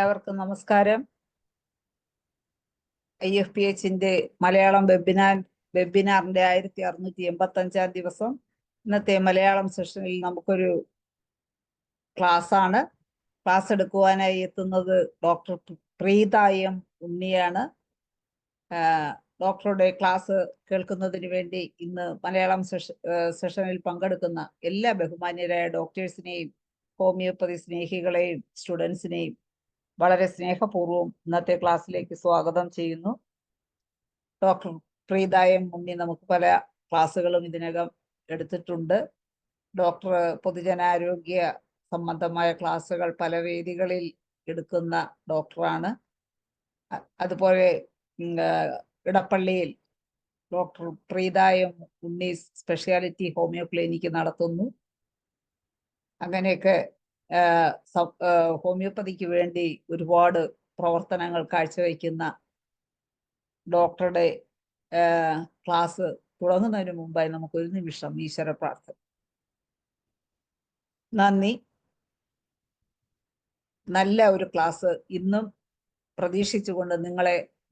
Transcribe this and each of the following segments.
എല്ലാവർക്കും നമസ്കാരം. IFPHന്റെ മലയാളം വെബിനാറിന്റെ 1685 ദിവസം ഇന്നത്തെ മലയാളം സെഷനിൽ നമുക്കൊരു ക്ലാസ് എടുക്കുവാനായി എത്തുന്നത് ഡോക്ടർ പ്രീത എം ഉണ്ണിയാണ്. ഡോക്ടറുടെ ക്ലാസ് കേൾക്കുന്നതിന് വേണ്ടി ഇന്ന് മലയാളം സെഷനിൽ പങ്കെടുക്കുന്ന എല്ലാ ബഹുമാന്യരായ ഡോക്ടേഴ്സിനെയും ഹോമിയോപ്പതി സ്നേഹികളെയും സ്റ്റുഡൻസിനെയും വളരെ സ്നേഹപൂർവ്വം ഇന്നത്തെ ക്ലാസ്സിലേക്ക് സ്വാഗതം ചെയ്യുന്നു. ഡോക്ടർ പ്രീത എം ഉണ്ണി നമുക്ക് പല ക്ലാസ്സുകളും ഇതിനകം എടുത്തിട്ടുണ്ട്. ഡോക്ടർ പൊതുജനാരോഗ്യ സംബന്ധമായ ക്ലാസ്സുകൾ പല വേദികളിൽ എടുക്കുന്ന ഡോക്ടറാണ്. അതുപോലെ ഇടപ്പള്ളിയിൽ ഡോക്ടർ പ്രീത എം ഉണ്ണി സ്പെഷ്യാലിറ്റി ഹോമിയോ ക്ലിനിക്ക് നടത്തുന്നു. അങ്ങനെയൊക്കെ ഹോമിയോപ്പതിക്ക് വേണ്ടി ഒരുപാട് പ്രവർത്തനങ്ങൾ കാഴ്ചവെക്കുന്ന ഡോക്ടറുടെ ക്ലാസ് തുടങ്ങുന്നതിന് മുമ്പായി നമുക്കൊരു നിമിഷം ഈശ്വര പ്രാർത്ഥന. നന്ദി. നല്ല ഒരു ക്ലാസ് ഇന്നും പ്രതീക്ഷിച്ചുകൊണ്ട്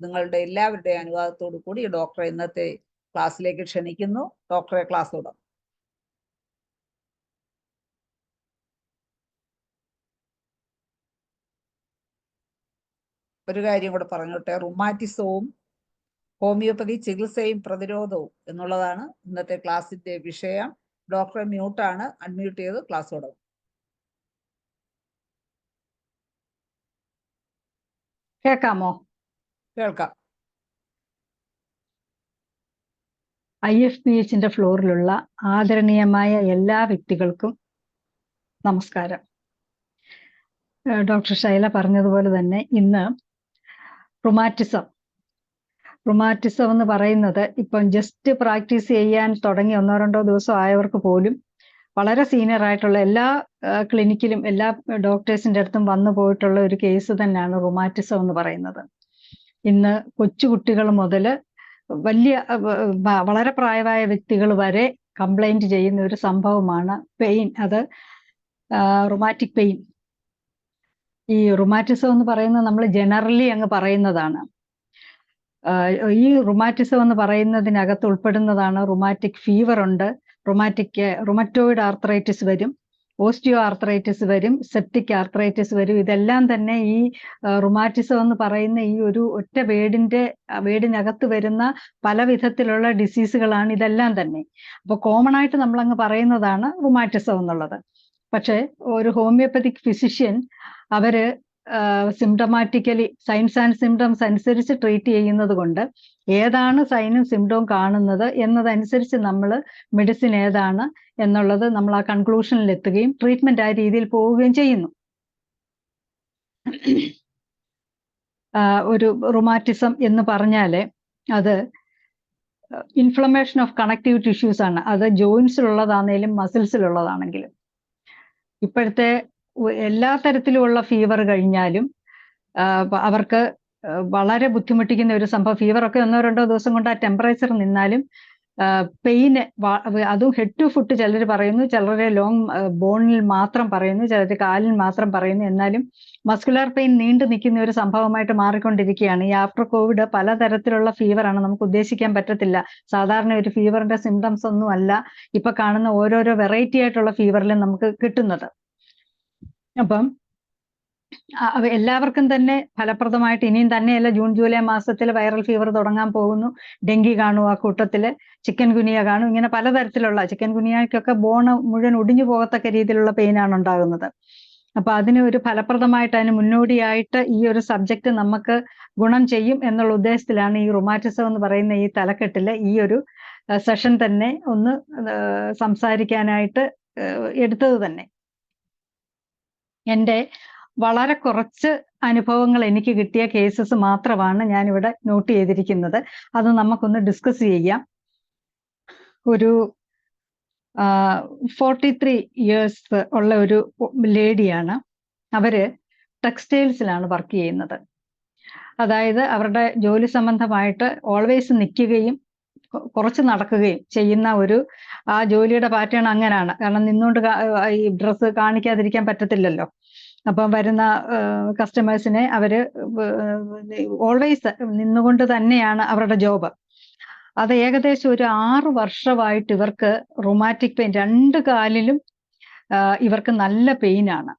നിങ്ങളുടെ എല്ലാവരുടെ അനുവാദത്തോടു കൂടി ഡോക്ടറെ ഇന്നത്തെ ക്ലാസ്സിലേക്ക് ക്ഷണിക്കുന്നു. ഡോക്ടറെ ക്ലാസ് തുടങ്ങും. ഒരു കാര്യം കൂടെ പറഞ്ഞോട്ടെ, റുമാറ്റിസവും ഹോമിയോപ്പതി ചികിത്സയും പ്രതിരോധവും എന്നുള്ളതാണ് ഇന്നത്തെ ക്ലാസ്സിന്റെ വിഷയം. ഡോക്ടറെ മ്യൂട്ടാണ്, അൺമ്യൂട്ട് ചെയ്ത് ക്ലാസ് തുടങ്ങും. കേൾക്കാമോ? കേൾക്കാം. IFPHന്റെ ഫ്ലോറിലുള്ള ആദരണീയമായ എല്ലാ വ്യക്തികൾക്കും നമസ്കാരം. ഡോക്ടർ ശൈല പറഞ്ഞതുപോലെ തന്നെ ഇന്ന് റുമാറ്റിസം എന്ന് പറയുന്നത് ഇപ്പം ജസ്റ്റ് പ്രാക്ടീസ് ചെയ്യാൻ തുടങ്ങി 1-2 ദിവസം ആയവർക്ക് പോലും വളരെ സീനിയർ ആയിട്ടുള്ള എല്ലാ ക്ലിനിക്കിലും എല്ലാ ഡോക്ടേഴ്സിൻ്റെ അടുത്തും വന്നു പോയിട്ടുള്ള ഒരു കേസ് തന്നെയാണ് റുമാറ്റിസം എന്ന് പറയുന്നത്. ഇന്ന് കൊച്ചുകുട്ടികൾ മുതൽ വളരെ പ്രായമായ വ്യക്തികൾ വരെ കംപ്ലൈന്റ് ചെയ്യുന്ന ഒരു സംഭവമാണ് പെയിൻ. അത് റുമാറ്റിക് പെയിൻ. ഈ റുമാറ്റിസം എന്ന് പറയുന്നത് നമ്മൾ ജനറലി അങ്ങ് പറയുന്നതാണ്. ഈ റുമാറ്റിസം എന്ന് പറയുന്നതിനകത്ത് ഉൾപ്പെടുന്നതാണ് റുമാറ്റിക് ഫീവർ ഉണ്ട്, റുമറ്റോയിഡ് ആർത്രൈറ്റിസ് വരും, ഓസ്റ്റിയോ ആർത്രൈറ്റിസ് വരും, സെപ്റ്റിക് ആർത്രൈറ്റിസ് വരും. ഇതെല്ലാം തന്നെ ഈ റുമാറ്റിസം എന്ന് പറയുന്ന ഈ ഒരു ഒറ്റ വേടിനകത്ത് വരുന്ന പല വിധത്തിലുള്ള ഡിസീസുകളാണ് ഇതെല്ലാം തന്നെ. അപ്പോൾ കോമൺ ആയിട്ട് നമ്മളങ്ങ് പറയുന്നതാണ് റുമാറ്റിസം എന്നുള്ളത്. പക്ഷെ ഒരു ഹോമിയോപ്പതിക് ഫിസിഷ്യൻ അവര് സിംറ്റമാറ്റിക്കലി സൈൻസ് ആൻഡ് സിംറ്റംസ് അനുസരിച്ച് ട്രീറ്റ് ചെയ്യുന്നത് കൊണ്ട് ഏതാണ് സൈനും സിംറ്റവും കാണുന്നത് എന്നതനുസരിച്ച് നമ്മൾ മെഡിസിൻ ഏതാണ് എന്നുള്ളത് നമ്മൾ ആ കൺക്ലൂഷനിൽ എത്തുകയും ട്രീറ്റ്മെന്റ് ആ രീതിയിൽ പോവുകയും ചെയ്യുന്നു. ഒരു റുമാറ്റിസം എന്ന് പറഞ്ഞാല് അത് ഇൻഫ്ലമേഷൻ ഓഫ് കണക്റ്റീവ് ടിഷ്യൂസ് ആണ്. അത് ജോയിൻസിലുള്ളതാണെങ്കിലും മസിൽസിലുള്ളതാണെങ്കിലും. ഇപ്പോഴത്തെ എല്ലാ തരത്തിലുമുള്ള ഫീവർ കഴിഞ്ഞാലും അവർക്ക് വളരെ ബുദ്ധിമുട്ടിക്കുന്ന ഒരു സംഭവം, ഫീവറൊക്കെ 1-2 ദിവസം കൊണ്ട് ആ ടെമ്പറേച്ചർ നിന്നാലും പെയിന്, അതും ഹെഡ് ടു ഫുട്ട് ചിലർ പറയുന്നു, ചിലർ ലോങ് ബോണിൽ മാത്രം പറയുന്നു, ചിലർ കാലിൽ മാത്രം പറയുന്നു. എന്നാലും മസ്കുലർ പെയിൻ നീണ്ടു നിൽക്കുന്ന ഒരു സംഭവമായിട്ട് മാറിക്കൊണ്ടിരിക്കുകയാണ്. ഈ ആഫ്റ്റർ കോവിഡ് പലതരത്തിലുള്ള ഫീവറാണ്, നമുക്ക് ഉദ്ദേശിക്കാൻ പറ്റത്തില്ല. സാധാരണ ഒരു ഫീവറിന്റെ സിംറ്റംസ് ഒന്നും അല്ല ഇപ്പൊ കാണുന്ന ഓരോരോ വെറൈറ്റി ആയിട്ടുള്ള ഫീവറിലും നമുക്ക് കിട്ടുന്നത്. അപ്പം എല്ലാവർക്കും തന്നെ ഫലപ്രദമായിട്ട് ഇനിയും തന്നെയല്ല, ജൂൺ ജൂലൈ മാസത്തിൽ വൈറൽ ഫീവർ തുടങ്ങാൻ പോകുന്നു. ഡെങ്കി കാണും, ആ കൂട്ടത്തില് ചിക്കൻ ഗുനിയ കാണും. ഇങ്ങനെ പലതരത്തിലുള്ള ചിക്കൻ ഗുനിയക്കൊക്കെ ബോണ് മുഴുവൻ ഒടിഞ്ഞു പോകത്തക്ക രീതിയിലുള്ള പെയിനാണ് ഉണ്ടാകുന്നത്. അപ്പൊ അതിന് ഒരു ഫലപ്രദമായിട്ട് അതിന് മുന്നോടിയായിട്ട് ഈ ഒരു സബ്ജക്റ്റ് നമുക്ക് ഗുണം ചെയ്യും എന്നുള്ള ഉദ്ദേശത്തിലാണ് ഈ റുമാറ്റിസം എന്ന് പറയുന്ന ഈ തലക്കെട്ടില് ഈ ഒരു സെഷൻ തന്നെ ഒന്ന് സംസാരിക്കാനായിട്ട് എടുത്തത് തന്നെ. എൻ്റെ വളരെ കുറച്ച് അനുഭവങ്ങൾ എനിക്ക് കിട്ടിയ കേസസ് മാത്രമാണ് ഞാനിവിടെ നോട്ട് ചെയ്തിരിക്കുന്നത്. അത് നമുക്കൊന്ന് ഡിസ്കസ് ചെയ്യാം. ഒരു 43 ഇയേഴ്സ് ഉള്ള ഒരു ലേഡിയാണ്. അവര് ടെക്സ്റ്റൈൽസിലാണ് വർക്ക് ചെയ്യുന്നത്. അതായത് അവരുടെ ജോലി സംബന്ധമായിട്ട് ഓൾവേസ് നിൽക്കുകയും കുറച്ച് നടക്കുകയും ചെയ്യുന്ന ഒരു ആ ജോലിയുടെ പാറ്റേൺ അങ്ങനെയാണ്. കാരണം നിന്നുകൊണ്ട് ഈ ഡ്രസ്സ് കാണിക്കാതിരിക്കാൻ പറ്റത്തില്ലല്ലോ. അപ്പം വരുന്ന കസ്റ്റമേഴ്സിനെ അവര് ഓൾവേസ് നിന്നുകൊണ്ട് തന്നെയാണ് അവരുടെ ജോബ്. അത് ഏകദേശം ഒരു 6 വർഷമായിട്ട് ഇവർക്ക് റൊമാറ്റിക് പെയിൻ 2 കാലിലും ഇവർക്ക് നല്ല പെയിനാണ്.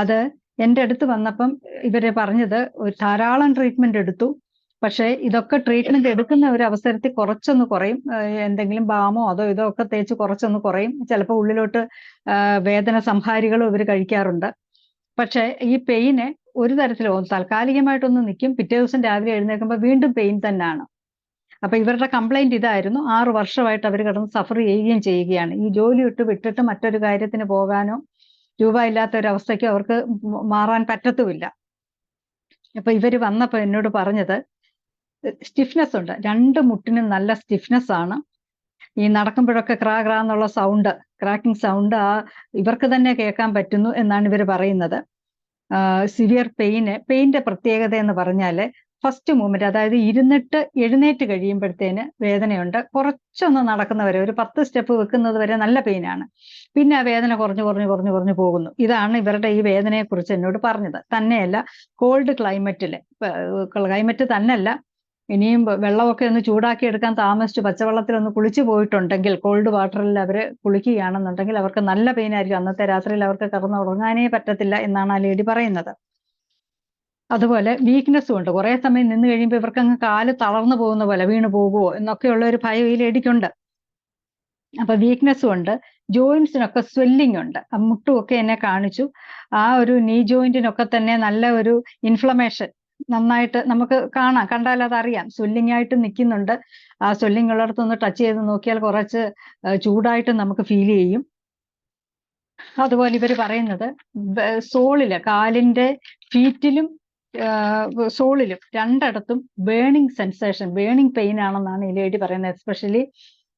അത് എൻ്റെ അടുത്ത് വന്നപ്പം ഇവര് പറഞ്ഞത് ധാരാളം ട്രീറ്റ്മെന്റ് എടുത്തു. പക്ഷേ ഇതൊക്കെ ട്രീറ്റ്മെന്റ് എടുക്കുന്ന ഒരു അവസരത്തിൽ കുറച്ചൊന്ന് കുറയും. എന്തെങ്കിലും ബാമോ അതോ ഇതോ ഒക്കെ തേച്ച് കുറച്ചൊന്ന് കുറയും. ചിലപ്പോൾ ഉള്ളിലോട്ട് വേദന സംഹാരികളും ഇവർ കഴിക്കാറുണ്ട്. പക്ഷേ ഈ പെയിന് ഒരു തരത്തിലും താൽക്കാലികമായിട്ടൊന്ന് നിൽക്കും, പിറ്റേ ദിവസം രാവിലെ എഴുന്നേൽക്കുമ്പോൾ വീണ്ടും പെയിൻ തന്നെയാണ്. അപ്പൊ ഇവരുടെ കംപ്ലൈന്റ് ഇതായിരുന്നു. 6 വർഷമായിട്ട് അവർ കിടന്ന് സഫർ ചെയ്യുകയും ചെയ്യുകയാണ്. ഈ ജോലി വിട്ടിട്ട് മറ്റൊരു കാര്യത്തിന് പോകാനോ രൂപ ഇല്ലാത്ത ഒരു അവസ്ഥയ്ക്കോ അവർക്ക് മാറാൻ പറ്റത്തുമില്ല. അപ്പൊ ഇവര് വന്നപ്പോ എന്നോട് പറഞ്ഞത് സ്റ്റിഫ്നെസ് ഉണ്ട്, 2 മുട്ടിനും നല്ല സ്റ്റിഫ്നെസ് ആണ്. ഈ നടക്കുമ്പോഴൊക്കെ ക്രാ ക്രാ എന്നുള്ള സൗണ്ട്, ക്രാക്കിംഗ് സൗണ്ട് ഇവർക്ക് തന്നെ കേൾക്കാൻ പറ്റുന്നു എന്നാണ് ഇവർ പറയുന്നത്. സിവിയർ പെയിന്റെ പ്രത്യേകത എന്ന് പറഞ്ഞാല് ഫസ്റ്റ് മൂവ്മെന്റ്, അതായത് ഇരുന്നിട്ട് എഴുന്നേറ്റ് കഴിയുമ്പോഴത്തേന് വേദനയുണ്ട്. കുറച്ചൊന്ന് നടക്കുന്നവരെ, ഒരു 10 സ്റ്റെപ്പ് വെക്കുന്നത് വരെ നല്ല പെയിനാണ്. പിന്നെ ആ വേദന കുറഞ്ഞു പോകുന്നു. ഇതാണ് ഇവരുടെ ഈ വേദനയെ കുറിച്ച് എന്നോട് പറഞ്ഞത്. തന്നെയല്ല, കോൾഡ് ക്ലൈമറ്റ് തന്നെയല്ല, ഇനിയും വെള്ളമൊക്കെ ഒന്ന് ചൂടാക്കി എടുക്കാൻ താമസിച്ചു പച്ചവെള്ളത്തിൽ ഒന്ന് കുളിച്ചു പോയിട്ടുണ്ടെങ്കിൽ, കോൾഡ് വാട്ടറിൽ അവര് കുളിക്കുകയാണെന്നുണ്ടെങ്കിൽ അവർക്ക് നല്ല പെയിൻ ആയിരിക്കും. അന്നത്തെ രാത്രിയിൽ അവർക്ക് കിടന്നുറങ്ങാനേ പറ്റത്തില്ല എന്നാണ് ആ ലേഡി പറയുന്നത്. അതുപോലെ വീക്ക്നെസ്സും ഉണ്ട്. കുറെ സമയം നിന്ന് കഴിയുമ്പോൾ ഇവർക്ക് അങ്ങ് കാല് തളർന്നു പോകുന്ന പോലെ, വീണ് പോകുമോ എന്നൊക്കെയുള്ള ഒരു ഭയം ഈ ലേഡിക്കുണ്ട്. അപ്പൊ വീക്ക്നെസ്സും ഉണ്ട്. ജോയിന്റ്സിനൊക്കെ സ്വെല്ലിംഗ് ഉണ്ട്. മുട്ടുമൊക്കെ എന്നെ കാണിച്ചു. ആ ഒരു നീ ജോയിന്റിനൊക്കെ തന്നെ നല്ല ഒരു ഇൻഫ്ലമേഷൻ നന്നായിട്ട് നമുക്ക് കണ്ടാൽ അതറിയാം. സ്വെല്ലിംഗ് ആയിട്ട് നിൽക്കുന്നുണ്ട്. ആ സ്വെല്ലിംഗ് ഉള്ളിടത്തൊന്ന് ടച്ച് ചെയ്ത് നോക്കിയാൽ കുറച്ച് ചൂടായിട്ട് നമുക്ക് ഫീൽ ചെയ്യും. അതുപോലെ ഇവർ പറയുന്നത് സോളില്, കാലിന്റെ ഫീറ്റിലും സോളിലും രണ്ടിടത്തും ബേണിംഗ് സെൻസേഷൻ, ബേണിംഗ് പെയിൻ ആണെന്നാണ് ഈ ലേഡി പറയുന്നത്. എസ്പെഷ്യലി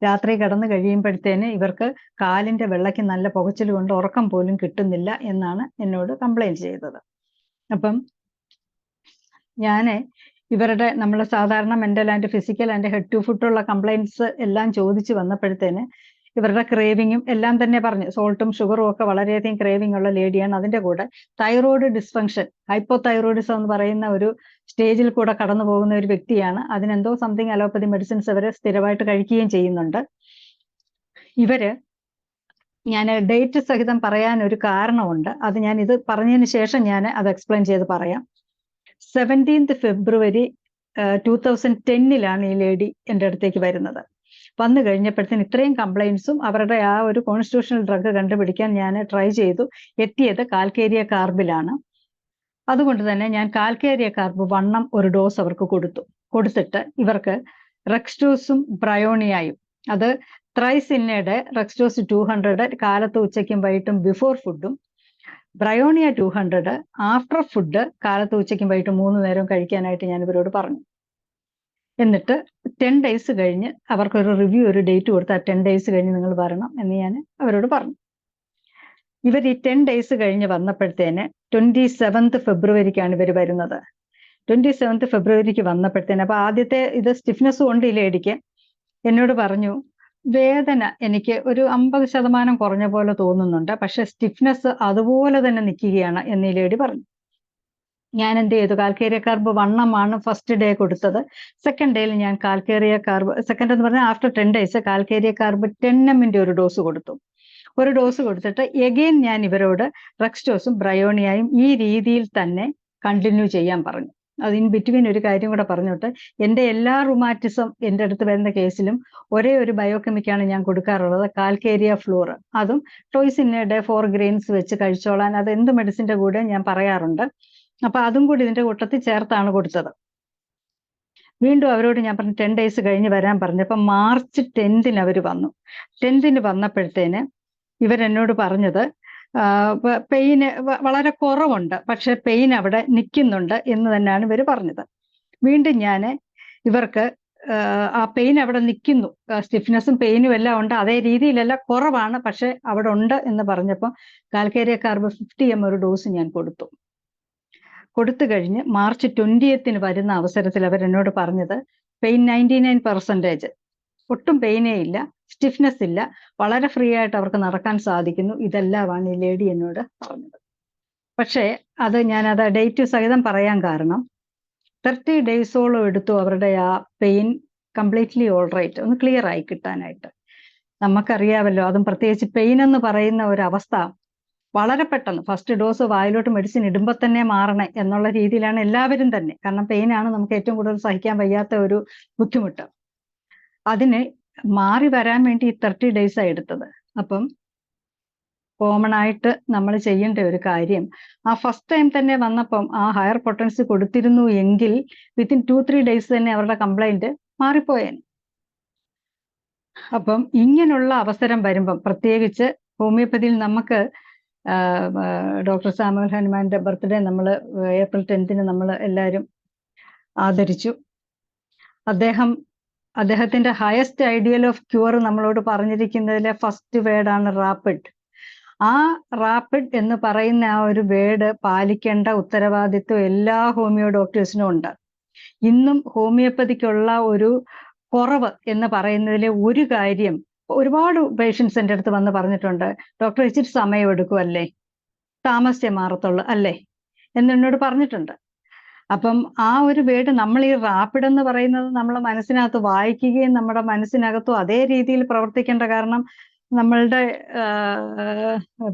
രാത്രി കിടന്നു കഴിയുമ്പോഴത്തേന് ഇവർക്ക് കാലിന്റെ വെള്ളയ്ക്ക് നല്ല പുകച്ചിൽ കൊണ്ട് ഉറക്കം പോലും കിട്ടുന്നില്ല എന്നാണ് എന്നോട് കംപ്ലൈന്റ് ചെയ്തത്. അപ്പം ഇവരുടെ നമ്മൾ സാധാരണ mental and physical and head to ഫുട്ടുള്ള കംപ്ലൈന്റ്സ് എല്ലാം ചോദിച്ചു വന്നപ്പോഴത്തേന് ഇവരുടെ ക്രേവിങ്ങും എല്ലാം തന്നെ പറഞ്ഞു. സോൾട്ടും ഷുഗറും ഒക്കെ വളരെയധികം ക്രേവിംഗ് ഉള്ള ലേഡിയാണ്. അതിന്റെ കൂടെ തൈറോയ്ഡ് ഡിസ്ഫങ്ഷൻ, ഹൈപ്പോതൈറോയിഡിസം എന്ന് പറയുന്ന ഒരു സ്റ്റേജിൽ കൂടെ കടന്നു പോകുന്ന ഒരു വ്യക്തിയാണ്. അതിനെന്തോ സംതിങ് അലോപ്പതി മെഡിസിൻസ് അവര് സ്ഥിരമായിട്ട് കഴിക്കുകയും ചെയ്യുന്നുണ്ട്. ഞാൻ ഡേറ്റ് സഹിതം പറയാൻ ഒരു കാരണമുണ്ട്. അത് ഞാൻ ഇത് പറഞ്ഞതിന് ശേഷം ഞാൻ അത് എക്സ്പ്ലെയിൻ ചെയ്ത് പറയാം. 17th February 2010 ഈ ലേഡി എൻ്റെ അടുത്തേക്ക് വരുന്നത്. വന്നു കഴിഞ്ഞപ്പോഴത്തേന് ഇത്രയും കംപ്ലൈൻസും അവരുടെ ആ ഒരു കോൺസ്റ്റിറ്റ്യൂഷണൽ ഡ്രഗ് കണ്ടുപിടിക്കാൻ ഞാൻ ട്രൈ ചെയ്തു. എത്തിയത് കാൽക്കേരിയ കാർബിലാണ്. അതുകൊണ്ട് തന്നെ ഞാൻ കാൽക്കേരിയ കാർബ് 1 ഡോസ് അവർക്ക് കൊടുത്തിട്ട് ഇവർക്ക് റെക്സ്റ്റോസും ബ്രയോണിയായും, അത് ത്രൈസ് ഇൻ എ ഡേ, റെക്സ്റ്റോസ് 200 കാലത്ത് ഉച്ചയ്ക്കും വൈകിട്ടും ബിഫോർ ഫുഡും, ബ്രയോണിയ 200 ആഫ്റ്റർ ഫുഡ് കാലത്ത് ഉച്ചയ്ക്കും വൈകിട്ടും 3 നേരം കഴിക്കാനായിട്ട് ഞാൻ ഇവരോട് പറഞ്ഞു. എന്നിട്ട് 10 days കഴിഞ്ഞ് അവർക്കൊരു റിവ്യൂ, ഒരു ഡേറ്റ് കൊടുത്ത് ആ 10 days കഴിഞ്ഞ് നിങ്ങൾ വരണം എന്ന് ഞാൻ അവരോട് പറഞ്ഞു. ഇവർ ഈ 10 days കഴിഞ്ഞ് വന്നപ്പോഴത്തേന് 27th February ഇവർ വരുന്നത്. 27th February വന്നപ്പോഴത്തേന് അപ്പൊ ആദ്യത്തെ ഇത് സ്റ്റിഫ്നെസ് കൊണ്ട് ഈ ലേഡിക്ക് എന്നോട് പറഞ്ഞു, വേദന എനിക്ക് ഒരു 50% കുറഞ്ഞ പോലെ തോന്നുന്നുണ്ട്, പക്ഷെ സ്റ്റിഫ്നെസ് അതുപോലെ തന്നെ നിൽക്കുകയാണ് എന്ന് ഈ ലേഡി പറഞ്ഞു. ഞാൻ എന്ത് ചെയ്തു, കാൽക്കേരിയ കാർബ് 1 ഫസ്റ്റ് ഡേ കൊടുത്തത്. സെക്കൻഡ് ഡേയിൽ ഞാൻ കാൽക്കേരിയ കാർബ്, സെക്കൻഡ് എന്ന് പറഞ്ഞാൽ ആഫ്റ്റർ 10 days കാൽക്കേരിയ കാർബ് 10mന്റെ ഒരു ഡോസ് കൊടുത്തു. ഒരു ഡോസ് കൊടുത്തിട്ട് എഗെയിൻ ഞാൻ ഇവരോട് റെക്സ്റ്റോസും ബ്രയോണിയായും ഈ രീതിയിൽ തന്നെ കണ്ടിന്യൂ ചെയ്യാൻ പറഞ്ഞു. അത് ഇൻ ബിറ്റ്വീൻ ഒരു കാര്യം കൂടെ പറഞ്ഞോട്ട്, എൻ്റെ എല്ലാ റുമാറ്റിസം എൻ്റെ അടുത്ത് വരുന്ന കേസിലും ഒരേ ഒരു ബയോകെമിക്കാണ് ഞാൻ കൊടുക്കാറുള്ളത്, കാൽക്കേരിയ ഫ്ലൂർ. അതും toys in a day 4 grains വെച്ച് കഴിച്ചോളാൻ, അത് എന്ത് മെഡിസിൻ്റെ കൂടെ ഞാൻ പറയാറുണ്ട്. അപ്പൊ അതും കൂടി ഇതിന്റെ കൂട്ടത്തിൽ ചേർത്താണ് കൊടുത്തത്. വീണ്ടും അവരോട് ഞാൻ പറഞ്ഞു 10 days കഴിഞ്ഞ് വരാൻ പറഞ്ഞപ്പോൾ March 10th അവർ വന്നു. 10th വന്നപ്പോഴത്തേന് ഇവരെന്നോട് പറഞ്ഞത് പെയിന് വളരെ കുറവുണ്ട്, പക്ഷെ പെയിൻ അവിടെ നിൽക്കുന്നുണ്ട് എന്ന് തന്നെയാണ് ഇവർ പറഞ്ഞത്. വീണ്ടും ഞാൻ ഇവർക്ക് ആ പെയിൻ അവിടെ നിൽക്കുന്നു, സ്റ്റിഫ്നെസ്സും പെയിനും എല്ലാം ഉണ്ട്, അതേ രീതിയിലല്ല, കുറവാണ്, പക്ഷെ അവിടെ ഉണ്ട് എന്ന് പറഞ്ഞപ്പോൾ കാൽക്കേരിയ കാർബ് 50 ഒരു ഡോസ് ഞാൻ കൊടുത്തു കഴിഞ്ഞ് March 20th വരുന്ന അവസരത്തിൽ അവരെന്നോട് പറഞ്ഞത് പെയിൻ 99%, ഒട്ടും പെയിനേ ഇല്ല, സ്റ്റിഫ്നെസ് ഇല്ല, വളരെ ഫ്രീ ആയിട്ട് അവർക്ക് നടക്കാൻ സാധിക്കുന്നു. ഇതെല്ലാമാണ് ഈ ലേഡി എന്നോട് പറഞ്ഞത്. പക്ഷേ ഞാനത് ഡേറ്റ് സഹിതം പറയാൻ കാരണം 30 ഡേയ്സോളം എടുത്തു അവരുടെ ആ പെയിൻ കംപ്ലീറ്റ്ലി ഓൾ റൈറ്റ് ഒന്ന് ക്ലിയർ ആയി കിട്ടാനായിട്ട്. നമുക്കറിയാമല്ലോ, അതും പ്രത്യേകിച്ച് പെയിൻ എന്ന് പറയുന്ന ഒരവസ്ഥ വളരെ പെട്ടെന്ന് ഫസ്റ്റ് ഡോസ് വായിലോട്ട് മെഡിസിൻ ഇടുമ്പോൾ തന്നെ മാറണേ എന്നുള്ള രീതിയിലാണ് എല്ലാവരും തന്നെ. കാരണം പെയിനാണ് നമുക്ക് ഏറ്റവും കൂടുതൽ സഹിക്കാൻ വയ്യാത്ത ഒരു ബുദ്ധിമുട്ട്. അതിന് മാറി വരാൻ വേണ്ടി 30 ഡേയ്സാണ് എടുത്തത്. അപ്പം കോമൺ ആയിട്ട് നമ്മൾ ചെയ്യേണ്ട ഒരു കാര്യം, ആ ഫസ്റ്റ് ടൈം തന്നെ വന്നപ്പം ആ ഹയർ പൊട്ടൻസി കൊടുത്തിരുന്നു എങ്കിൽ വിത്തിൻ 2-3 ഡേയ്സ് തന്നെ അവരുടെ കംപ്ലൈന്റ് മാറിപ്പോയേനെ. അപ്പം ഇങ്ങനെയുള്ള അവസരം വരുമ്പം പ്രത്യേകിച്ച് ഹോമിയോപ്പതിയിൽ നമുക്ക് ഡോക്ടർ സാമുവൽ ഹനുമാന്റെ ബർത്ത്ഡേ നമ്മൾ ഏപ്രിൽ 10 നമ്മൾ എല്ലാവരും ആദരിച്ചു. അദ്ദേഹത്തിന്റെ ഹയസ്റ്റ് ഐഡിയൽ ഓഫ് ക്യൂർ നമ്മളോട് പറഞ്ഞിരിക്കുന്നതിലെ ഫസ്റ്റ് വേർഡാണ് റാപ്പിഡ്. ആ റാപ്പിഡ് എന്ന് പറയുന്ന ആ ഒരു വേർഡ് പാലിക്കേണ്ട ഉത്തരവാദിത്വം എല്ലാ ഹോമിയോ ഡോക്ടേഴ്സിനും ഉണ്ട്. ഇന്നും ഹോമിയോപ്പതിക്കുള്ള ഒരു കുറവ് എന്ന് പറയുന്നതിലെ ഒരു കാര്യം, ഒരുപാട് പേഷ്യൻസ് എൻ്റെ അടുത്ത് വന്ന് പറഞ്ഞിട്ടുണ്ട്, ഡോക്ടർ ഇച്ചിരി സമയം എടുക്കുമല്ലേ, താമസിച്ചേ മാറത്തുള്ളൂ അല്ലേ എന്നോട് പറഞ്ഞിട്ടുണ്ട്. അപ്പം ആ ഒരു വേർഡ് നമ്മൾ ഈ റാപ്പിഡ് എന്ന് പറയുന്നത് നമ്മളെ മനസ്സിനകത്ത് വായിക്കുകയും നമ്മുടെ മനസ്സിനകത്തും അതേ രീതിയിൽ പ്രവർത്തിക്കേണ്ട. കാരണം നമ്മളുടെ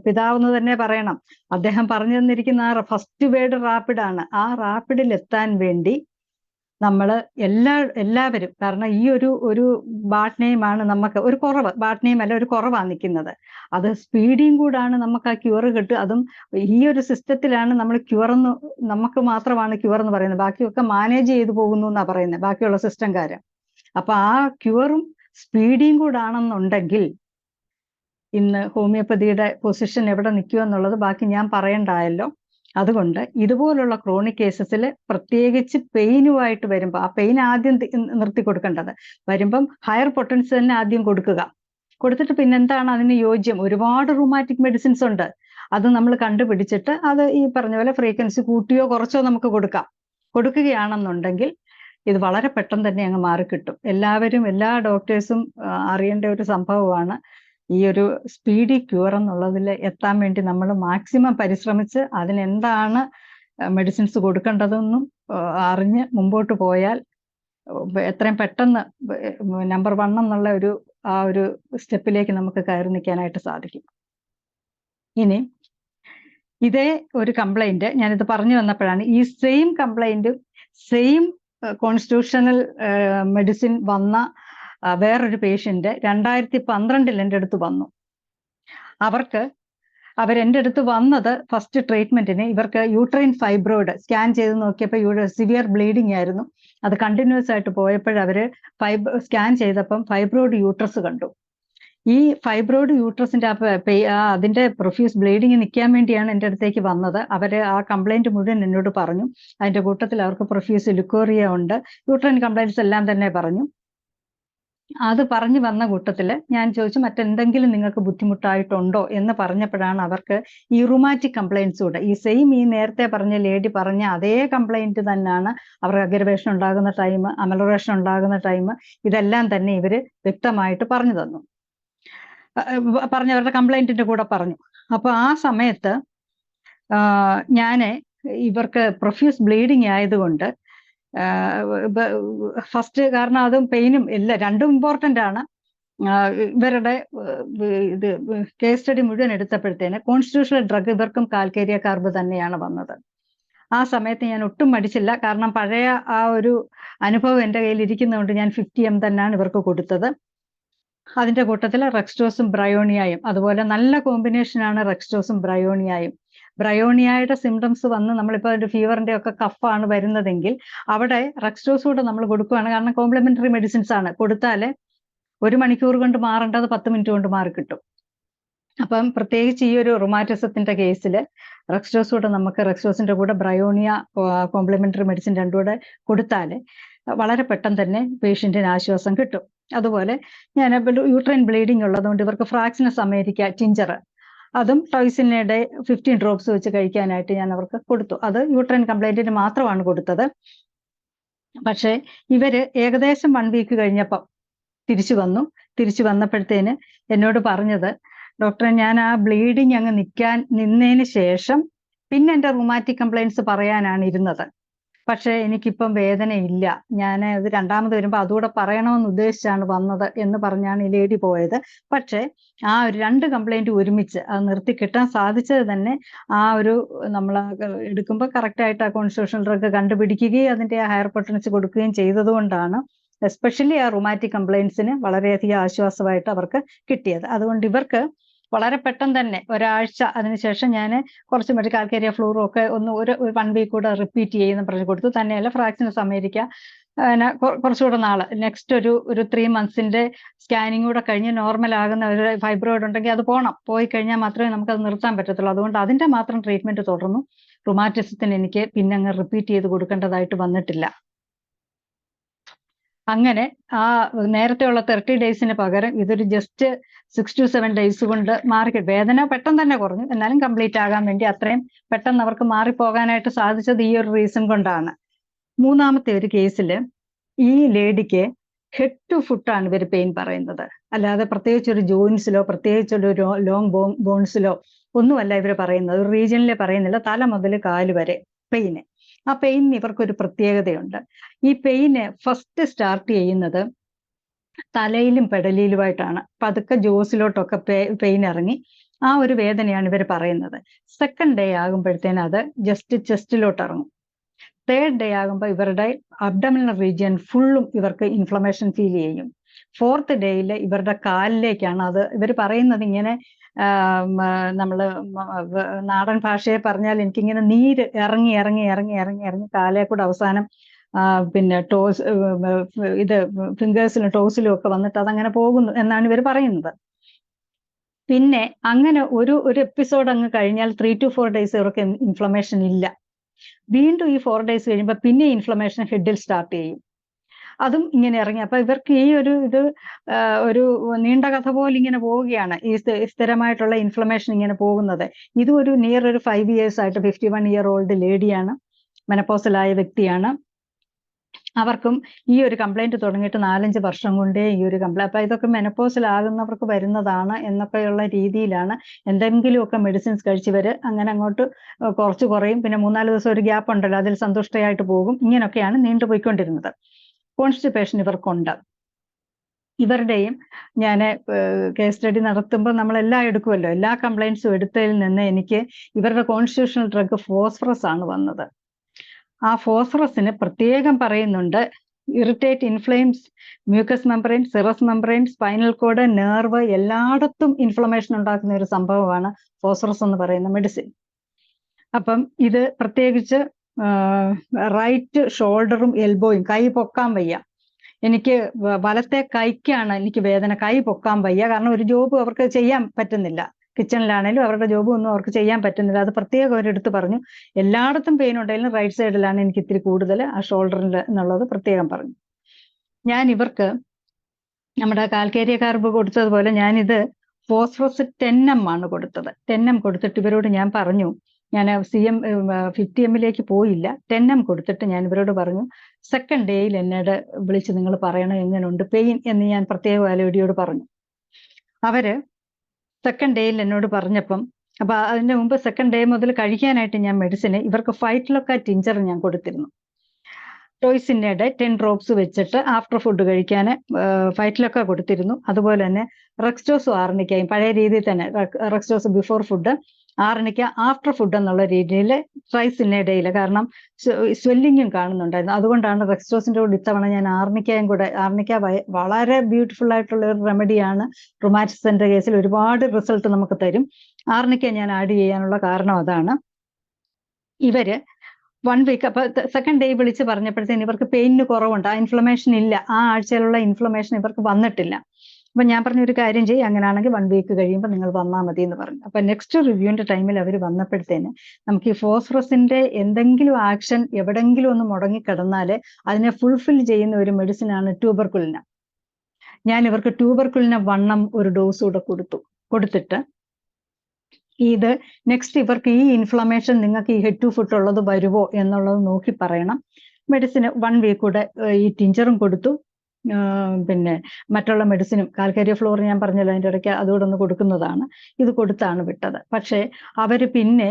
പിതാവെന്ന് തന്നെ പറയണം, അദ്ദേഹം പറഞ്ഞു തന്നിരിക്കുന്ന ആ ഫസ്റ്റ് വേർഡ് റാപ്പിഡാണ്. ആ റാപ്പിഡിൽ എത്താൻ വേണ്ടി നമ്മൾ എല്ലാവരും, കാരണം ഈ ഒരു ബാട്ട്നെയിമാണ് നമുക്ക് ഒരു കുറവ്, ബാട്ട്നെയിം അല്ല ഒരു കുറവാണ് നിൽക്കുന്നത്. അത് സ്പീഡിയും കൂടാണ് നമുക്ക് ആ ക്യൂർ കിട്ടുക. അതും ഈ ഒരു സിസ്റ്റത്തിലാണ് നമ്മൾ ക്യൂറെന്ന്, നമുക്ക് മാത്രമാണ് ക്യൂർ എന്ന് പറയുന്നത്, ബാക്കിയൊക്കെ മാനേജ് ചെയ്തു പോകുന്നു എന്നാണ് പറയുന്നത് ബാക്കിയുള്ള സിസ്റ്റംകാര്. അപ്പൊ ആ ക്യൂറും സ്പീഡിയും കൂടാണെന്നുണ്ടെങ്കിൽ ഇന്ന് ഹോമിയോപ്പതിയുടെ പൊസിഷൻ എവിടെ നിൽക്കുമെന്നുള്ളത് ബാക്കി ഞാൻ പറയണ്ടായല്ലോ. അതുകൊണ്ട് ഇതുപോലുള്ള ക്രോണിക് കേസസിൽ പ്രത്യേകിച്ച് പെയിനുമായിട്ട് വരുമ്പോൾ, ആ പെയിൻ ആദ്യം നിർത്തി കൊടുക്കേണ്ടത്. വരുമ്പം ഹയർ പൊട്ടൻസി തന്നെ ആദ്യം കൊടുത്തിട്ട് പിന്നെന്താണ് അതിന് യോജ്യം, ഒരുപാട് റൂമാറ്റിക് മെഡിസിൻസ് ഉണ്ട്. അത് നമ്മൾ കണ്ടുപിടിച്ചിട്ട് അത് ഈ പറഞ്ഞ പോലെ ഫ്രീക്വൻസി കൂട്ടിയോ കുറച്ചോ നമുക്ക് കൊടുക്കുകയാണെന്നുണ്ടെങ്കിൽ ഇത് വളരെ പെട്ടെന്ന് തന്നെ അങ്ങ് മാറിക്കിട്ടും. എല്ലാ ഡോക്ടേഴ്സും അറിയേണ്ട ഒരു സംഭവമാണ്. ഈ ഒരു സ്പീഡി ക്യൂർ എന്നുള്ളതിൽ എത്താൻ വേണ്ടി നമ്മൾ മാക്സിമം പരിശ്രമിച്ച് അതിനെന്താണ് മെഡിസിൻസ് കൊടുക്കേണ്ടതെന്നും അറിഞ്ഞ് മുമ്പോട്ട് പോയാൽ എത്രയും പെട്ടെന്ന് നമ്പർ 1 എന്നുള്ള ആ ഒരു സ്റ്റെപ്പിലേക്ക് നമുക്ക് കയറി നിൽക്കാനായിട്ട് സാധിക്കും. ഇനി ഇതേ ഒരു കംപ്ലൈന്റ് ഞാനിത് പറഞ്ഞു വന്നപ്പോഴാണ് ഈ same complaint, same constitutional medicine വന്ന വേറൊരു പേഷ്യന്റ് 2012 എൻ്റെ അടുത്ത് വന്നു. അവരെൻ്റെ അടുത്ത് വന്നത് ഫസ്റ്റ് ട്രീറ്റ്മെന്റിന് ഇവർക്ക് യൂട്രൈൻ ഫൈബ്രോയിഡ് സ്കാൻ ചെയ്ത് നോക്കിയപ്പോൾ സിവിയർ ബ്ലീഡിങ് ആയിരുന്നു. അത് കണ്ടിന്യൂസ് ആയിട്ട് പോയപ്പോഴവര് സ്കാൻ ചെയ്തപ്പം ഫൈബ്രോയിഡ് യൂട്രസ് കണ്ടു. ഈ ഫൈബ്രോയിഡ് യൂട്രസിന്റെ അതിന്റെ പ്രൊഫ്യൂസ് ബ്ലീഡിങ് നിൽക്കാൻ വേണ്ടിയാണ് എൻ്റെ അടുത്തേക്ക് വന്നത്. അവര് ആ കംപ്ലൈന്റ് മുഴുവൻ എന്നോട് പറഞ്ഞു. അതിന്റെ കൂട്ടത്തിൽ അവർക്ക് പ്രൊഫ്യൂസ് ലുക്കോറിയ ഉണ്ട്, യൂട്രൈൻ കംപ്ലൈന്റ്സ് എല്ലാം തന്നെ പറഞ്ഞു. അത് പറഞ്ഞു വന്ന കൂട്ടത്തിൽ ഞാൻ ചോദിച്ചു, മറ്റെന്തെങ്കിലും നിങ്ങൾക്ക് ബുദ്ധിമുട്ടായിട്ടുണ്ടോ എന്ന് പറഞ്ഞപ്പോഴാണ് അവർക്ക് ഈ റുമാറ്റിക് കംപ്ലൈൻറ്റ്സ് കൂടെ, ഈ നേരത്തെ പറഞ്ഞ ലേഡി പറഞ്ഞ അതേ കംപ്ലൈന്റ് തന്നെയാണ്. അവർക്ക് അഗ്രവേഷൻ ഉണ്ടാകുന്ന ടൈം, അമലറേഷൻ ഉണ്ടാകുന്ന ടൈം, ഇതെല്ലാം തന്നെ ഇവര് വ്യക്തമായിട്ട് പറഞ്ഞു തന്നു. അവരുടെ കംപ്ലൈന്റിന്റെ കൂടെ പറഞ്ഞു. അപ്പൊ ആ സമയത്ത് ഇവർക്ക് പ്രൊഫ്യൂസ് ബ്ലീഡിങ് ആയതുകൊണ്ട് ഫസ്റ്റ്, കാരണം അതും പെയിനും രണ്ടും ഇമ്പോർട്ടൻ്റ് ആണ്. ഇവരുടെ കേസ് സ്റ്റഡി മുഴുവൻ എടുത്തപ്പോഴത്തേന് കോൺസ്റ്റിറ്റ്യൂഷണൽ ഡ്രഗ് ഇവർക്കും കാൽക്കേരിയ കാർബ് തന്നെയാണ് വന്നത്. ആ സമയത്ത് ഞാൻ ഒട്ടും മടിച്ചില്ല, കാരണം പഴയ ആ ഒരു അനുഭവം എൻ്റെ കയ്യിൽ ഇരിക്കുന്നതുകൊണ്ട് ഞാൻ 50 ml തന്നെയാണ് ഇവർക്ക് കൊടുത്തത്. അതിന്റെ കൂട്ടത്തിൽ റെക്സ്റ്റോസും ബ്രയോണിയായും, അതുപോലെ നല്ല കോമ്പിനേഷനാണ് റെക്സ്റ്റോസും ബ്രയോണിയായും. ബ്രയോണിയയുടെ സിംറ്റംസ് വന്ന് നമ്മളിപ്പോൾ ഒരു ഫീവറിന്റെ ഒക്കെ കഫാണ് വരുന്നതെങ്കിൽ അവിടെ റെക്സ്റ്റോസ് കൂടെ നമ്മൾ കൊടുക്കുകയാണ്. കാരണം കോംപ്ലിമെന്ററി മെഡിസിൻസ് ആണ്. കൊടുത്താൽ 1 മണിക്കൂർ കൊണ്ട് മാറേണ്ടത് 10 മിനിറ്റ് കൊണ്ട് മാറിക്കിട്ടും. അപ്പം പ്രത്യേകിച്ച് ഈ ഒരു റുമാറ്റിസത്തിന്റെ കേസിൽ റെക്സ്റ്റോസ് കൂടെ നമുക്ക് റെക്സ്റ്റോസിന്റെ കൂടെ ബ്രയോണിയ കോംപ്ലിമെന്ററി മെഡിസിൻ രണ്ടും കൂടെ കൊടുത്താൽ വളരെ പെട്ടെന്ന് തന്നെ പേഷ്യന്റിന് ആശ്വാസം കിട്ടും. അതുപോലെ ഞാൻ യൂട്രൈൻ ബ്ലീഡിങ് ഉള്ളതുകൊണ്ട് ഇവർക്ക് ഫ്രാക്സിനസ് അമേരിക്ക ടിഞ്ചർ, അതും ടോയ്സിനയുടെ 15 ഡ്രോപ്സ് വെച്ച് കഴിക്കാനായിട്ട് ഞാൻ അവർക്ക് കൊടുത്തു. അത് യൂട്രൈൻ കംപ്ലൈന്റിന് മാത്രമാണ് കൊടുത്തത്. പക്ഷേ ഇവര് ഏകദേശം 1 വീക്ക് കഴിഞ്ഞപ്പം തിരിച്ചു വന്നപ്പോഴത്തേന് എന്നോട് പറഞ്ഞത്, ഡോക്ടറെ ഞാൻ ആ ബ്ലീഡിങ് അങ്ങ് നിന്നതിന് ശേഷം പിന്നെ എൻ്റെ റുമാറ്റിക് കംപ്ലൈൻസ് പറയാനാണ് ഇരുന്നത്. പക്ഷേ എനിക്കിപ്പം വേദനയില്ല. ഞാൻ ഇത് രണ്ടാമത് വരുമ്പോൾ അതുകൂടെ പറയണമെന്ന് ഉദ്ദേശിച്ചാണ് വന്നത് എന്ന് പറഞ്ഞാണ് ഈ ലേഡി പോയത്. പക്ഷേ ആ ഒരു 2 കംപ്ലൈന്റ് ഒരുമിച്ച് അത് നിർത്തി കിട്ടാൻ സാധിച്ചത് തന്നെ ആ ഒരു നമ്മൾ എടുക്കുമ്പോൾ കറക്റ്റായിട്ട് ആ കോൺസ്റ്റിറ്റ്യൂഷണൽ ഡ്രഗ് കണ്ടുപിടിക്കുകയും അതിൻ്റെ ഹയർ പൊട്ടൻസി കൊടുക്കുകയും ചെയ്തതുകൊണ്ടാണ് എസ്പെഷ്യലി ആ റുമാറ്റിക് കംപ്ലൈൻസിന് വളരെയധികം ആശ്വാസമായിട്ട് അവർക്ക് കിട്ടിയത്. അതുകൊണ്ട് ഇവർക്ക് വളരെ പെട്ടെന്ന് തന്നെ ഒരാഴ്ച അതിനുശേഷം ഞാൻ കുറച്ച് മറ്റു കാൽക്കേരിയ ഫ്ലൂറും ഒക്കെ ഒന്ന് ഒരു 1 വീക്ക് കൂടെ റിപ്പീറ്റ് ചെയ്യുന്ന പറഞ്ഞു കൊടുത്തു. തന്നെയല്ല ഫ്രാക്സിനസ് അമേരിക്ക കുറച്ചുകൂടെ നാള് നെക്സ്റ്റ് ഒരു 3 മന്ത്സിന്റെ സ്കാനിങ് കൂടെ കഴിഞ്ഞ് നോർമൽ ആകുന്ന ഒരു ഫൈബ്രോയിഡ് ഉണ്ടെങ്കിൽ അത് പോയി കഴിഞ്ഞാൽ മാത്രമേ നമുക്കത് നിർത്താൻ പറ്റത്തുള്ളൂ. അതുകൊണ്ട് അതിന്റെ മാത്രം ട്രീറ്റ്മെന്റ് തുടർന്നു. റുമാറ്റിസത്തിന് എനിക്ക് പിന്നെ അങ്ങ് റിപ്പീറ്റ് ചെയ്ത് കൊടുക്കേണ്ടതായിട്ട് വന്നിട്ടില്ല. അങ്ങനെ ആ നേരത്തെയുള്ള 30 ഡേയ്സിന് പകരം ഇതൊരു ജസ്റ്റ് 6 to 7 ഡേയ്സ് കൊണ്ട് വേദന പെട്ടെന്ന് തന്നെ കുറഞ്ഞു. എന്നാലും കംപ്ലീറ്റ് ആകാൻ വേണ്ടി അത്രയും പെട്ടെന്ന് അവർക്ക് മാറിപ്പോകാനായിട്ട് സാധിച്ചത് ഈ ഒരു റീസൺ കൊണ്ടാണ്. മൂന്നാമത്തെ ഒരു കേസിൽ ഈ ലേഡിക്ക് ഹെഡ് ടു ഫുട്ടാണ് ഇവർ പെയിൻ പറയുന്നത്. അല്ലാതെ പ്രത്യേകിച്ച് ഒരു ജോയിൻസിലോ പ്രത്യേകിച്ചൊരു ലോങ് ബോൺസിലോ ഒന്നുമല്ല ഇവർ പറയുന്നത്. ഒരു റീജിയനിലെ പറയുന്നില്ല, തല മുതൽ കാല് വരെ പെയിന്. ആ പെയിനിന് ഇവർക്കൊരു പ്രത്യേകതയുണ്ട്. ഈ പെയിന് ഫസ്റ്റ് സ്റ്റാർട്ട് ചെയ്യുന്നത് തലയിലും പെടലിയിലുമായിട്ടാണ്. പതുക്കെ ജോസിലോട്ടൊക്കെ പെയിൻ ഇറങ്ങി ആ ഒരു വേദനയാണ് ഇവർ പറയുന്നത്. സെക്കൻഡ് ഡേ ആകുമ്പോഴത്തേനും അത് ജസ്റ്റ് ചെസ്റ്റിലോട്ട് ഇറങ്ങും. തേർഡ് ഡേ ആകുമ്പോൾ ഇവരുടെ അബ്ഡമിനൽ റീജിയൻ ഫുള്ളും ഇവർക്ക് ഇൻഫ്ലമേഷൻ ഫീൽ ചെയ്യും. ഫോർത്ത് ഡേയിൽ ഇവരുടെ കാലിലേക്കാണ് അത്. ഇവർ പറയുന്നത് ഇങ്ങനെ നമ്മൾ നാടൻ ഭാഷയെ പറഞ്ഞാൽ എനിക്കിങ്ങനെ നീര് ഇറങ്ങി ഇറങ്ങി ഇറങ്ങി ഇറങ്ങി ഇറങ്ങി കാലേ കൂടെ അവസാനം പിന്നെ ടോസ് ഇത് ഫിംഗേഴ്സിലും ടോസിലും ഒക്കെ വന്നിട്ട് അതങ്ങനെ പോകുന്നു എന്നാണ് ഇവർ പറയുന്നത്. പിന്നെ അങ്ങനെ ഒരു എപ്പിസോഡ് അങ്ങ് കഴിഞ്ഞാൽ 3 to 4 ഡേയ്സ് ഇവർക്ക് ഇൻഫ്ലമേഷൻ ഇല്ല. വീണ്ടും ഈ 4 ഡേയ്സ് കഴിയുമ്പോൾ പിന്നെ ഇൻഫ്ലമേഷൻ ഹെഡിൽ സ്റ്റാർട്ട് ചെയ്യും. അതും ഇങ്ങനെ ഇറങ്ങി. അപ്പൊ ഇവർക്ക് ഈ ഒരു നീണ്ട കഥ പോലെ ഇങ്ങനെ പോവുകയാണ് ഈ സ്ഥിരമായിട്ടുള്ള ഇൻഫ്ലമേഷൻ ഇങ്ങനെ പോകുന്നത്. ഇതും ഒരു നിയർ ഒരു 5 years ആയിട്ട് 51 year old ലേഡിയാണ്, മെനപ്പോസലായ വ്യക്തിയാണ്. അവർക്കും ഈ ഒരു കംപ്ലൈന്റ് തുടങ്ങിയിട്ട് 4-5 വർഷം കൊണ്ടേ ഈ ഒരു കംപ്ലൈന്റ്. അപ്പൊ ഇതൊക്കെ മെനപ്പോസിലാകുന്നവർക്ക് വരുന്നതാണ് എന്നൊക്കെയുള്ള രീതിയിലാണ് എന്തെങ്കിലുമൊക്കെ മെഡിസിൻസ് കഴിച്ചവര് അങ്ങനെ അങ്ങോട്ട് കുറച്ച് കുറയും. പിന്നെ 3-4 ദിവസം ഒരു ഗ്യാപ്പ് ഉണ്ടല്ലോ, അതിൽ സന്തുഷ്ടയായിട്ട് പോകും. ഇങ്ങനെയൊക്കെയാണ് നീണ്ടുപോയിക്കൊണ്ടിരുന്നത്. കോൺസ്റ്റിപ്പേഷൻ ഇവർക്കുണ്ട്. ഇവരുടെയും ഞാൻ കേസ് സ്റ്റഡി നടത്തുമ്പോൾ നമ്മളെല്ലാം എടുക്കുമല്ലോ, എല്ലാ കംപ്ലൈൻറ്റ്സും എടുത്തതിൽ നിന്ന് എനിക്ക് ഇവരുടെ കോൺസ്റ്റിറ്റ്യൂഷണൽ ഡ്രഗ് ഫോസ്ഫറസ് ആണ് വന്നത്. ആ ഫോസ്ഫറസിന് പ്രത്യേകം പറയുന്നുണ്ട് irritate inflames mucous membrane, serous membrane, spinal cord, nerve എല്ലായിടത്തും ഇൻഫ്ലമേഷൻ ഉണ്ടാക്കുന്ന ഒരു സംഭവമാണ് ഫോസ്ഫറസ് എന്ന് പറയുന്ന മെഡിസിൻ. അപ്പം ഇത് പ്രത്യേകിച്ച് റൈറ്റ് ഷോൾഡറും എൽബോയും, കൈ പൊക്കാൻ വയ്യ. എനിക്ക് വലത്തെ കൈക്കാണ് എനിക്ക് വേദന, കൈ പൊക്കാൻ വയ്യ. കാരണം ഒരു ജോബ് അവർക്ക് ചെയ്യാൻ പറ്റുന്നില്ല. കിച്ചണിലാണേലും അവരുടെ ജോബ് ഒന്നും അവർക്ക് ചെയ്യാൻ പറ്റുന്നില്ല. അത് പ്രത്യേകം അവരെടുത്ത് പറഞ്ഞു. എല്ലായിടത്തും പെയിൻ ഉണ്ടെങ്കിലും റൈറ്റ് സൈഡിലാണ് എനിക്ക് ഇത്തിരി കൂടുതൽ, ആ ഷോൾഡറിൽ എന്നുള്ളത് പ്രത്യേകം പറഞ്ഞു. ഞാൻ ഇവർക്ക് നമ്മുടെ കാൽക്കേരിയ കാർബ് കൊടുത്തതുപോലെ ഞാനിത് ഫോസ്ഫറസ് 10 ആണ് കൊടുത്തത്. 10 കൊടുത്തിട്ട് ഇവരോട് ഞാൻ പറഞ്ഞു, ഞാൻ 50 ml പോയില്ല, 10 കൊടുത്തിട്ട് ഞാൻ ഇവരോട് പറഞ്ഞു സെക്കൻഡ് ഡേയിൽ എന്നോട് വിളിച്ച് നിങ്ങൾ പറയണം എങ്ങനെയുണ്ട് പെയിൻ എന്ന് ഞാൻ പ്രത്യേകം ആ ലേഡിയോട് പറഞ്ഞു. അവര് സെക്കൻഡ് ഡേയിൽ എന്നോട് പറഞ്ഞപ്പം, അപ്പൊ അതിന്റെ മുമ്പ് സെക്കൻഡ് ഡേ മുതൽ കഴിക്കാനായിട്ട് ഞാൻ മെഡിസിന് ഇവർക്ക് ഫൈറ്റ്ലൊക്കെ ടിഞ്ചർ ഞാൻ കൊടുത്തിരുന്നു. ടോയ്സിനയുടെ 10 drops വെച്ചിട്ട് ആഫ്റ്റർ ഫുഡ് കഴിക്കാൻ ഫൈറ്റിലൊക്കെ കൊടുത്തിരുന്നു. അതുപോലെ തന്നെ റെക്സ്റ്റോസും ആർണിക്കയും പഴയ രീതിയിൽ തന്നെ റെക്സ്റ്റോസ് before food, arnica after food എന്നുള്ള രീതിയിൽ ട്രൈസിനഡയിൽ, കാരണം സ്വെല്ലിങ്ങും കാണുന്നുണ്ടായിരുന്നു. അതുകൊണ്ടാണ് റെക്സ്റ്റോസിന്റെ കൂടെ ഇത്തവണ ഞാൻ ആർണിക്കയും കൂടെ, ആർണിക്ക വളരെ ബ്യൂട്ടിഫുൾ ആയിട്ടുള്ള ഒരു റെമഡിയാണ്. റുമാറ്റിസിന്റെ കേസിൽ ഒരുപാട് റിസൾട്ട് നമുക്ക് തരും. ആർണിക്ക ഞാൻ ആഡ് ചെയ്യാനുള്ള കാരണം അതാണ്. ഇവര് 1 വീക്ക്, അപ്പൊ സെക്കൻഡ് ഡേ വിളിച്ച് പറഞ്ഞപ്പോഴത്തേന് ഇവർക്ക് പെയിനിന് കുറവുണ്ട്, ആ ഇൻഫ്ലമേഷൻ ഇല്ല, ആ ആഴ്ചയിലുള്ള ഇൻഫ്ലമേഷൻ ഇവർക്ക് വന്നിട്ടില്ല. അപ്പൊ ഞാൻ പറഞ്ഞ ഒരു കാര്യം ചെയ്യും, അങ്ങനെയാണെങ്കിൽ 1 വീക്ക് കഴിയുമ്പോൾ നിങ്ങൾ വന്നാൽ മതി എന്ന് പറഞ്ഞു. അപ്പൊ നെക്സ്റ്റ് റിവ്യൂവിന്റെ ടൈമിൽ അവർ വന്നപ്പോഴത്തേന് നമുക്ക് ഈ ഫോസ്ഫറസിന്റെ എന്തെങ്കിലും ആക്ഷൻ എവിടെങ്കിലും ഒന്ന് മുടങ്ങിക്കിടന്നാൽ അതിനെ ഫുൾഫിൽ ചെയ്യുന്ന ഒരു മെഡിസിനാണ് ട്യൂബർകുലിന. ഞാൻ ഇവർക്ക് ട്യൂബർകുലിന 1 ഒരു ഡോസ് കൂടെ കൊടുത്തിട്ട് ഇത് നെക്സ്റ്റ് ഇവർക്ക് ഈ ഇൻഫ്ലമേഷൻ നിങ്ങൾക്ക് ഈ ഹെഡ് ടു ഫുട്ട് ഉള്ളത് വരുമോ എന്നുള്ളത് നോക്കി പറയണം. മെഡിസിന് 1 വീക്ക് കൂടെ ഈ ടിഞ്ചറും കൊടുത്തു. പിന്നെ മറ്റുള്ള മെഡിസിനും കാൽക്കേരിയ ഫ്ലോർ ഞാൻ പറഞ്ഞല്ലോ അതിൻ്റെ ഇടയ്ക്ക് അതുകൂടെ ഒന്ന് കൊടുക്കുന്നതാണ്. ഇത് കൊടുത്താണ് വിട്ടത്. പക്ഷേ അവര് പിന്നെ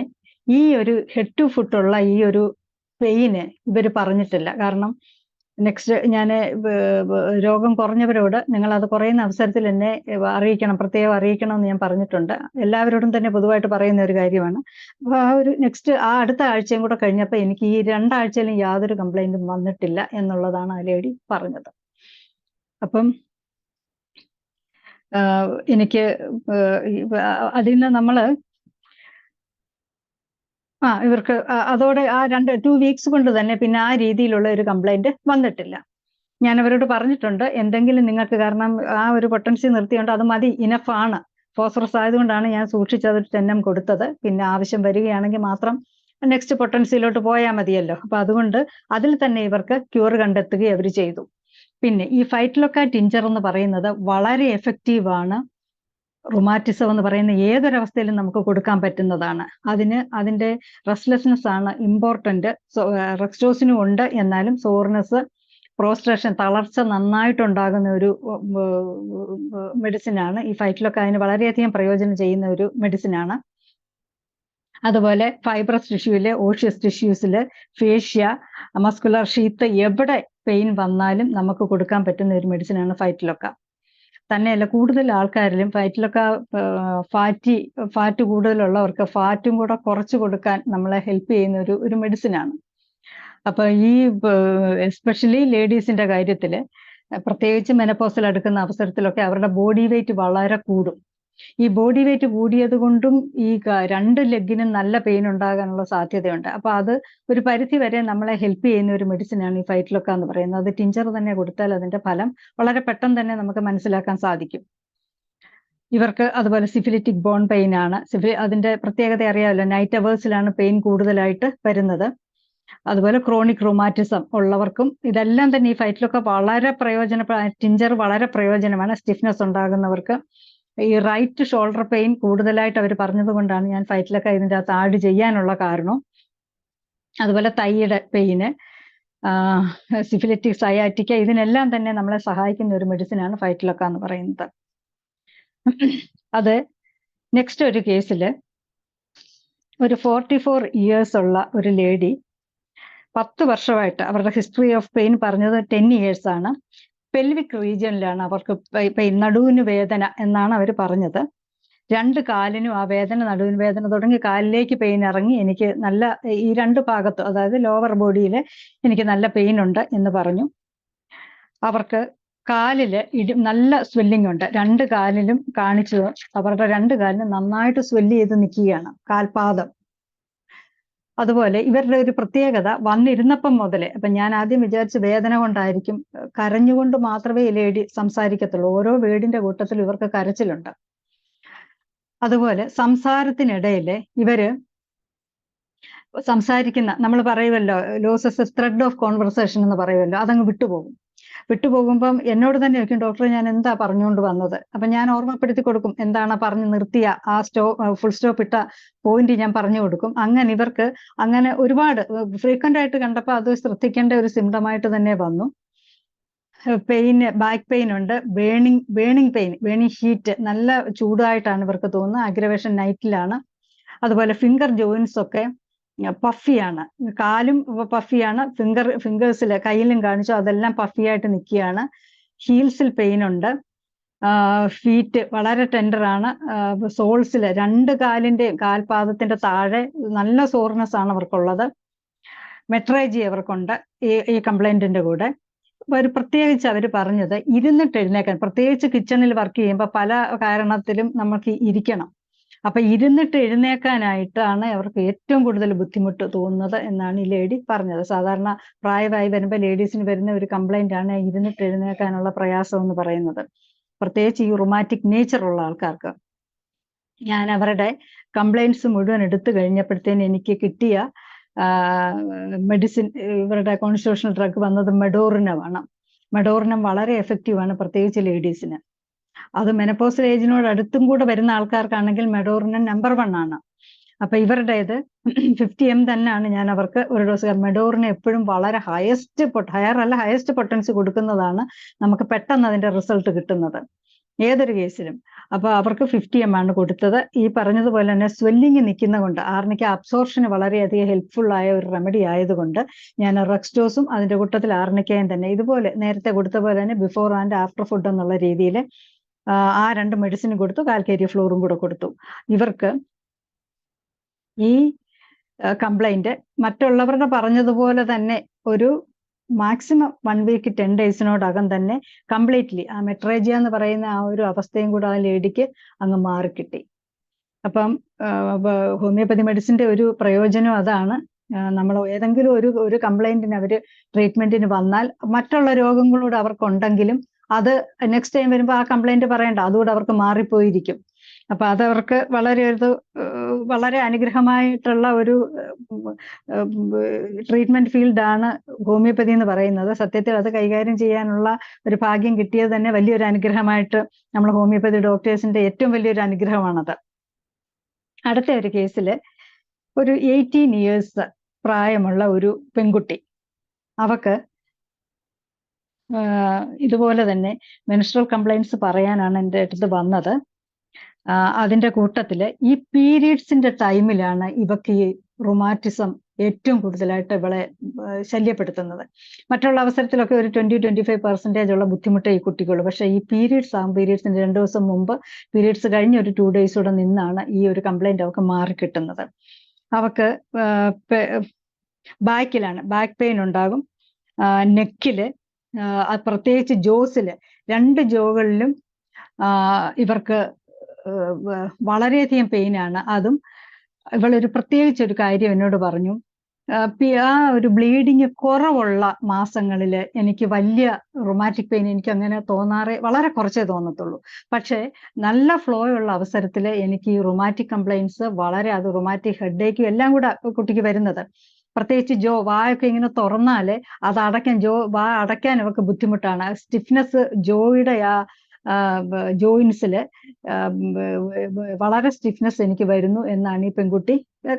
ഈ ഒരു ഹെഡ് ടു ഫുട്ടുള്ള ഈ ഒരു പെയിന് ഇവർ പറഞ്ഞിട്ടില്ല. കാരണം നെക്സ്റ്റ് ഞാൻ രോഗം കുറഞ്ഞവരോട് നിങ്ങൾ അത് കുറയുന്ന അവസരത്തിൽ എന്നെ അറിയിക്കണം, പ്രത്യേകം അറിയിക്കണം എന്ന് ഞാൻ പറഞ്ഞിട്ടുണ്ട്. എല്ലാവരോടും തന്നെ പൊതുവായിട്ട് പറയുന്ന ഒരു കാര്യമാണ്. അപ്പോൾ ആ ഒരു നെക്സ്റ്റ് അടുത്ത ആഴ്ചയും കൂടെ കഴിഞ്ഞപ്പോൾ എനിക്ക് ഈ 2 ആഴ്ചയിലും യാതൊരു കംപ്ലൈന്റും വന്നിട്ടില്ല എന്നുള്ളതാണ് ആ ലേഡി പറഞ്ഞത്. അപ്പം എനിക്ക് അതിൽ നിന്ന് നമ്മള് ഇവർക്ക് അതോടെ ആ 2 വീക്സ് കൊണ്ട് തന്നെ പിന്നെ ആ രീതിയിലുള്ള ഒരു കംപ്ലൈന്റ് വന്നിട്ടില്ല. ഞാൻ അവരോട് പറഞ്ഞിട്ടുണ്ട്, എന്തെങ്കിലും നിങ്ങൾക്ക്, കാരണം ആ ഒരു പൊട്ടൻസി നിർത്തിയോണ്ട് അത് മതി, ഇനഫ് ആണ്, ഫോസ്ഫറസ് ആയതുകൊണ്ടാണ് ഞാൻ സൂക്ഷിച്ചത് 10 കൊടുത്തത്. പിന്നെ ആവശ്യം വരികയാണെങ്കിൽ മാത്രം നെക്സ്റ്റ് പൊട്ടൻസിയിലോട്ട് പോയാൽ മതിയല്ലോ. അപ്പൊ അതുകൊണ്ട് അതിൽ തന്നെ ഇവർക്ക് ക്യൂർ കണ്ടെത്തുകയും അവർ ചെയ്തു. പിന്നെ ഈ ഫൈറ്റ്ലൊക്ക ടിഞ്ചർ എന്ന് പറയുന്നത് വളരെ എഫക്റ്റീവ് ആണ്. റുമാറ്റിസം എന്ന് പറയുന്ന ഏതൊരവസ്ഥയിലും നമുക്ക് കൊടുക്കാൻ പറ്റുന്നതാണ്. അതിന്റെ റെസ്റ്റ്ലെസ്നെസ് ആണ് ഇമ്പോർട്ടന്റ്. റെക്സ്റ്റോസിനും ഉണ്ട്, എന്നാലും സോർനെസ്, പ്രോസ്ട്രേഷൻ, തളർച്ച നന്നായിട്ടുണ്ടാകുന്ന ഒരു മെഡിസിനാണ് ഈ ഫൈറ്റ്ലൊക്ക. അതിന് വളരെയധികം പ്രയോജനം ചെയ്യുന്ന ഒരു മെഡിസിനാണ്. അതുപോലെ ഫൈബ്രസ് ടിഷ്യൂല്, ഓഷ്യസ് ടിഷ്യൂസില്, ഫേഷ്യ, മസ്കുലർ ഷീത്ത്, എവിടെ പെയിൻ വന്നാലും നമുക്ക് കൊടുക്കാൻ പറ്റുന്ന ഒരു മെഡിസിനാണ് ഫൈറ്റ്ലൊക്ക. തന്നെയല്ല, കൂടുതൽ ആൾക്കാരിലും ഫൈറ്റ്ലൊക്ക ഫാറ്റ് കൂടുതലുള്ളവർക്ക് ഫാറ്റും കൂടെ കുറച്ച് കൊടുക്കാൻ നമ്മളെ ഹെൽപ്പ് ചെയ്യുന്ന ഒരു മെഡിസിനാണ്. അപ്പൊ ഈ എസ്പെഷ്യലി ലേഡീസിന്റെ കാര്യത്തില്, പ്രത്യേകിച്ച് മെനപ്പോസൽ അടുക്കുന്ന അവസരത്തിലൊക്കെ അവരുടെ ബോഡി വെയിറ്റ് വളരെ കൂടും. ഈ ബോഡി വെയിറ്റ് കൂടിയത് കൊണ്ടും ഈ 2 ലെഗിനും നല്ല പെയിൻ ഉണ്ടാകാനുള്ള സാധ്യതയുണ്ട്. അപ്പൊ അത് ഒരു പരിധി വരെ നമ്മളെ ഹെൽപ്പ് ചെയ്യുന്ന ഒരു മെഡിസിനാണ് ഈ ഫൈറ്റ്ലൊക്ക എന്ന് പറയുന്നത്. അത് ടിഞ്ചർ തന്നെ കൊടുത്താൽ അതിന്റെ ഫലം വളരെ പെട്ടെന്ന് തന്നെ നമുക്ക് മനസ്സിലാക്കാൻ സാധിക്കും. ഇവർക്ക് അതുപോലെ സിഫിലിറ്റിക് ബോൺ പെയിൻ ആണ്. അതിന്റെ പ്രത്യേകത അറിയാമല്ലോ, നൈറ്റ് അവേഴ്സിലാണ് പെയിൻ കൂടുതലായിട്ട് വരുന്നത്. അതുപോലെ ക്രോണിക് റുമാറ്റിസം ഉള്ളവർക്കും ഇതെല്ലാം തന്നെ ഈ ഫൈറ്റ്ലൊക്ക വളരെ ടിഞ്ചർ വളരെ പ്രയോജനമാണ്. സ്റ്റിഫ്നെസ് ഉണ്ടാകുന്നവർക്ക്, ഈ റൈറ്റ് ഷോൾഡർ പെയിൻ കൂടുതലായിട്ട് അവർ പറഞ്ഞത് കൊണ്ടാണ് ഞാൻ ഫൈറ്റ്ലൊക്ക ഇതിൻ്റെ അകത്ത് ആഡ് ചെയ്യാനുള്ള കാരണം. അതുപോലെ തൈയുടെ പെയിന്, സിഫിലിറ്റിക്, സയാറ്റിക്ക, ഇതിനെല്ലാം തന്നെ നമ്മളെ സഹായിക്കുന്ന ഒരു മെഡിസിനാണ് ഫൈറ്റ്ലൊക്ക എന്ന് പറയുന്നത്. അത് നെക്സ്റ്റ് ഒരു കേസില് ഒരു 44 years ഉള്ള ഒരു ലേഡി, 10 വർഷമായിട്ട് അവരുടെ ഹിസ്റ്ററി ഓഫ് പെയിൻ പറഞ്ഞത് 10 years ആണ്. പെൽവിക് റീജിയനിലാണ് അവർക്ക് പെയിൻ, നടുവിന് വേദന എന്നാണ് അവർ പറഞ്ഞത്. 2 കാലിനും ആ വേദന, നടുവിന് വേദന തുടങ്ങി കാലിലേക്ക് പെയിൻ ഇറങ്ങി, എനിക്ക് നല്ല ഈ 2 ഭാഗത്തും, അതായത് ലോവർ ബോഡിയിൽ എനിക്ക് നല്ല പെയിൻ ഉണ്ട് എന്ന് പറഞ്ഞു. അവർക്ക് കാലില് നല്ല സ്വെല്ലിംഗ് ഉണ്ട്. 2 കാലിലും കാണിച്ചു, അവരുടെ 2 കാലിനും നന്നായിട്ട് സ്വെല്ല് ചെയ്ത് നിൽക്കുകയാണ്, കാൽപാദം. അതുപോലെ ഇവരുടെ ഒരു പ്രത്യേകത, വന്നിരുന്നപ്പം മുതലേ, അപ്പൊ ഞാൻ ആദ്യം വിചാരിച്ച് വേദന കൊണ്ടായിരിക്കും, കരഞ്ഞുകൊണ്ട് മാത്രമേ ഈ ലേഡി സംസാരിക്കത്തുള്ളൂ. ഓരോ വേർഡിന്റെ കൂട്ടത്തിൽ ഇവർക്ക് കരച്ചിലുണ്ട്. അതുപോലെ സംസാരത്തിനിടയിൽ ഇവര് സംസാരിക്കുന്ന, നമ്മൾ പറയുമല്ലോ ലോസസ് ത്രെഡ് ഓഫ് കോൺവെർസേഷൻ എന്ന് പറയുമല്ലോ, അതങ്ങ് വിട്ടുപോകുമ്പം എന്നോട് തന്നെ ചോദിക്കും, ഡോക്ടർ ഞാൻ എന്താ പറഞ്ഞുകൊണ്ട് വന്നത്? അപ്പൊ ഞാൻ ഓർമ്മപ്പെടുത്തി കൊടുക്കും, എന്താണ് പറഞ്ഞു നിർത്തിയ ആ ഫുൾ സ്റ്റോപ്പ് ഇട്ട പോയിന്റ് ഞാൻ പറഞ്ഞു കൊടുക്കും. അങ്ങനെ ഇവർക്ക് അങ്ങനെ ഒരുപാട് ഫ്രീക്വന്റ് ആയിട്ട് കണ്ടപ്പോൾ അത് ശ്രദ്ധിക്കേണ്ട ഒരു സിംറ്റമായിട്ട് തന്നെ വന്നു. പെയിൻ, ബാക്ക് പെയിൻ ഉണ്ട്, ബേണിംഗ് പെയിൻ, ബേണിംഗ് ഹീറ്റ്, നല്ല ചൂടായിട്ടാണ് ഇവർക്ക് തോന്നുന്നത്. അഗ്രവേഷൻ നൈറ്റിലാണ്. അതുപോലെ ഫിംഗർ ജോയിൻസ് ഒക്കെ പഫിയാണ്, കാലും പഫിയാണ്, ഫിംഗേഴ്സിൽ, കയ്യിലും കാണിച്ചു, അതെല്ലാം പഫിയായിട്ട് നിൽക്കുകയാണ്. ഹീൽസിൽ പെയിൻ ഉണ്ട്, ഫീറ്റ് വളരെ ടെൻഡറാണ്, സോൾസിൽ 2 കാലിന്റെ കാൽപാദത്തിന്റെ താഴെ നല്ല സോർനെസ് ആണ് അവർക്കുള്ളത്. മെട്രേജി അവർക്കുണ്ട് ഈ കംപ്ലൈന്റിന്റെ കൂടെ. ഒരു പ്രത്യേകിച്ച് അവർ പറഞ്ഞത്, ഇരുന്നിട്ട് എഴുന്നേക്കാൻ, പ്രത്യേകിച്ച് കിച്ചണിൽ വർക്ക് ചെയ്യുമ്പോൾ പല കാരണത്തിലും നമുക്ക് ഇരിക്കണം. അപ്പൊ ഇരുന്നിട്ട് എഴുന്നേക്കാനായിട്ടാണ് അവർക്ക് ഏറ്റവും കൂടുതൽ ബുദ്ധിമുട്ട് തോന്നുന്നത് എന്നാണ് ഈ ലേഡി പറഞ്ഞത്. സാധാരണ പ്രായമായി വരുമ്പോൾ ലേഡീസിന് വരുന്ന ഒരു കംപ്ലൈന്റ് ആണ് ഇരുന്നിട്ട് എഴുന്നേക്കാനുള്ള പ്രയാസം എന്ന് പറയുന്നത്, പ്രത്യേകിച്ച് ഈ റുമാറ്റിക് നേച്ചർ ഉള്ള ആൾക്കാർക്ക്. ഞാൻ അവരുടെ കംപ്ലൈന്റ്സ് മുഴുവൻ എടുത്തു കഴിഞ്ഞപ്പോഴത്തേന് എനിക്ക് കിട്ടിയ മെഡിസിൻ, ഇവരുടെ കോൺസ്റ്റിറ്റ്യൂഷണൽ ഡ്രഗ് വന്നത് മെഡോറിനമാണ്. മെഡോറിനം വളരെ എഫക്റ്റീവ് ആണ്, പ്രത്യേകിച്ച് ലേഡീസിന്. അത് മെനപ്പോസൽ ഏജിനോട് അടുത്തും കൂടെ വരുന്ന ആൾക്കാർക്കാണെങ്കിൽ മെഡോറിനം നമ്പർ 1 ആണ്. അപ്പൊ ഇവരുടേത് 50 mg തന്നെയാണ് ഞാൻ അവർക്ക് ഒരു ഡോസ്. മെഡോറിന് എപ്പോഴും വളരെ ഹയസ്റ്റ് പൊട്ടൻസി കൊടുക്കുന്നതാണ് നമുക്ക് പെട്ടെന്ന് അതിന്റെ റിസൾട്ട് കിട്ടുന്നത്. ഏതൊരു കേസിലും. അപ്പോൾ അവർക്ക് 50 ആണ് കൊടുത്തത്. ഈ പറഞ്ഞതുപോലെ തന്നെ സ്വെല്ലിങ് നിൽക്കുന്ന കൊണ്ട് ആർണിക്ക അബ്സോർപ്ഷന് വളരെയധികം ഹെൽപ്ഫുൾ ആയ ഒരു റെമഡി ആയതുകൊണ്ട് ഞാൻ റെക്സ്റ്റോസും അതിന്റെ കൂട്ടത്തിൽ ആർണിക്കയും തന്നെ ഇതുപോലെ നേരത്തെ കൊടുത്ത പോലെ തന്നെ ബിഫോർ ആൻഡ് ആഫ്റ്റർ ഫുഡ് എന്നുള്ള രീതിയിൽ ആ 2 മെഡിസിൻ കൊടുത്തു, കാൽക്കേരിയ ഫ്ലോറും കൂടെ കൊടുത്തു. ഇവർക്ക് ഈ കംപ്ലൈന്റ് മറ്റുള്ളവരുടെ പറഞ്ഞതുപോലെ തന്നെ ഒരു മാക്സിമം 1 വീക്ക് 10 ഡേയ്സിനോടകം തന്നെ കംപ്ലീറ്റ്ലി ആ മെട്രേജിയ എന്ന് പറയുന്ന ആ ഒരു അവസ്ഥയും കൂടെ ആ ലേഡിക്ക് അങ്ങ് മാറിക്കിട്ടി. അപ്പം ഹോമിയോപ്പതി മെഡിസിന്റെ ഒരു പ്രയോജനം അതാണ്. നമ്മൾ ഏതെങ്കിലും ഒരു കംപ്ലൈന്റിന് അവർ ട്രീറ്റ്മെന്റിന് വന്നാൽ മറ്റുള്ള രോഗങ്ങളൂടെ അവർക്കുണ്ടെങ്കിലും അത് നെക്സ്റ്റ് ടൈം വരുമ്പോൾ ആ കംപ്ലൈന്റ് പറയണ്ട, അതുകൂടെ അവർക്ക് മാറിപ്പോയിരിക്കും. അപ്പൊ അതവർക്ക് വളരെ അനുഗ്രഹമായിട്ടുള്ള ഒരു ട്രീറ്റ്മെന്റ് ഫീൽഡാണ് ഹോമിയോപ്പതി എന്ന് പറയുന്നത്. സത്യത്തിൽ അത് കൈകാര്യം ചെയ്യാനുള്ള ഒരു ഭാഗ്യം കിട്ടിയത് തന്നെ വലിയൊരു അനുഗ്രഹമായിട്ട് നമ്മൾ ഹോമിയോപ്പതി ഡോക്ടേഴ്സിന്റെ ഏറ്റവും വലിയൊരു അനുഗ്രഹമാണത്. അടുത്ത ഒരു കേസിൽ ഒരു 18 ഇയേഴ്സ് പ്രായമുള്ള ഒരു പെൺകുട്ടി, അവക്ക് ഇതുപോലെ തന്നെ മെൻസ്ട്രൽ കംപ്ലൈൻസ് പറയാനാണ് എൻ്റെ അടുത്ത് വന്നത്. അതിന്റെ കൂട്ടത്തില് ഈ പീരീഡ്സിന്റെ ടൈമിലാണ് ഇവക്ക് ഈ റുമാറ്റിസം ഏറ്റവും കൂടുതലായിട്ട് ഇവളെ ശല്യപ്പെടുത്തുന്നത്. മറ്റുള്ള അവസരത്തിലൊക്കെ ഒരു 20-25% ഉള്ള ബുദ്ധിമുട്ടേ ഈ കുട്ടിക്കുള്ളൂ. പക്ഷെ ഈ പീരീഡ്സിന്റെ 2 ദിവസം മുമ്പ് പീരീഡ്സ് കഴിഞ്ഞ് ഒരു 2 days കൂടെ നിന്നാണ് ഈ ഒരു കംപ്ലൈന്റ് അവക്ക് മാറിക്കിട്ടുന്നത്. അവക്ക് ബാക്ക് പെയിൻ ഉണ്ടാകും, നെക്കില്, പ്രത്യേകിച്ച് ജോസില് 2 ജോകളിലും ഇവർക്ക് വളരെയധികം പെയിനാണ്. അതും ഇവളൊരു പ്രത്യേകിച്ച് ഒരു കാര്യം എന്നോട് പറഞ്ഞു, ആ ഒരു ബ്ലീഡിങ് കുറവുള്ള മാസങ്ങളിൽ എനിക്ക് വലിയ റൊമാറ്റിക് പെയിൻ എനിക്ക് അങ്ങനെ വളരെ കുറച്ചേ തോന്നത്തുള്ളൂ. പക്ഷേ നല്ല ഫ്ലോ ഉള്ള അവസരത്തിൽ എനിക്ക് ഈ റൊമാറ്റിക് കംപ്ലൈൻസ് അത് റൊമാറ്റിക് ഹെഡേക്കും എല്ലാം കൂടെ കുട്ടിക്ക് വരുന്നത്. പ്രത്യേകിച്ച് വായൊക്കെ ഇങ്ങനെ തുറന്നാല് അത് വാ അടയ്ക്കാൻ അവർക്ക് ബുദ്ധിമുട്ടാണ്. സ്റ്റിഫ്നെസ് ജോയുടെ ജോയിൻസില് വളരെ സ്റ്റിഫ്നെസ് എനിക്ക് വരുന്നു എന്നാണ് ഈ പെൺകുട്ടി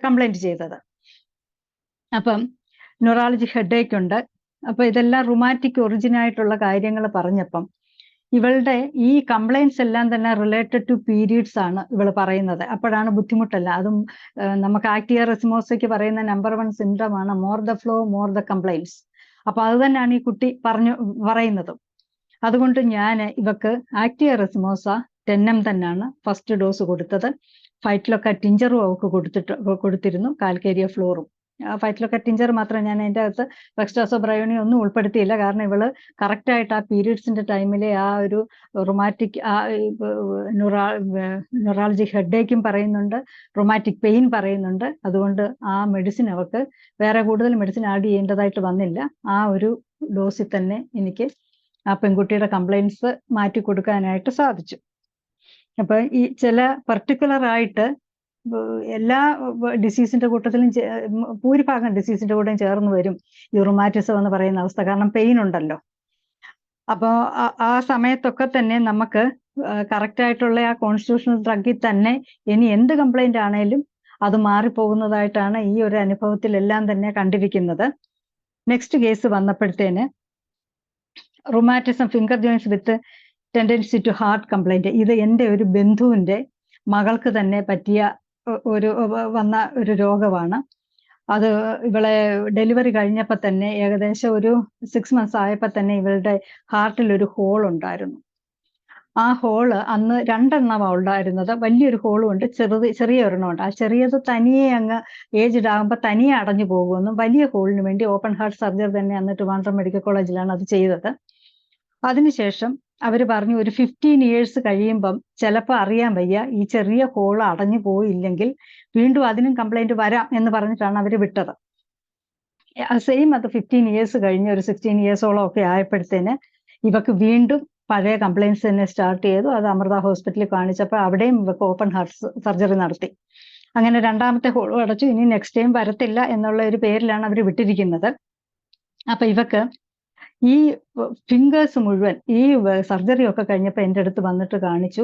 കംപ്ലൈന്റ് ചെയ്തത്. അപ്പം ന്യൂറോളജി ഹെഡേക്ക് ഉണ്ട്. അപ്പൊ ഇതെല്ലാം റുമാറ്റിക് ഒറിജിൻ ആയിട്ടുള്ള കാര്യങ്ങൾ പറഞ്ഞപ്പം ഇവളുടെ ഈ കംപ്ലൈൻസ് എല്ലാം തന്നെ റിലേറ്റഡ് ടു പീരീഡ്സ് ആണ് ഇവൾ പറയുന്നത്. അപ്പോഴാണ് ബുദ്ധിമുട്ടല്ല. അതും നമുക്ക് ആക്ടിയ റെസിമോസയ്ക്ക് പറയുന്ന നമ്പർ 1 സിംറ്റം ആണ് more the flow more the complaints. അപ്പൊ അത് തന്നെയാണ് ഈ കുട്ടി പറയുന്നതും. അതുകൊണ്ട് ഞാൻ ഇവക്ക് ആക്ടിയ റെസിമോസ 10 mg തന്നെയാണ് ഫസ്റ്റ് ഡോസ് കൊടുത്തത്. ഫൈറ്റിലൊക്കെ ടിഞ്ചറും അവർക്ക് കൊടുത്തിരുന്നു, കാൽക്കേരിയ ഫ്ലോറും. ഫൈറ്റിലൊക്കെ ടിഞ്ചർ മാത്രം ഞാൻ അതിൻ്റെ അകത്ത് റെക്സ്റ്റാസോബ്രയോണി ഒന്നും ഉൾപ്പെടുത്തിയില്ല. കാരണം ഇവള് കറക്റ്റായിട്ട് ആ പീരീഡ്സിന്റെ ടൈമിലെ ആ ഒരു റൊമാറ്റിക് ന്യൂറോളജി ഹെഡേക്കും പറയുന്നുണ്ട്, റൊമാറ്റിക് പെയിൻ പറയുന്നുണ്ട്. അതുകൊണ്ട് ആ മെഡിസിൻ അവർക്ക് വേറെ കൂടുതൽ മെഡിസിൻ ആഡ് ചെയ്യേണ്ടതായിട്ട് വന്നില്ല. ആ ഒരു ഡോസിൽ തന്നെ എനിക്ക് ആ പെൺകുട്ടിയുടെ കംപ്ലൈൻസ് മാറ്റി കൊടുക്കാനായിട്ട് സാധിച്ചു. അപ്പൊ ഈ ചില പർട്ടിക്കുലർ ആയിട്ട് എല്ലാ ഡിസീസിന്റെ കൂട്ടത്തിലും ഭൂരിഭാഗം ഡിസീസിന്റെ കൂടെയും ചേർന്ന് വരും ഈ റുമാറ്റിസം എന്ന് പറയുന്ന അവസ്ഥ. കാരണം പെയിൻ ഉണ്ടല്ലോ. അപ്പോൾ ആ സമയത്തൊക്കെ തന്നെ നമുക്ക് കറക്റ്റ് ആയിട്ടുള്ള ആ കോൺസ്റ്റിറ്റ്യൂഷണൽ ഡ്രഗിൽ തന്നെ ഇനി എന്ത് കംപ്ലൈന്റ് ആണേലും അത് മാറിപ്പോകുന്നതായിട്ടാണ് ഈ ഒരു അനുഭവത്തിലെല്ലാം തന്നെ കണ്ടിരിക്കുന്നത്. നെക്സ്റ്റ് കേസ് വന്നപ്പോഴത്തേന് rheumatism finger joints with tendency to heart complaint. ഇത് എൻ്റെ ഒരു ബന്ധുവിന്റെ മകൾക്ക് തന്നെ പറ്റിയ വന്ന ഒരു രോഗമാണ്. അത് ഇവളെ ഡെലിവറി കഴിഞ്ഞപ്പോൾ തന്നെ ഏകദേശം ഒരു 6 months ആയപ്പോൾ തന്നെ ഇവളുടെ ഹാർട്ടിൽ ഒരു ഹോൾ ഉണ്ടായിരുന്നു. ആ ഹോള് അന്ന് 2 എണ്ണമാണ് ഉണ്ടായിരുന്നത്. വലിയൊരു ഹോളും ഉണ്ട്, ചെറിയ ഒരെണ്ണമുണ്ട്. ആ ചെറിയത് തനിയെ അങ്ങ് ഏജ്ഡ് ആകുമ്പോൾ തനിയെ അടഞ്ഞു പോകുമെന്നും വലിയ ഹോളിന് വേണ്ടി ഓപ്പൺ ഹാർട്ട് സർജറി തന്നെ അന്ന് ട്രിവാൻഡ്രം മെഡിക്കൽ കോളേജിലാണ് അത് ചെയ്തത്. അതിനുശേഷം അവർ പറഞ്ഞു ഒരു 15 years കഴിയുമ്പം ചിലപ്പോൾ അറിയാൻ വയ്യ, ഈ ചെറിയ ഹോൾ അടഞ്ഞു പോയില്ലെങ്കിൽ വീണ്ടും അതിനും കംപ്ലൈന്റ് വരാം എന്ന് പറഞ്ഞിട്ടാണ് അവർ വിട്ടത്. സെയിം അത് 15 years കഴിഞ്ഞ് ഒരു 16 years-ഓളം ഒക്കെ ആയപ്പോഴത്തേന് ഇവക്ക് വീണ്ടും പഴയ കംപ്ലൈൻസ് തന്നെ സ്റ്റാർട്ട് ചെയ്തു. അത് അമൃത ഹോസ്പിറ്റലിൽ കാണിച്ചപ്പോൾ അവിടെയും ഇവക്ക് ഓപ്പൺ ഹാർട്ട് സർജറി നടത്തി. അങ്ങനെ 2ാമത്തെ ഹോൾ അടച്ചു. ഇനി നെക്സ്റ്റ് ടൈം വരത്തില്ല എന്നുള്ള ഒരു പേരിലാണ് അവർ വിട്ടിരിക്കുന്നത്. അപ്പൊ ഇവക്ക് ഈ ഫിംഗേഴ്സ് മുഴുവൻ ഈ സർജറി ഒക്കെ കഴിഞ്ഞപ്പോൾ എൻ്റെ അടുത്ത് വന്നിട്ട് കാണിച്ചു.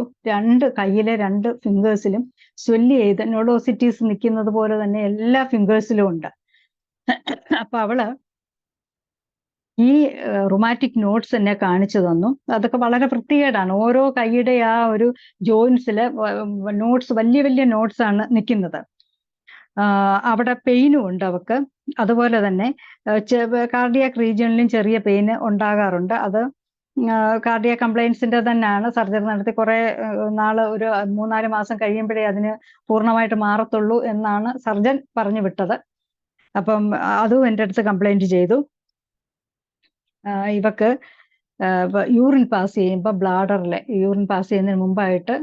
കയ്യിലെ 2 ഫിംഗേഴ്സിലും സ്വെല്ല് ചെയ്ത് നോഡോസിറ്റീസ് നിൽക്കുന്നത് പോലെ തന്നെ എല്ലാ ഫിംഗേഴ്സിലും ഉണ്ട്. അപ്പൊ അവള് ഈ റുമാറ്റിക് നോട്ട്സ് എന്നെ കാണിച്ചു തന്നു. അതൊക്കെ വളരെ വൃത്തികേടാണ്. ഓരോ കൈയുടെ ആ ഒരു ജോയിൻസില് നോട്ട്സ്, വലിയ വലിയ നോട്ട്സ് ആണ് നിൽക്കുന്നത്. അവിടെ പെയിനും ഉണ്ട് അവക്ക്. അതുപോലെ തന്നെ കാർഡിയാക് റീജിയണിലും ചെറിയ പെയിന് ഉണ്ടാകാറുണ്ട്. അത് കാർഡിയാക് കംപ്ലൈൻസിന്റെ തന്നെയാണ്. സർജറി നടത്തി കുറെ നാള്, ഒരു 3-4 മാസം കഴിയുമ്പോഴേ അതിന് പൂർണ്ണമായിട്ട് മാറത്തുള്ളൂ എന്നാണ് സർജൻ പറഞ്ഞു വിട്ടത്. അപ്പം അതും എൻ്റെ അടുത്ത് കംപ്ലൈന്റ് ചെയ്തു. ഇവക്ക് യൂറിൻ പാസ് ചെയ്യുമ്പോൾ ബ്ലാഡറിലെ യൂറിൻ പാസ് ചെയ്യുന്നതിന് മുമ്പായിട്ട്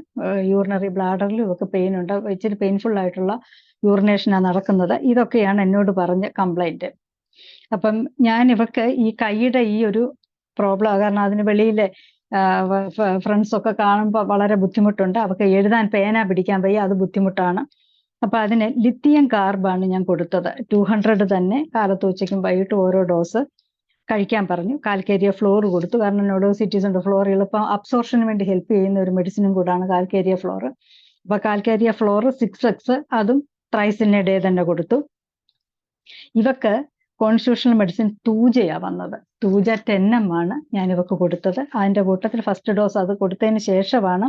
യൂറിനറി ബ്ലാഡറിൽ ഇവക്ക് പെയിൻ ഉണ്ട്. ഇച്ചിരി പെയിൻഫുൾ ആയിട്ടുള്ള യൂറിനേഷനാണ് നടക്കുന്നത്. ഇതൊക്കെയാണ് എന്നോട് പറഞ്ഞ കംപ്ലൈന്റ്. അപ്പം ഞാൻ ഇവക്ക് ഈ കൈയുടെ ഈ ഒരു പ്രോബ്ലം, കാരണം അതിന് വെളിയിലെ ഫ്രണ്ട്സ് ഒക്കെ കാണുമ്പോൾ വളരെ ബുദ്ധിമുട്ടുണ്ട്. അവർക്ക് എഴുതാൻ പേന പിടിക്കാൻ വയ്യ, അത് ബുദ്ധിമുട്ടാണ്. അപ്പൊ അതിന് ലിത്തിയം കാർബാണ് ഞാൻ കൊടുത്തത്. 200 തന്നെ കാലത്ത് ഉച്ചയ്ക്കും വൈകിട്ടും ഓരോ ഡോസ് കഴിക്കാൻ പറഞ്ഞു. കാൽക്കേരിയ ഫ്ലോർ കൊടുത്തു. കാരണം നോഡോസിറ്റീസ് ഉണ്ട്. ഫ്ലോർ എളുപ്പം അബ്സോർഷന് വേണ്ടി ഹെൽപ്പ് ചെയ്യുന്ന ഒരു മെഡിസിനും കൂടാണ് കാൽക്കേരിയ ഫ്ലോർ. അപ്പൊ കാൽക്കേരിയ ഫ്ലോർ 6x അതും ത്രൈസിനെ ഡേ തന്നെ കൊടുത്തു. ഇവക്ക് കോൺസ്റ്റിറ്റ്യൂഷണൽ മെഡിസിൻ തൂജയാ വന്നത്. തൂജ 10 ആണ് ഞാൻ ഇവക്ക് കൊടുത്തത്. അതിന്റെ കൂട്ടത്തിൽ ഫസ്റ്റ് ഡോസ് അത് കൊടുത്തതിന് ശേഷമാണ്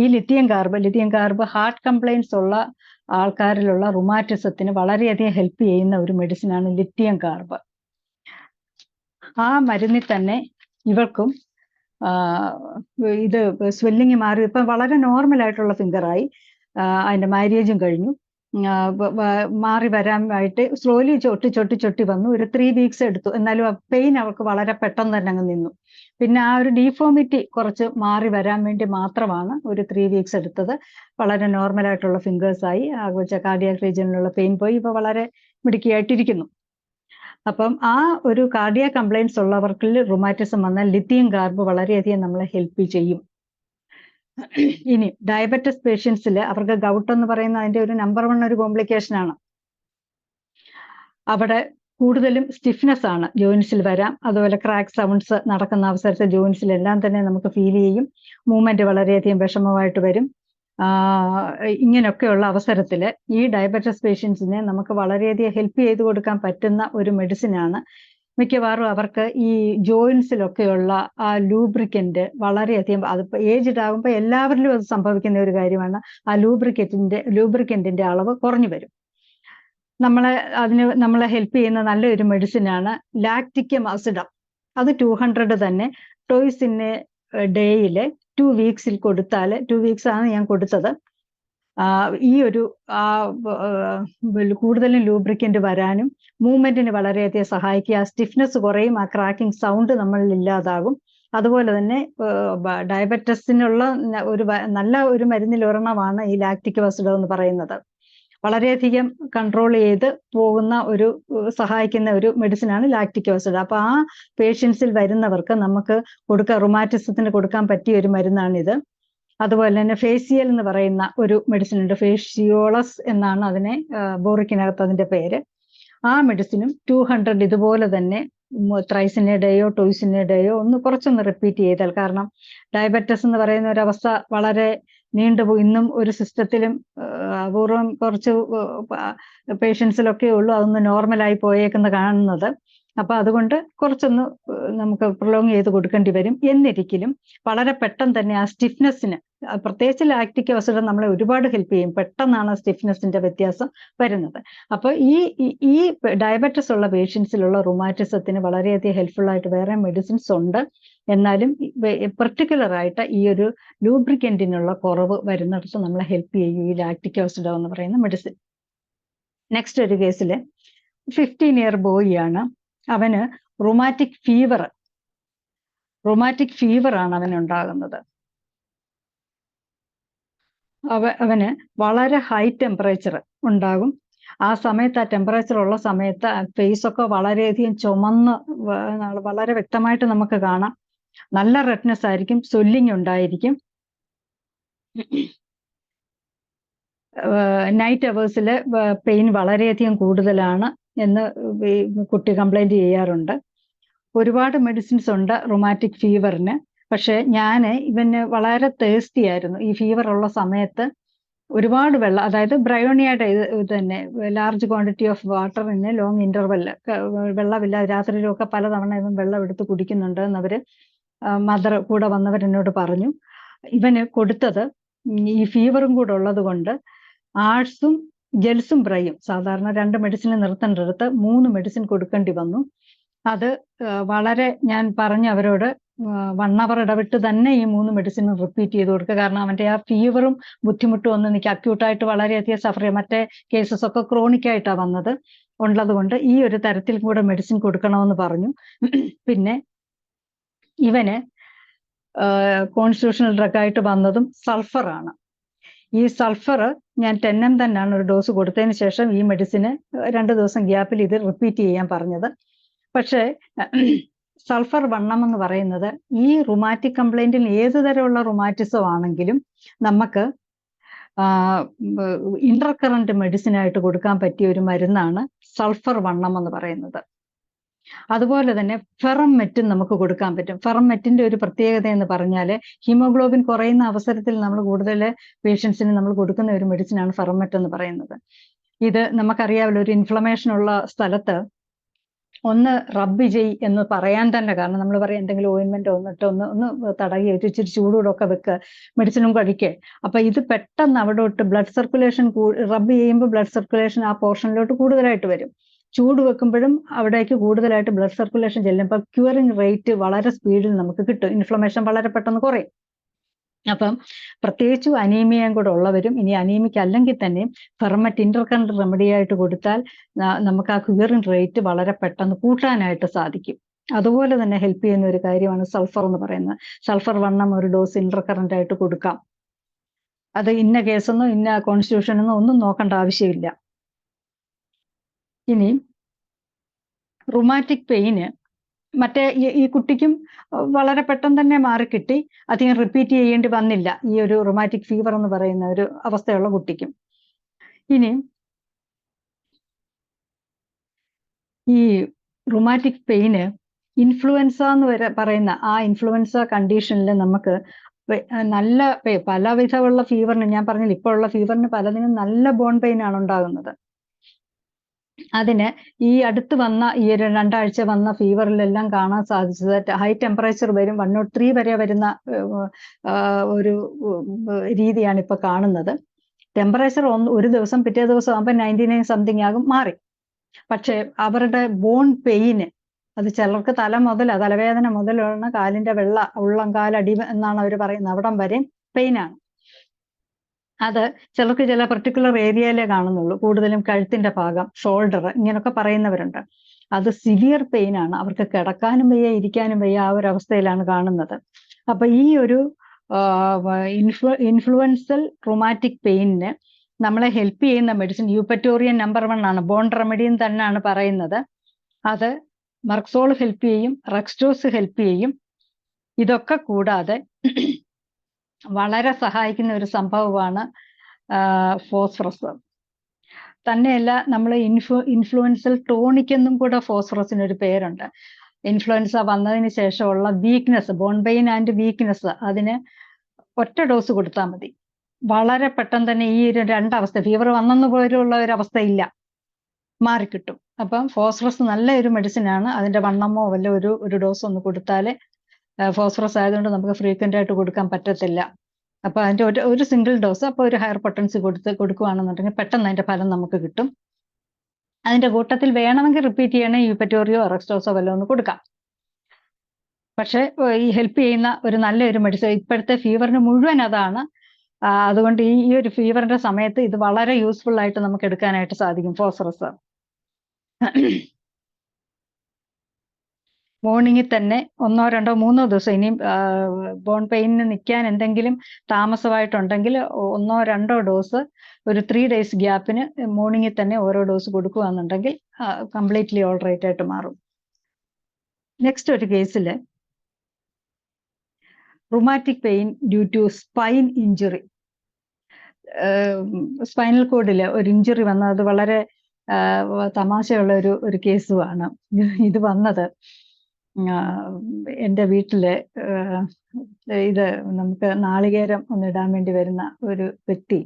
ഈ ലിത്തിയം കാർബ് ഹാർട്ട് കംപ്ലൈൻസ് ഉള്ള ആൾക്കാരിലുള്ള റുമാറ്റിസത്തിന് വളരെയധികം ഹെൽപ്പ് ചെയ്യുന്ന ഒരു മെഡിസിനാണ് ലിത്തിയം കാർബ്. ആ മരുന്നിൽ തന്നെ ഇവൾക്കും ഇത് സ്വെല്ലിങ് മാറി. ഇപ്പം വളരെ നോർമൽ ആയിട്ടുള്ള ഫിംഗറായി. അതിന്റെ മാരേജും കഴിഞ്ഞു. മാറി വരാനായിട്ട് സ്ലോലി ചൊട്ടി വന്നു. ഒരു 3 വീക്സ് എടുത്തു. എന്നാലും പെയിൻ അവൾക്ക് വളരെ പെട്ടെന്ന് തന്നെ അങ്ങ് നിന്നു. പിന്നെ ആ ഒരു ഡീഫോമിറ്റി കുറച്ച് മാറി വരാൻ വേണ്ടി മാത്രമാണ് ഒരു 3 വീക്സ് എടുത്തത്. വളരെ നോർമൽ ആയിട്ടുള്ള ഫിംഗേഴ്സായി. കാർഡിയാക് റീജിയനിലുള്ള പെയിൻ പോയി. ഇപ്പൊ വളരെ മിടുക്കിയായിട്ടിരിക്കുന്നു. അപ്പം ആ ഒരു കാർഡിയാക് കംപ്ലൈൻസ് ഉള്ളവർക്ക് റുമാറ്റിസം വന്നാൽ ലിത്തിയം കാർബ് വളരെയധികം നമ്മളെ ഹെൽപ്പ് ചെയ്യും. ഇനി ഡയബറ്റിസ് പേഷ്യൻസിൽ അവർക്ക് ഗൗട്ട് എന്ന് പറയുന്ന അതിന്റെ ഒരു നമ്പർ 1 ഒരു കോംപ്ലിക്കേഷൻ ആണ്. അവിടെ കൂടുതലും സ്റ്റിഫ്നെസ് ആണ്. ജോയിൻസിൽ വരാം. അതുപോലെ ക്രാക്ക് സൗണ്ട്സ് നടക്കുന്ന അവസരത്തിൽ ജോയിൻസിലെല്ലാം തന്നെ നമുക്ക് ഫീൽ ചെയ്യും. മൂവ്മെന്റ് വളരെയധികം വിഷമമായിട്ട് വരും. ഇങ്ങനെയൊക്കെയുള്ള അവസരത്തിൽ ഈ ഡയബറ്റിസ് പേഷ്യൻസിനെ നമുക്ക് വളരെയധികം ഹെൽപ്പ് ചെയ്ത് കൊടുക്കാൻ പറ്റുന്ന ഒരു മെഡിസിനാണ്. മിക്കവാറും അവർക്ക് ഈ ജോയിൻസിലൊക്കെയുള്ള ആ ലൂബ്രിക്കന്റ് വളരെയധികം, അതിപ്പോൾ ഏജ്ഡ് ആകുമ്പോൾ എല്ലാവരിലും അത് സംഭവിക്കുന്ന ഒരു കാര്യമാണ്. ആ ലൂബ്രിക്കന്റിന്റെ അളവ് കുറഞ്ഞു വരും. നമ്മളെ ഹെൽപ്പ് ചെയ്യുന്ന നല്ലൊരു മെഡിസിനാണ് ലാക്റ്റിക്കം ആസിഡം. അത് 200 തന്നെ ടോയ്സ് ഇൻ എ ഡേയില് 2 വീക്സിൽ കൊടുത്താൽ, 2 വീക്സ് ആണ് ഞാൻ കൊടുത്തത്. ഈ ഒരു കൂടുതലും ലൂബ്രിക്കന്റ് വരാനും മൂവ്മെന്റിന് വളരെയധികം സഹായിക്കുക. സ്റ്റിഫ്നെസ് കുറയും. ആ ക്രാക്കിംഗ് സൗണ്ട് നമ്മളിൽ ഇല്ലാതാകും. അതുപോലെ തന്നെ ഡയബറ്റിസിനുള്ള ഒരു നല്ല ഒരു മരുന്നിൽ ഒരെണ്ണമാണ് ഈ ലാക്റ്റിക് ആസിഡ് എന്ന് പറയുന്നത്. വളരെയധികം കൺട്രോൾ ചെയ്ത് പോകുന്ന ഒരു സഹായിക്കുന്ന ഒരു മെഡിസിനാണ് ലാക്റ്റിക് ആസിഡ്. അപ്പൊ ആ പേഷ്യൻസിൽ വരുന്നവർക്ക് നമുക്ക് റുമാറ്റിസത്തിന് കൊടുക്കാൻ പറ്റിയ ഒരു മരുന്നാണിത്. അതുപോലെ തന്നെ ഫേസിയൽ എന്ന് പറയുന്ന ഒരു മെഡിസിൻ ഉണ്ട്. ഫേഷ്യോളസ് എന്നാണ് അതിനെ ബോറിക്കിനകത്ത് അതിന്റെ പേര്. ആ മെഡിസിനും 200 ഇതുപോലെ തന്നെ ത്രൈസിനെ ഡേയോ ടോയ്സിനെ ഡേയോ കുറച്ചൊന്ന് റിപ്പീറ്റ് ചെയ്താൽ, കാരണം ഡയബറ്റിസ് എന്ന് പറയുന്ന ഒരു അവസ്ഥ വളരെ നീണ്ടുപോയി. ഇന്നും ഒരു സിസ്റ്റത്തിലും അപൂർവം കുറച്ച് പേഷ്യൻസിലൊക്കെ ഉള്ളൂ അതൊന്ന് നോർമലായി പോയേക്കുന്ന കാണുന്നത്. അപ്പൊ അതുകൊണ്ട് കുറച്ചൊന്ന് നമുക്ക് പ്രൊലോങ് ചെയ്ത് കൊടുക്കേണ്ടി വരും. എന്നിരിക്കലും വളരെ പെട്ടെന്ന് തന്നെ ആ സ്റ്റിഫ്നെസ്സിന്, പ്രത്യേകിച്ച് ലാക്റ്റിക് ആസിഡ് നമ്മളെ ഒരുപാട് ഹെൽപ്പ് ചെയ്യും. പെട്ടെന്നാണ് സ്റ്റിഫ്നെസ്സിന്റെ വ്യത്യാസം വരുന്നത്. അപ്പൊ ഈ ഡയബറ്റിസ് ഉള്ള പേഷ്യൻസിലുള്ള റുമാറ്റിസത്തിന് വളരെയധികം ഹെൽപ്ഫുൾ ആയിട്ട് വേറെ മെഡിസിൻസ് ഉണ്ട്. എന്നാലും പെർട്ടിക്കുലർ ആയിട്ട് ഈ ഒരു ലൂബ്രിക്കന്റിനുള്ള കുറവ് വരുന്നിടത്ത് നമ്മളെ ഹെൽപ്പ് ചെയ്യും ഈ ലാക്റ്റിക് ആസിഡ് എന്ന് പറയുന്ന മെഡിസിൻ. നെക്സ്റ്റ് ഒരു കേസില് 15 ഇയർ ബോയ് ആണ്. അവന് റുമാറ്റിക് ഫീവർ ആണ് അവനുണ്ടാകുന്നത്. അവന് വളരെ ഹൈ ടെമ്പറേച്ചർ ഉണ്ടാകും. ആ സമയത്ത്, ആ ടെമ്പറേച്ചർ ഉള്ള സമയത്ത് ഫേസ് ഒക്കെ വളരെയധികം ചുമന്ന് വളരെ വ്യക്തമായിട്ട് നമുക്ക് കാണാം. നല്ല റെഡ്നെസ് ആയിരിക്കും. സ്വെല്ലിംഗ് ഉണ്ടായിരിക്കും. നൈറ്റ് അവേഴ്സിൽ പെയിൻ വളരെയധികം കൂടുതലാണ് എന്ന് കുട്ടി കംപ്ലൈന്റ് ചെയ്യാറുണ്ട്. ഒരുപാട് മെഡിസിൻസ് ഉണ്ട് റുമാറ്റിക് ഫീവറിന്. പക്ഷെ ഇവന് വളരെ തേഴ്സ്റ്റി ആയിരുന്നു. ഈ ഫീവർ ഉള്ള സമയത്ത് ഒരുപാട് വെള്ളം, അതായത് ബ്രയോണിയായിട്ട് ഇത് തന്നെ large quantity of water in A long interval, വെള്ളമില്ല രാത്രിയിലൊക്കെ പലതവണ ഇവൻ വെള്ളം എടുത്ത് കുടിക്കുന്നുണ്ട് എന്നവര് മദർ കൂടെ വന്നവർ എന്നോട് പറഞ്ഞു. ഇവന് കൊടുത്തത് ഈ ഫീവറും കൂടെ ഉള്ളത് കൊണ്ട് ആഴ്സും ജെൽസും ബ്രയും, സാധാരണ 2 മെഡിസിൻ നിർത്തേണ്ടടുത്ത് 3 മെഡിസിൻ കൊടുക്കേണ്ടി വന്നു. അത് വളരെ, ഞാൻ പറഞ്ഞു അവരോട് 1 അവർ ഇടവിട്ട് തന്നെ ഈ 3 മെഡിസിൻ റിപ്പീറ്റ് ചെയ്ത് കൊടുക്കുക. കാരണം അവന്റെ ആ ഫീവറും ബുദ്ധിമുട്ടും ഒന്നും എനിക്ക് അക്യൂട്ടായിട്ട് വളരെയധികം സഫർ ചെയ്യാം. മറ്റേ കേസസ് ഒക്കെ ക്രോണിക് ആയിട്ടാണ് വന്നത് ഉള്ളത് കൊണ്ട് ഈ ഒരു തരത്തിൽ കൂടെ മെഡിസിൻ കൊടുക്കണമെന്ന് പറഞ്ഞു. പിന്നെ ഇവന് കോൺസ്റ്റിറ്റ്യൂഷണൽ ഡ്രഗായിട്ട് വന്നതും സൾഫറാണ്. ഈ സൾഫർ ഞാൻ 10 mg തന്നെയാണ് ഒരു ഡോസ് കൊടുത്തതിന് ശേഷം ഈ മെഡിസിന് 2 ദിവസം ഗ്യാപ്പിൽ ഇത് റിപ്പീറ്റ് ചെയ്യാൻ പറഞ്ഞത്. പക്ഷേ സൾഫർ വണ്ണം എന്ന് പറയുന്നത് ഈ റുമാറ്റിക് കംപ്ലൈന്റിൽ ഏത് തരമുള്ള റുമാറ്റിസം ആണെങ്കിലും നമുക്ക് ഇന്റർകറന്റ് മെഡിസിനായിട്ട് കൊടുക്കാൻ പറ്റിയ ഒരു മരുന്നാണ് സൾഫർ വണ്ണം എന്ന് പറയുന്നത്. അതുപോലെ തന്നെ ഫെറമെറ്റും നമുക്ക് കൊടുക്കാൻ പറ്റും. ഫെറമെറ്റിന്റെ ഒരു പ്രത്യേകത എന്ന് പറഞ്ഞാൽ ഹീമോഗ്ലോബിൻ കുറയുന്ന അവസരത്തിൽ നമ്മൾ കൂടുതൽ പേഷ്യൻസിന് നമ്മൾ കൊടുക്കുന്ന ഒരു മെഡിസിനാണ് ഫെറമെറ്റ് എന്ന് പറയുന്നത്. ഇത് നമുക്കറിയാമല്ലോ, ഒരു ഇൻഫ്ലമേഷൻ ഉള്ള സ്ഥലത്ത് ഒന്ന് റബ്ബ് ചെയ് എന്ന് പറയാൻ തന്നെ കാരണം നമ്മൾ പറയും എന്തെങ്കിലും ഓയിൻമെന്റ് ഒന്ന് തടകി ഇച്ചിരി ചൂടൂടൊക്കെ വെക്കുക, മെഡിസിനും കഴിക്കുക. അപ്പൊ ഇത് പെട്ടെന്ന് അവിടോട്ട് ബ്ലഡ് സർക്കുലേഷൻ റബ്ബ് ചെയ്യുമ്പോൾ ബ്ലഡ് സർക്കുലേഷൻ ആ പോർഷനിലോട്ട് കൂടുതലായിട്ട് വരും. ചൂട് വെക്കുമ്പോഴും അവിടേക്ക് കൂടുതലായിട്ട് ബ്ലഡ് സർക്കുലേഷൻ ചെല്ലുമ്പോൾ ക്യൂറിങ് റേറ്റ് വളരെ സ്പീഡിൽ നമുക്ക് കിട്ടും. ഇൻഫ്ലമേഷൻ വളരെ പെട്ടെന്ന് കുറയും. അപ്പം പ്രത്യേകിച്ചും അനീമിയയും കൂടെ ഉള്ളവരും, ഇനി അനീമിക് അല്ലെങ്കിൽ തന്നെയും ഫെറമെറ്റ് ഇന്റർകറന്റ് റെമഡി ആയിട്ട് കൊടുത്താൽ നമുക്ക് ആ ക്യൂറിങ് റേറ്റ് വളരെ പെട്ടെന്ന് കൂട്ടാനായിട്ട് സാധിക്കും. അതുപോലെ തന്നെ ഹെൽപ്പ് ചെയ്യുന്ന ഒരു കാര്യമാണ് സൾഫർ എന്ന് പറയുന്നത്. സൾഫർ വണ്ണം ഒരു ഡോസ് ഇന്റർകറന്റ് ആയിട്ട് കൊടുക്കാം. അത് ഇന്ന കേസെന്നോ ഇന്ന കോൺസ്റ്റിറ്റ്യൂഷനെന്നോ ഒന്നും നോക്കേണ്ട ആവശ്യമില്ല. ഇനി റുമാറ്റിക് പെയിന് മറ്റേ ഈ കുട്ടിക്കും വളരെ പെട്ടെന്ന് തന്നെ മാറിക്കിട്ടി, അധികം റിപ്പീറ്റ് ചെയ്യേണ്ടി വന്നില്ല ഈ ഒരു റുമാറ്റിക് ഫീവർ എന്ന് പറയുന്ന ഒരു അവസ്ഥയുള്ള കുട്ടിക്കും. ഇനി ഈ റുമാറ്റിക് പെയിന് ഇൻഫ്ലുവൻസ എന്ന് പറയുന്ന ആ ഇൻഫ്ലുവൻസ കണ്ടീഷനിൽ നമുക്ക് നല്ല പലവിധമുള്ള ഫീവറിന്, ഞാൻ പറഞ്ഞില്ല ഇപ്പോൾ ഉള്ള ഫീവറിന് പലതിനും നല്ല ബോൺ പെയിൻ ആണ് ഉണ്ടാകുന്നത്. അതിന് ഈ അടുത്ത് വന്ന ഈ 2 ആഴ്ച വന്ന ഫീവറിലെല്ലാം കാണാൻ സാധിച്ചത് ഹൈ ടെമ്പറേച്ചർ വരും, 103 വരെ വരുന്ന ഒരു രീതിയാണ് ഇപ്പൊ കാണുന്നത്. ടെമ്പറേച്ചർ ഒരു ദിവസം പിറ്റേ ദിവസം ആകുമ്പോൾ 99 സംതിങ് ആകും, മാറി. പക്ഷെ അവരുടെ ബോൺ പെയിന് അത് ചിലർക്ക് തലവേദന മുതലാണ് കാലിന്റെ ഉള്ളംകാലടി എന്നാണ് അവർ പറയുന്നത്, അവിടം വരെ പെയിനാണ്. അത് ചിലർക്ക് ചില പെർട്ടിക്കുലർ ഏരിയയിലേ കാണുന്നുള്ളൂ, കൂടുതലും കഴുത്തിന്റെ ഭാഗം, ഷോൾഡർ, ഇങ്ങനെയൊക്കെ പറയുന്നവരുണ്ട്. അത് സിവിയർ പെയിൻ ആണ്, അവർക്ക് കിടക്കാനും വയ്യ ഇരിക്കാനും വയ്യ, ആ ഒരു അവസ്ഥയിലാണ് കാണുന്നത്. അപ്പൊ ഈ ഒരു ഇൻഫ്ലുവൻസൽ റുമാറ്റിക് പെയിനിന് നമ്മളെ ഹെൽപ്പ് ചെയ്യുന്ന മെഡിസിൻ യൂപ്പറ്റോറിയൻ നമ്പർ 1 ആണ്, ബോൺ റെമഡിയും തന്നെയാണ് പറയുന്നത്. അത് മർക്സോൾ ഹെൽപ്പ് ചെയ്യും, റെക്സ്റ്റോസ് ഹെൽപ്പ് ചെയ്യും. ഇതൊക്കെ കൂടാതെ വളരെ സഹായിക്കുന്ന ഒരു സംഭവമാണ് ഫോസ്ഫറസ്. തന്നെയല്ല, നമ്മൾ ഇൻഫ്ലുവൻസൽ ടോണിക് എന്നും കൂടെ ഫോസ്ഫറസിന് ഒരു പേരുണ്ട്. ഇൻഫ്ലുവൻസ വന്നതിന് ശേഷമുള്ള weakness, bone pain and weakness, അതിന് ഒറ്റ ഡോസ് കൊടുത്താൽ മതി. വളരെ പെട്ടെന്ന് തന്നെ ഈ 2 അവസ്ഥ, ഫീവർ വന്നെന്ന് പോലുള്ള ഒരു അവസ്ഥ ഇല്ല, മാറിക്കിട്ടും. അപ്പം ഫോസ്ഫറസ് നല്ല ഒരു മെഡിസിൻ ആണ്. അതിന്റെ വണ്ണമോ വല്ല ഒരു ഡോസ് ഒന്ന് കൊടുത്താൽ, ഫോസ്ഫറസ് ആയതുകൊണ്ട് നമുക്ക് ഫ്രീക്വന്റ് ആയിട്ട് കൊടുക്കാൻ പറ്റത്തില്ല. അപ്പൊ അതിന്റെ ഒരു സിംഗിൾ ഡോസ്, അപ്പൊ ഒരു ഹയർ പൊട്ടൻസി കൊടുക്കുകയാണെന്നുണ്ടെങ്കിൽ പെട്ടെന്ന് അതിന്റെ ഫലം നമുക്ക് കിട്ടും. അതിന്റെ കൂട്ടത്തിൽ വേണമെങ്കിൽ റിപ്പീറ്റ് ചെയ്യണേ യൂപ്പറ്റോറിയോ റെക്സ്റ്റോസോ വല്ലതും ഒന്ന് കൊടുക്കാം. പക്ഷെ ഈ ഹെൽപ്പ് ചെയ്യുന്ന ഒരു നല്ലൊരു മെഡിസിൻ ഇപ്പോഴത്തെ ഫീവറിന് മുഴുവൻ അതാണ്. അതുകൊണ്ട് ഈ ഒരു ഫീവറിന്റെ സമയത്ത് ഇത് വളരെ യൂസ്ഫുൾ ആയിട്ട് നമുക്ക് എടുക്കാനായിട്ട് സാധിക്കും ഫോസ്ഫറസ്. മോർണിംഗിൽ തന്നെ 1, 2, 3 ദിവസം, ഇനിയും ബോൺ പെയിനിന് നിൽക്കാൻ എന്തെങ്കിലും താമസമായിട്ടുണ്ടെങ്കിൽ 1, 2 ഡോസ് ഒരു 3 ഡേയ്സ് ഗ്യാപ്പിന് മോർണിംഗിൽ തന്നെ ഓരോ ഡോസ് കൊടുക്കുകയാണെന്നുണ്ടെങ്കിൽ കംപ്ലീറ്റ്ലി ഓൾറൈറ്റ് ആയിട്ട് മാറും. നെക്സ്റ്റ് ഒരു കേസിൽ rheumatic pain due to spine injury, spinal കോഡിൽ ഒരു ഇഞ്ചുറി വന്നത്, അത് വളരെ തമാശയുള്ള ഒരു കേസുമാണ്. ഇത് വന്നത് എൻ്റെ വീട്ടില് ഇത് നമുക്ക് നാളികേരം ഒന്നിടാൻ വേണ്ടി വരുന്ന ഒരു വ്യക്തി,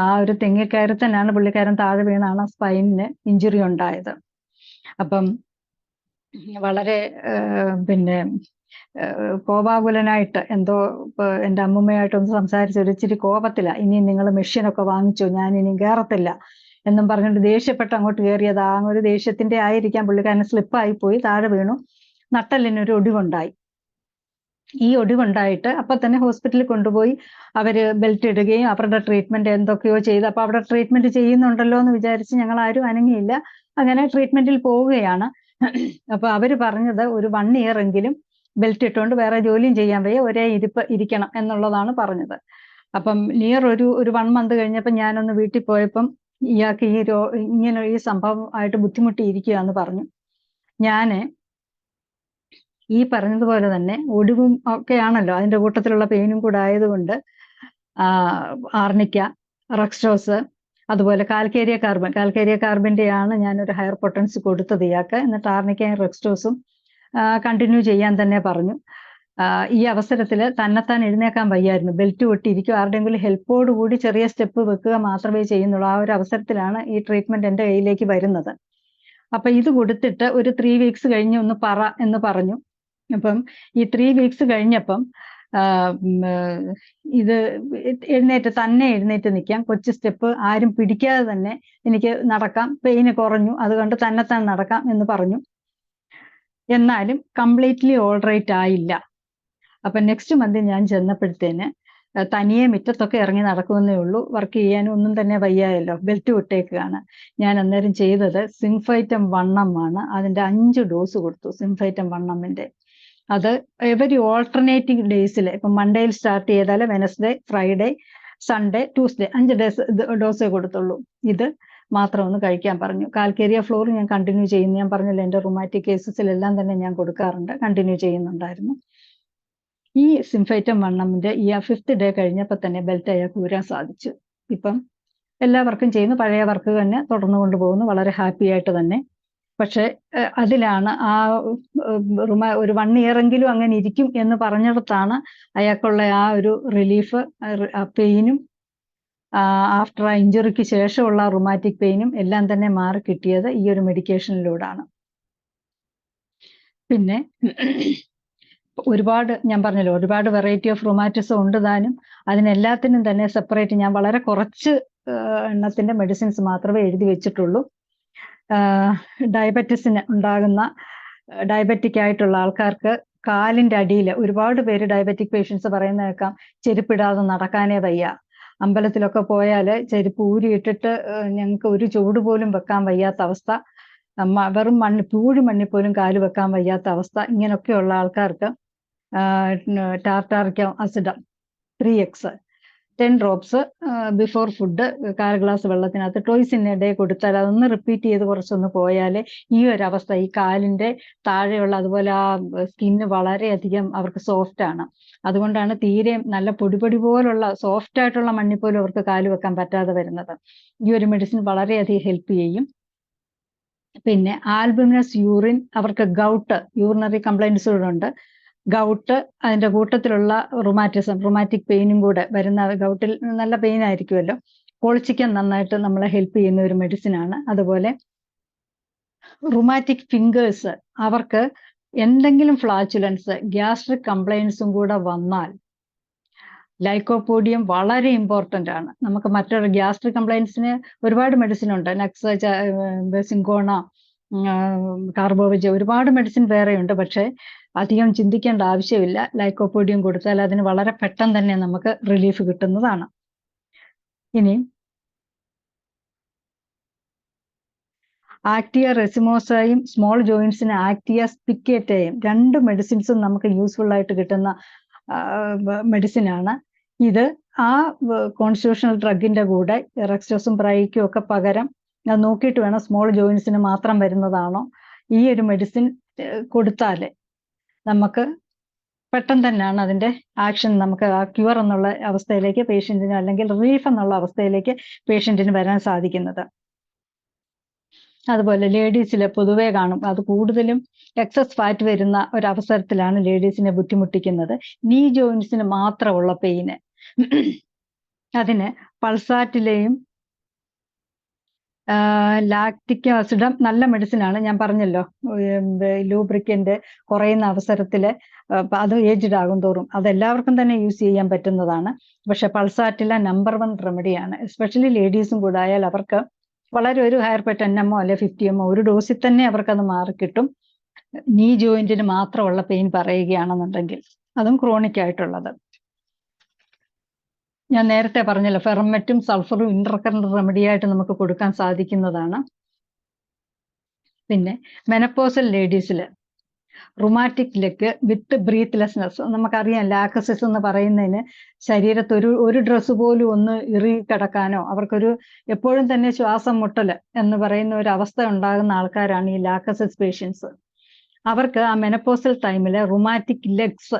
ആ ഒരു തെങ്ങിക്കയറി തന്നെയാണ് പുള്ളിക്കാരൻ താഴെ വീണാണ് സ്പൈനിന് ഇഞ്ചുറി ഉണ്ടായത്. അപ്പം വളരെ പിന്നെ കോപാകുലനായിട്ട് എന്തോ എൻ്റെ അമ്മൂമ്മയായിട്ടൊന്ന് സംസാരിച്ച് ഒരിച്ചിരി കോപത്തില, ഇനി നിങ്ങൾ മെഷീനൊക്കെ വാങ്ങിച്ചോ, ഞാൻ ഇനി കയറത്തില്ല എന്നും പറഞ്ഞുകൊണ്ട് ദേഷ്യപ്പെട്ട് അങ്ങോട്ട് കയറിയത്. ആ ഒരു ദേഷ്യത്തിന്റെ ആയിരിക്കാം പുള്ളിക്കാരന് സ്ലിപ്പായി പോയി താഴെ വീണു. നട്ടെല്ലിനൊരു ഒടിവുണ്ടായി. ഈ ഒടിവുണ്ടായിട്ട് അപ്പൊ തന്നെ ഹോസ്പിറ്റലിൽ കൊണ്ടുപോയി അവര് ബെൽറ്റ് ഇടുകയും അവരുടെ ട്രീറ്റ്മെന്റ് എന്തൊക്കെയോ ചെയ്ത്, അപ്പൊ അവിടെ ട്രീറ്റ്മെന്റ് ചെയ്യുന്നുണ്ടല്ലോ എന്ന് വിചാരിച്ച് ഞങ്ങൾ ആരും അനങ്ങിയില്ല. അങ്ങനെ ട്രീറ്റ്മെന്റിൽ പോവുകയാണ്. അപ്പൊ അവര് പറഞ്ഞത് ഒരു 1 ഇയർ എങ്കിലും ബെൽറ്റ് ഇട്ടുകൊണ്ട് വേറെ ജോലിയും ചെയ്യാൻ വയ്യ, ഒരേ ഇരിപ്പ് ഇരിക്കണം എന്നുള്ളതാണ് പറഞ്ഞത്. അപ്പം നിയർ ഒരു 1 മന്ത് കഴിഞ്ഞപ്പോൾ ഞാനൊന്ന് വീട്ടിൽ പോയപ്പം ഇയാൾക്ക് ഇങ്ങനെ ഈ സംഭവം ആയിട്ട് ബുദ്ധിമുട്ടിയിരിക്കുകയെന്ന് പറഞ്ഞു. ഞാന് ഈ പറഞ്ഞതുപോലെ തന്നെ ഒടിവും ഒക്കെയാണല്ലോ, അതിന്റെ കൂട്ടത്തിലുള്ള പെയിനും കൂടെ ആയതുകൊണ്ട് ആർണിക്ക, റെക്സ്റ്റോസ്, അതുപോലെ കാൽക്കേരിയ കാർബിന്റെയാണ് ഞാനൊരു ഹയർ പൊട്ടൻസി കൊടുത്തത് ഇയാൾക്ക്. എന്നിട്ട് ആർണിക്കയും റെക്സ്റ്റോസും കണ്ടിന്യൂ ചെയ്യാൻ തന്നെ പറഞ്ഞു. ഈ അവസരത്തിൽ തന്നെത്താൻ എഴുന്നേക്കാൻ വയ്യായിരുന്നു, ബെൽറ്റ് പൊട്ടിയിരിക്കും, ആരുടെയെങ്കിലും ഹെൽപ്പോട് കൂടി ചെറിയ സ്റ്റെപ്പ് വെക്കുക മാത്രമേ ചെയ്യുന്നുള്ളൂ. ആ ഒരു അവസരത്തിലാണ് ഈ ട്രീറ്റ്മെന്റ് എൻ്റെ കയ്യിലേക്ക് വരുന്നത്. അപ്പൊ ഇത് കൊടുത്തിട്ട് ഒരു 3 വീക്സ് കഴിഞ്ഞ് ഒന്ന് പറ എന്ന് പറഞ്ഞു. അപ്പം ഈ 3 വീക്സ് കഴിഞ്ഞപ്പം ഇത് തന്നെ എഴുന്നേറ്റ് നിൽക്കാം, കൊച്ചു സ്റ്റെപ്പ് ആരും പിടിക്കാതെ തന്നെ എനിക്ക് നടക്കാം, പെയിന് കുറഞ്ഞു, അതുകൊണ്ട് തന്നെത്താൻ നടക്കാം എന്ന് പറഞ്ഞു. എന്നാലും കംപ്ലീറ്റ്ലി ഓൾറൈറ്റ് ആയില്ല. അപ്പൊ നെക്സ്റ്റ് മന്ത് ഞാൻ ചെന്നപ്പോഴത്തേന് തനിയെ മുറ്റത്തൊക്കെ ഇറങ്ങി നടക്കുമെന്നേ ഉള്ളൂ, വർക്ക് ചെയ്യാനും ഒന്നും തന്നെ വയ്യായല്ലോ, ബെൽറ്റ് വിട്ടേക്കുകയാണ്. ഞാൻ അന്നേരം ചെയ്തത് സിംഫൈറ്റം 1M ആണ്. അതിന്റെ 5 ഡോസ് കൊടുത്തു സിംഫൈറ്റം 1M-ന്റെ. അത് എവരി ഓൾട്ടർനേറ്റിംഗ് ഡേയ്സിൽ, ഇപ്പം മൺഡേയിൽ സ്റ്റാർട്ട് ചെയ്താൽ വെനസ്ഡേ, ഫ്രൈഡേ, സൺഡേ, ട്യൂസ്ഡേ 5 ഡോസേ കൊടുത്തുള്ളൂ. ഇത് മാത്രം ഒന്ന് കഴിക്കാൻ പറഞ്ഞു. കാൽക്കേരിയ ഫ്ലോർ ഞാൻ കണ്ടിന്യൂ ചെയ്യുന്നു. ഞാൻ പറഞ്ഞല്ലോ എൻ്റെ റുമാറ്റിക് കേസസിലെല്ലാം തന്നെ ഞാൻ കൊടുക്കാറുണ്ട്, കണ്ടിന്യൂ ചെയ്യുന്നുണ്ടായിരുന്നു. ഈ സിംഫൈറ്റം 1M-ന്റെ ഈ 5th ഡേ കഴിഞ്ഞപ്പോൾ തന്നെ ബെൽറ്റ് അയാൾക്ക് ഊരാൻ സാധിച്ചു. ഇപ്പം എല്ലാ വർക്കും ചെയ്യുന്നു, പഴയ വർക്ക് തന്നെ തുടർന്നു കൊണ്ടുപോകുന്നു, വളരെ ഹാപ്പി ആയിട്ട് തന്നെ. പക്ഷെ അതിലാണ് ഒരു 1 ഇയർ എങ്കിലും അങ്ങനെ ഇരിക്കും എന്ന് പറഞ്ഞിടത്താണ് അയാൾക്കുള്ള ആ ഒരു റിലീഫ്, പെയിനും ആഫ്റ്റർ ആ ഇഞ്ചുറിക്ക് ശേഷമുള്ള റുമാറ്റിക് പെയിനും എല്ലാം തന്നെ മാറി കിട്ടിയത് ഈ ഒരു മെഡിക്കേഷനിലൂടെയാണ്. പിന്നെ ഒരുപാട്, ഞാൻ പറഞ്ഞല്ലോ, ഒരുപാട് വെറൈറ്റി ഓഫ് റുമാറ്റിസം ഉണ്ട് താനും. അതിനെല്ലാത്തിനും തന്നെ സെപ്പറേറ്റ് ഞാൻ വളരെ കുറച്ച് എണ്ണത്തിന്റെ മെഡിസിൻസ് മാത്രമേ എഴുതി വെച്ചിട്ടുള്ളൂ. ഡയബറ്റിസിന് ഉണ്ടാകുന്ന, ഡയബറ്റിക് ആയിട്ടുള്ള ആൾക്കാർക്ക് കാലിന്റെ അടിയിൽ ഒരുപാട് പേര് ഡയബറ്റിക് പേഷ്യൻസ് പറയുന്ന കേൾക്കാം, ചെരുപ്പിടാതെ നടക്കാനേ വയ്യ. അമ്പലത്തിലൊക്കെ പോയാൽ ചെരുപ്പ് ഊരിയിട്ടിട്ട് ഞങ്ങൾക്ക് ഒരു ചൂട് പോലും വെക്കാൻ വയ്യാത്ത അവസ്ഥ, വെറും പൂഴി മണ്ണിൽ പോലും കാല് വെക്കാൻ വയ്യാത്ത അവസ്ഥ. ഇങ്ങനെയൊക്കെയുള്ള ആൾക്കാർക്ക് tartaricum acidum 3x 10 drops before food 1/4 glass വെള്ളത്തിനകത്ത് ടോയ്സ് ഇൻ എ ഡേ കൊടുത്താൽ, അതൊന്ന് റിപ്പീറ്റ് ചെയ്ത് കുറച്ചൊന്ന് പോയാൽ ഈ ഒരു അവസ്ഥ, ഈ കാലിന്റെ താഴെയുള്ള അതുപോലെ ആ സ്കിന്ന് വളരെയധികം അവർക്ക് സോഫ്റ്റ് ആണ്. അതുകൊണ്ടാണ് തീരെ നല്ല പൊടിപൊടി പോലുള്ള സോഫ്റ്റ് ആയിട്ടുള്ള മണ്ണിൽ പോലും അവർക്ക് കാല് വെക്കാൻ പറ്റാതെ വരുന്നത്. ഈ ഒരു മെഡിസിൻ വളരെയധികം ഹെൽപ്പ് ചെയ്യും. പിന്നെ ആൽബുമിനസ് യൂറിൻ, അവർക്ക് ഗൗട്ട്, യൂറിനറി കംപ്ലൈൻറ്റ്സ് കൂടെ ഉണ്ട്. ഗൗട്ട്, അതിന്റെ കൂട്ടത്തിലുള്ള റുമാറ്റിക് പെയിനും കൂടെ വരുന്ന, ഗൗട്ടിൽ നല്ല പെയിൻ ആയിരിക്കുമല്ലോ, പൊളിച്ചിക്കാൻ നന്നായിട്ട് നമ്മളെ ഹെൽപ്പ് ചെയ്യുന്ന ഒരു മെഡിസിൻ ആണ്. അതുപോലെ റുമാറ്റിക് ഫിംഗേഴ്സ്, അവർക്ക് എന്തെങ്കിലും ഫ്ലാച്ചുലൻസ്, ഗ്യാസ്ട്രിക് കംപ്ലൈൻസും കൂടെ വന്നാൽ ലൈക്കോപോഡിയം വളരെ ഇമ്പോർട്ടൻ്റ് ആണ്. നമുക്ക് മറ്റൊരു ഗ്യാസ്ട്രിക് കംപ്ലൈൻസിന് ഒരുപാട് മെഡിസിൻ ഉണ്ട്, നക്സ, സിങ്കോണ, കാർബോവജ, ഒരുപാട് മെഡിസിൻ വേറെയുണ്ട്. പക്ഷേ അധികം ചിന്തിക്കേണ്ട ആവശ്യമില്ല, ലൈക്കോപോഡിയം കൊടുത്താൽ അതിന് വളരെ പെട്ടെന്ന് തന്നെ നമുക്ക് റിലീഫ് കിട്ടുന്നതാണ്. ഇനി ആക്ടിയ റെസിമോസയും സ്മോൾ ജോയിൻസിന് ആക്ടിയ സ്പിക്കേറ്റയും 2 മെഡിസിൻസും നമുക്ക് യൂസ്ഫുൾ ആയിട്ട് കിട്ടുന്ന മെഡിസിനാണ്. ഇത് ആ കോൺസ്റ്റിറ്റ്യൂഷണൽ ഡ്രഗിന്റെ കൂടെ റെക്സ്റ്റോസും പ്രൈക്കും ഒക്കെ പകരം നോക്കിയിട്ട് വേണം, സ്മോൾ ജോയിൻസിന് മാത്രം വരുന്നതാണോ. ഈ ഒരു മെഡിസിൻ കൊടുത്താൽ നമുക്ക് പെട്ടെന്ന് തന്നെയാണ് അതിന്റെ ആക്ഷൻ, നമുക്ക് ആ ക്യൂർ എന്നുള്ള അവസ്ഥയിലേക്ക് പേഷ്യന്റിന്, അല്ലെങ്കിൽ റിലീഫ് എന്നുള്ള അവസ്ഥയിലേക്ക് പേഷ്യന്റിന് വരാൻ സാധിക്കുന്നത്. അതുപോലെ ലേഡീസിൽ പൊതുവെ കാണും, അത് കൂടുതലും എക്സസ് ഫാറ്റ് വരുന്ന ഒരവസരത്തിലാണ് ലേഡീസിനെ ബുദ്ധിമുട്ടിക്കുന്നത്. നീ ജോയിൻസിന് മാത്രമുള്ള പെയിന്, അതിന് പൾസാറ്റിലെയും ലാക്റ്റിക് ആസിഡും നല്ല മെഡിസിൻ ആണ്. ഞാൻ പറഞ്ഞല്ലോ, ലൂബ്രിക്കന്റ് കുറയുന്ന അവസരത്തില് അത് ഏജ്ഡ് ആകും തോറും അതെല്ലാവർക്കും തന്നെ യൂസ് ചെയ്യാൻ പറ്റുന്നതാണ്. പക്ഷെ പൾസാറ്റില നമ്പർ 1 റെമഡിയാണ്. എസ്പെഷ്യലി ലേഡീസും കൂടെ ആയാൽ അവർക്ക് വളരെ ഒരു ഹയർ പെറ്റ് 10 ml അല്ലെ 50 ml ഒരു ഡോസിൽ തന്നെ അവർക്കത് മാറിക്കിട്ടും. നീ ജോയിന്റിന് മാത്രമുള്ള പെയിൻ പറയുകയാണെന്നുണ്ടെങ്കിൽ, അതും ക്രോണിക് ആയിട്ടുള്ളത്. ഞാൻ നേരത്തെ പറഞ്ഞല്ലോ, ഫെർമെറ്റും സൾഫറും ഇന്റർകറന്റ് റെമഡി ആയിട്ട് നമുക്ക് കൊടുക്കാൻ സാധിക്കുന്നതാണ്. പിന്നെ മെനപ്പോസൽ ലേഡീസിൽ റുമാറ്റിക് ലെഗ് വിത്ത് ബ്രീത്ത്ലെസ്നെസ്, നമുക്കറിയാം ലാക്കസിസ് എന്ന് പറയുന്നതിന് ശരീരത്ത് ഒരു ഡ്രസ്സ് പോലും ഒന്ന് ഇറി കിടക്കാനോ അവർക്കൊരു എപ്പോഴും തന്നെ ശ്വാസം മുട്ടൽ എന്ന് പറയുന്ന ഒരു അവസ്ഥ ഉണ്ടാകുന്ന ആൾക്കാരാണ് ഈ ലാക്കസിസ് പേഷ്യൻസ്. അവർക്ക് ആ മെനപ്പോസൽ ടൈമിൽ റുമാറ്റിക് ലെഗ്സ്,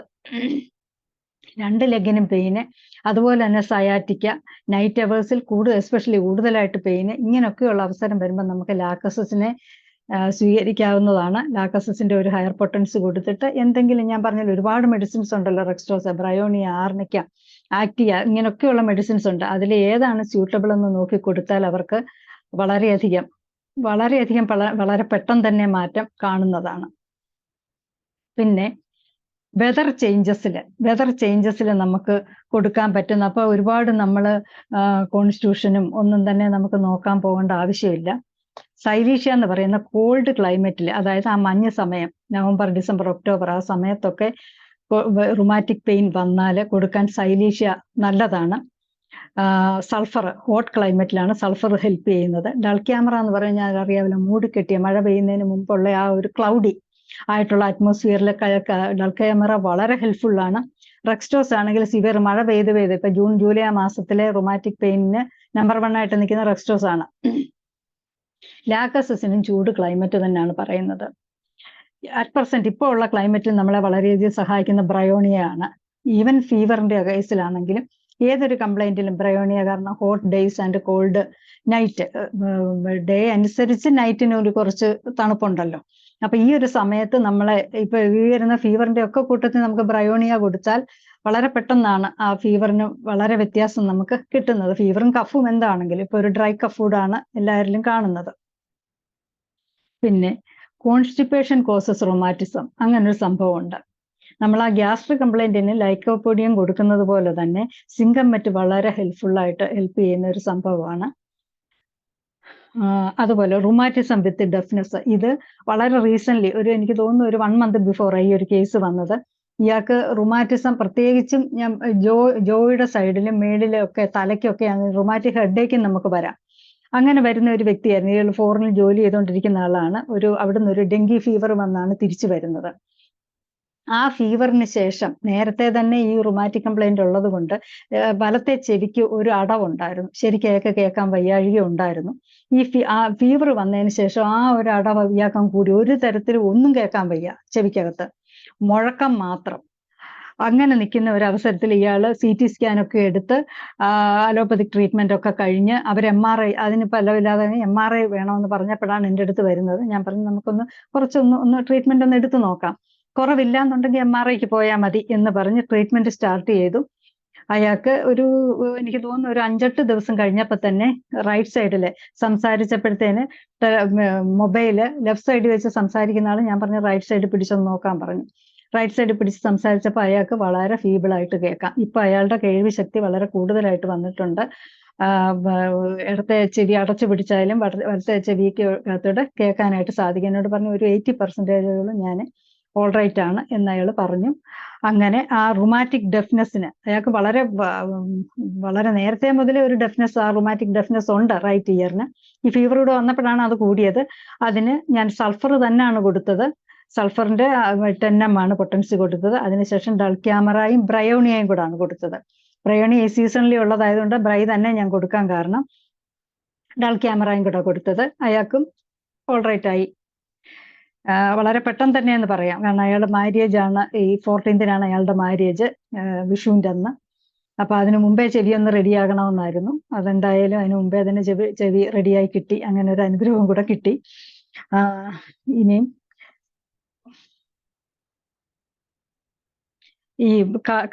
2 ലെഗിനും പെയിന്, അതുപോലെ തന്നെ സയാറ്റിക്ക, നൈറ്റ് അവേഴ്സിൽ എസ്പെഷ്യലി കൂടുതലായിട്ട് പെയിന്, ഇങ്ങനെയൊക്കെയുള്ള അവസരം വരുമ്പോൾ നമുക്ക് ലാക്കസിസിനെ സ്വീകരിക്കാവുന്നതാണ്. ലാക്കസിസിന്റെ ഒരു ഹയർ പൊട്ടൻസ് കൊടുത്തിട്ട് എന്തെങ്കിലും, ഞാൻ പറഞ്ഞല്ലോ ഒരുപാട് മെഡിസിൻസ് ഉണ്ടല്ലോ, റെക്സ്റ്റോസ, ബ്രയോണിയ, ആർണിക്ക, ആക്ടിയ, ഇങ്ങനെയൊക്കെയുള്ള മെഡിസിൻസ് ഉണ്ട്. അതിൽ ഏതാണ് സ്യൂട്ടബിൾ എന്ന് നോക്കി കൊടുത്താൽ അവർക്ക് വളരെയധികം വളരെ പെട്ടെന്ന് തന്നെ മാറ്റം കാണുന്നതാണ്. പിന്നെ വെതർ ചേഞ്ചസിൽ നമുക്ക് കൊടുക്കാൻ പറ്റുന്ന, അപ്പോൾ ഒരുപാട് നമ്മൾ കോൺസ്റ്റിറ്റ്യൂഷനും ഒന്നും തന്നെ നമുക്ക് നോക്കാൻ പോകേണ്ട ആവശ്യമില്ല. സൈലീഷ്യ എന്ന് പറയുന്ന കോൾഡ് ക്ലൈമറ്റിൽ, അതായത് ആ മഞ്ഞ് സമയം, നവംബർ, ഡിസംബർ, ഒക്ടോബർ, ആ സമയത്തൊക്കെ റുമാറ്റിക് പെയിൻ വന്നാൽ കൊടുക്കാൻ സൈലീഷ്യ നല്ലതാണ്. സൾഫർ, ഹോട്ട് ക്ലൈമറ്റിലാണ് സൾഫർ ഹെൽപ്പ് ചെയ്യുന്നത്. ഡൾ ക്യാമറ എന്ന് പറഞ്ഞാൽ അറിയാമല്ലോ, മൂടി കെട്ടിയ മഴ പെയ്യുന്നതിന് മുമ്പുള്ള ആ ഒരു ക്ലൗഡി ആയിട്ടുള്ള അറ്റ്മോസ്ഫിയറിൽ ഡൾ ക്യാമറ വളരെ ഹെൽപ്ഫുൾ ആണ്. റെക്സ്റ്റോസ് ആണെങ്കിൽ സിവിയർ മഴ പെയ്ത് ഇപ്പൊ ജൂൺ ജൂലൈ ആ മാസത്തിലെ റുമാറ്റിക് പെയിനിന് നമ്പർ 1 ആയിട്ട് നിൽക്കുന്ന റെക്സ്റ്റോസ് ആണ്. ലാക്കസിസിനും ചൂട് ക്ലൈമറ്റ് തന്നെയാണ് പറയുന്നത്. അറ്റ് പ്രസന്റ് ഇപ്പോൾ ഉള്ള ക്ലൈമറ്റിൽ നമ്മളെ വളരെയധികം സഹായിക്കുന്ന ബ്രയോണിയ ആണ്. ഈവൻ ഫീവറിന്റെ കേസിലാണെങ്കിലും ഏതൊരു കംപ്ലൈന്റിലും ബ്രയോണിയ, കാരണം hot days and called night, day അനുസരിച്ച് നൈറ്റിന് ഒരു കുറച്ച് തണുപ്പുണ്ടല്ലോ. അപ്പൊ ഈ ഒരു സമയത്ത് നമ്മളെ ഇപ്പൊ ഈ വരുന്ന ഫീവറിന്റെ ഒക്കെ കൂട്ടത്തിൽ നമുക്ക് ബ്രയോണിയ കൊടുത്താൽ വളരെ പെട്ടെന്നാണ് ആ ഫീവറിന് വളരെ വ്യത്യാസം നമുക്ക് കിട്ടുന്നത്. ഫീവറും കഫും എന്താണെങ്കിലും ഇപ്പൊ ഒരു ഡ്രൈ കഫൂഡാണ് എല്ലാവരിലും കാണുന്നത്. പിന്നെ കോൺസ്റ്റിപ്പേഷൻ കോസസ് റൊമാറ്റിസം, അങ്ങനൊരു സംഭവമുണ്ട്. നമ്മൾ ആ ഗ്യാസ്ട്രിക് കംപ്ലൈന്റിന് ലൈക്കോപോഡിയം കൊടുക്കുന്നത് പോലെ തന്നെ സിങ്കമ്മറ്റ് വളരെ ഹെൽപ്പ് ചെയ്യുന്ന ഒരു സംഭവമാണ്. അതുപോലെ റുമാറ്റിസം വിത്ത് ഡെഫ്നെസ്, ഇത് വളരെ റീസെന്റ് എനിക്ക് തോന്നുന്നു ഒരു 1 month ബിഫോർ ഈ ഒരു കേസ് വന്നത്. ഇയാൾക്ക് റുമാറ്റിസം, പ്രത്യേകിച്ചും ഞാൻ ജോയുടെ സൈഡിലും മേളിലും ഒക്കെ തലയ്ക്കൊക്കെ റുമാറ്റിക് ഹെഡേക്കും നമുക്ക് വരാം. അങ്ങനെ വരുന്ന ഒരു വ്യക്തിയായിരുന്നു. ഇയാൾ ഫോറിനിൽ ജോലി ചെയ്തുകൊണ്ടിരിക്കുന്ന ആളാണ്. അവിടുന്ന് ഒരു ഡെങ്കി ഫീവർ വന്നാണ് തിരിച്ചു വരുന്നത്. ആ ഫീവറിന് ശേഷം നേരത്തെ തന്നെ ഈ റുമാറ്റിക് കംപ്ലൈന്റ് ഉള്ളത് കൊണ്ട് വലത്തെ ചെവിക്ക് ഒരു അടവുണ്ടായിരുന്നു, ശരിക്കും കേൾക്കാൻ വയ്യാഴിക ഉണ്ടായിരുന്നു. ഈ ഫീവർ വന്നതിന് ശേഷം ആ ഒരു അടവ് ഇയാക്കാൻ കൂടി ഒരു തരത്തിലും ഒന്നും കേൾക്കാൻ വയ്യ, ചെവിക്കകത്ത് മുഴക്കം മാത്രം. അങ്ങനെ നിൽക്കുന്ന ഒരു അവസരത്തിൽ ഇയാള് CT സ്കാനൊക്കെ എടുത്ത് അലോപ്പതിക് ട്രീറ്റ്മെന്റ് ഒക്കെ കഴിഞ്ഞ് അവർ MRI, അതിന് ഫലമില്ലാതെ MRI വേണമെന്ന് പറഞ്ഞപ്പോഴാണ് എൻ്റെ അടുത്ത് വരുന്നത്. ഞാൻ പറഞ്ഞു നമുക്കൊന്ന് കുറച്ചൊന്ന് ട്രീറ്റ്മെന്റ് ഒന്ന് എടുത്തു നോക്കാം, കുറവില്ല എന്നുണ്ടെങ്കിൽ MRIക്ക് പോയാൽ മതി എന്ന് പറഞ്ഞ് ട്രീറ്റ്മെന്റ് സ്റ്റാർട്ട് ചെയ്തു. അയാൾക്ക് എനിക്ക് തോന്നുന്നു ഒരു 5-8 ദിവസം കഴിഞ്ഞപ്പോൾ തന്നെ റൈറ്റ് സൈഡില് സംസാരിച്ചപ്പോഴത്തേന് മൊബൈല് ലെഫ്റ്റ് സൈഡിൽ വെച്ച് സംസാരിക്കുന്ന ആൾ, ഞാൻ പറഞ്ഞു റൈറ്റ് സൈഡ് പിടിച്ചൊന്ന് നോക്കാൻ പറഞ്ഞു. റൈറ്റ് സൈഡ് പിടിച്ച് സംസാരിച്ചപ്പോൾ അയാൾക്ക് വളരെ ഫീബിളായിട്ട് കേൾക്കാം. ഇപ്പൊ അയാളുടെ കേൾവി ശക്തി വളരെ കൂടുതലായിട്ട് വന്നിട്ടുണ്ട്. ഇടത്തെ ചെവി അടച്ചു പിടിച്ചാലും വലത്തെ ചെവിക്കകത്തോടെ കേൾക്കാനായിട്ട് സാധിക്കും. എന്നോട് പറഞ്ഞു ഒരു 80% ഞാൻ ഓൾറൈറ്റ് ആണ് എന്ന് അയാൾ പറഞ്ഞു. അങ്ങനെ ആ റുമാറ്റിക് ഡെഫ്നെസ്സിന് അയാൾക്ക് വളരെ നേരത്തെ മുതലേ ഒരു ഡെഫ്നെസ്, ആ റുമാറ്റിക് ഡെഫ്നെസ് ഉണ്ട് റൈറ്റ് ഇയറിന്. ഈ ഫീവർ കൂടെ വന്നപ്പോഴാണ് അത് കൂടിയത്. അതിന് ഞാൻ സൾഫർ തന്നെയാണ് കൊടുത്തത്. സൾഫറിന്റെ 10 ആണ് പൊട്ടൻസി കൊടുത്തത്. അതിനുശേഷം ഡൾ ക്യാമറയും ബ്രയോണിയയും കൂടാണ് കൊടുത്തത്. ബ്രയോണിയ ഈ സീസണിൽ ഉള്ളതായതുകൊണ്ട് ബ്രൈ തന്നെ ഞാൻ കൊടുക്കാൻ കാരണം. ഡൾ ക്യാമറയും കൂടെ കൊടുത്തത്. അയാൾക്കും ഓൾറൈറ്റ് ആയി. വളരെ പെട്ടെന്ന് തന്നെയെന്ന് പറയാം, കാരണം അയാളുടെ മാര്യേജ് ആണ് ഈ 14th അയാളുടെ മാര്യേജ്, വിഷുവിൻ്റെ അന്ന്. അപ്പൊ അതിനു മുമ്പേ ചെവി ഒന്ന് റെഡിയാകണമെന്നായിരുന്നു. അതെന്തായാലും അതിനു മുമ്പേ തന്നെ ചെവി റെഡിയായി കിട്ടി. അങ്ങനെ ഒരു അനുഗ്രഹവും കൂടെ കിട്ടി. ഇനിയും ഈ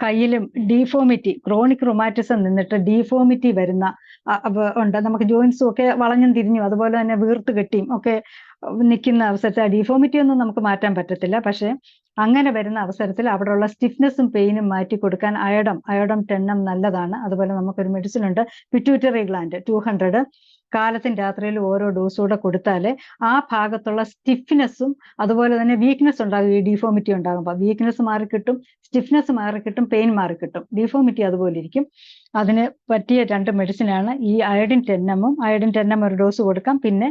കയ്യിലും ഡീഫോമിറ്റി, ക്രോണിക് റൊമാറ്റിസം നിന്നിട്ട് ഡീഫോമിറ്റി വരുന്ന ഉണ്ട്. നമുക്ക് ജോയിന്റ്സും ഒക്കെ വളഞ്ഞും തിരിഞ്ഞും അതുപോലെ തന്നെ വീർത്ത് കെട്ടിയും ഒക്കെ നിൽക്കുന്ന അവസരത്തിൽ ഡീഫോമിറ്റി ഒന്നും നമുക്ക് മാറ്റാൻ പറ്റത്തില്ല. പക്ഷെ അങ്ങനെ വരുന്ന അവസരത്തിൽ അവിടെയുള്ള സ്റ്റിഫ്നെസ്സും പെയിനും മാറ്റി കൊടുക്കാൻ അയോഡം 10 നല്ലതാണ്. അതുപോലെ നമുക്കൊരു മെഡിസിൻ ഉണ്ട്, പിറ്റ്യൂട്ടറി ഗ്ലാൻഡ് 200 കാലത്തും രാത്രിയിലും ഓരോ ഡോസ് കൂടെ കൊടുത്താൽ ആ ഭാഗത്തുള്ള സ്റ്റിഫ്നെസ്സും അതുപോലെ തന്നെ വീക്ക്നെസ് ഉണ്ടാകും. ഈ ഡീഫോമിറ്റി ഉണ്ടാകുമ്പോൾ വീക്ക്നെസ് മാറിക്കിട്ടും, സ്റ്റിഫ്നെസ് മാറിക്കിട്ടും, പെയിൻ മാറിക്കിട്ടും. ഡീഫോമിറ്റി അതുപോലെ ഇരിക്കും. അതിന് പറ്റിയ 2 മെഡിസിനാണ് ഈ അയഡിൻ 10 ഒരു ഡോസ് കൊടുക്കാം. പിന്നെ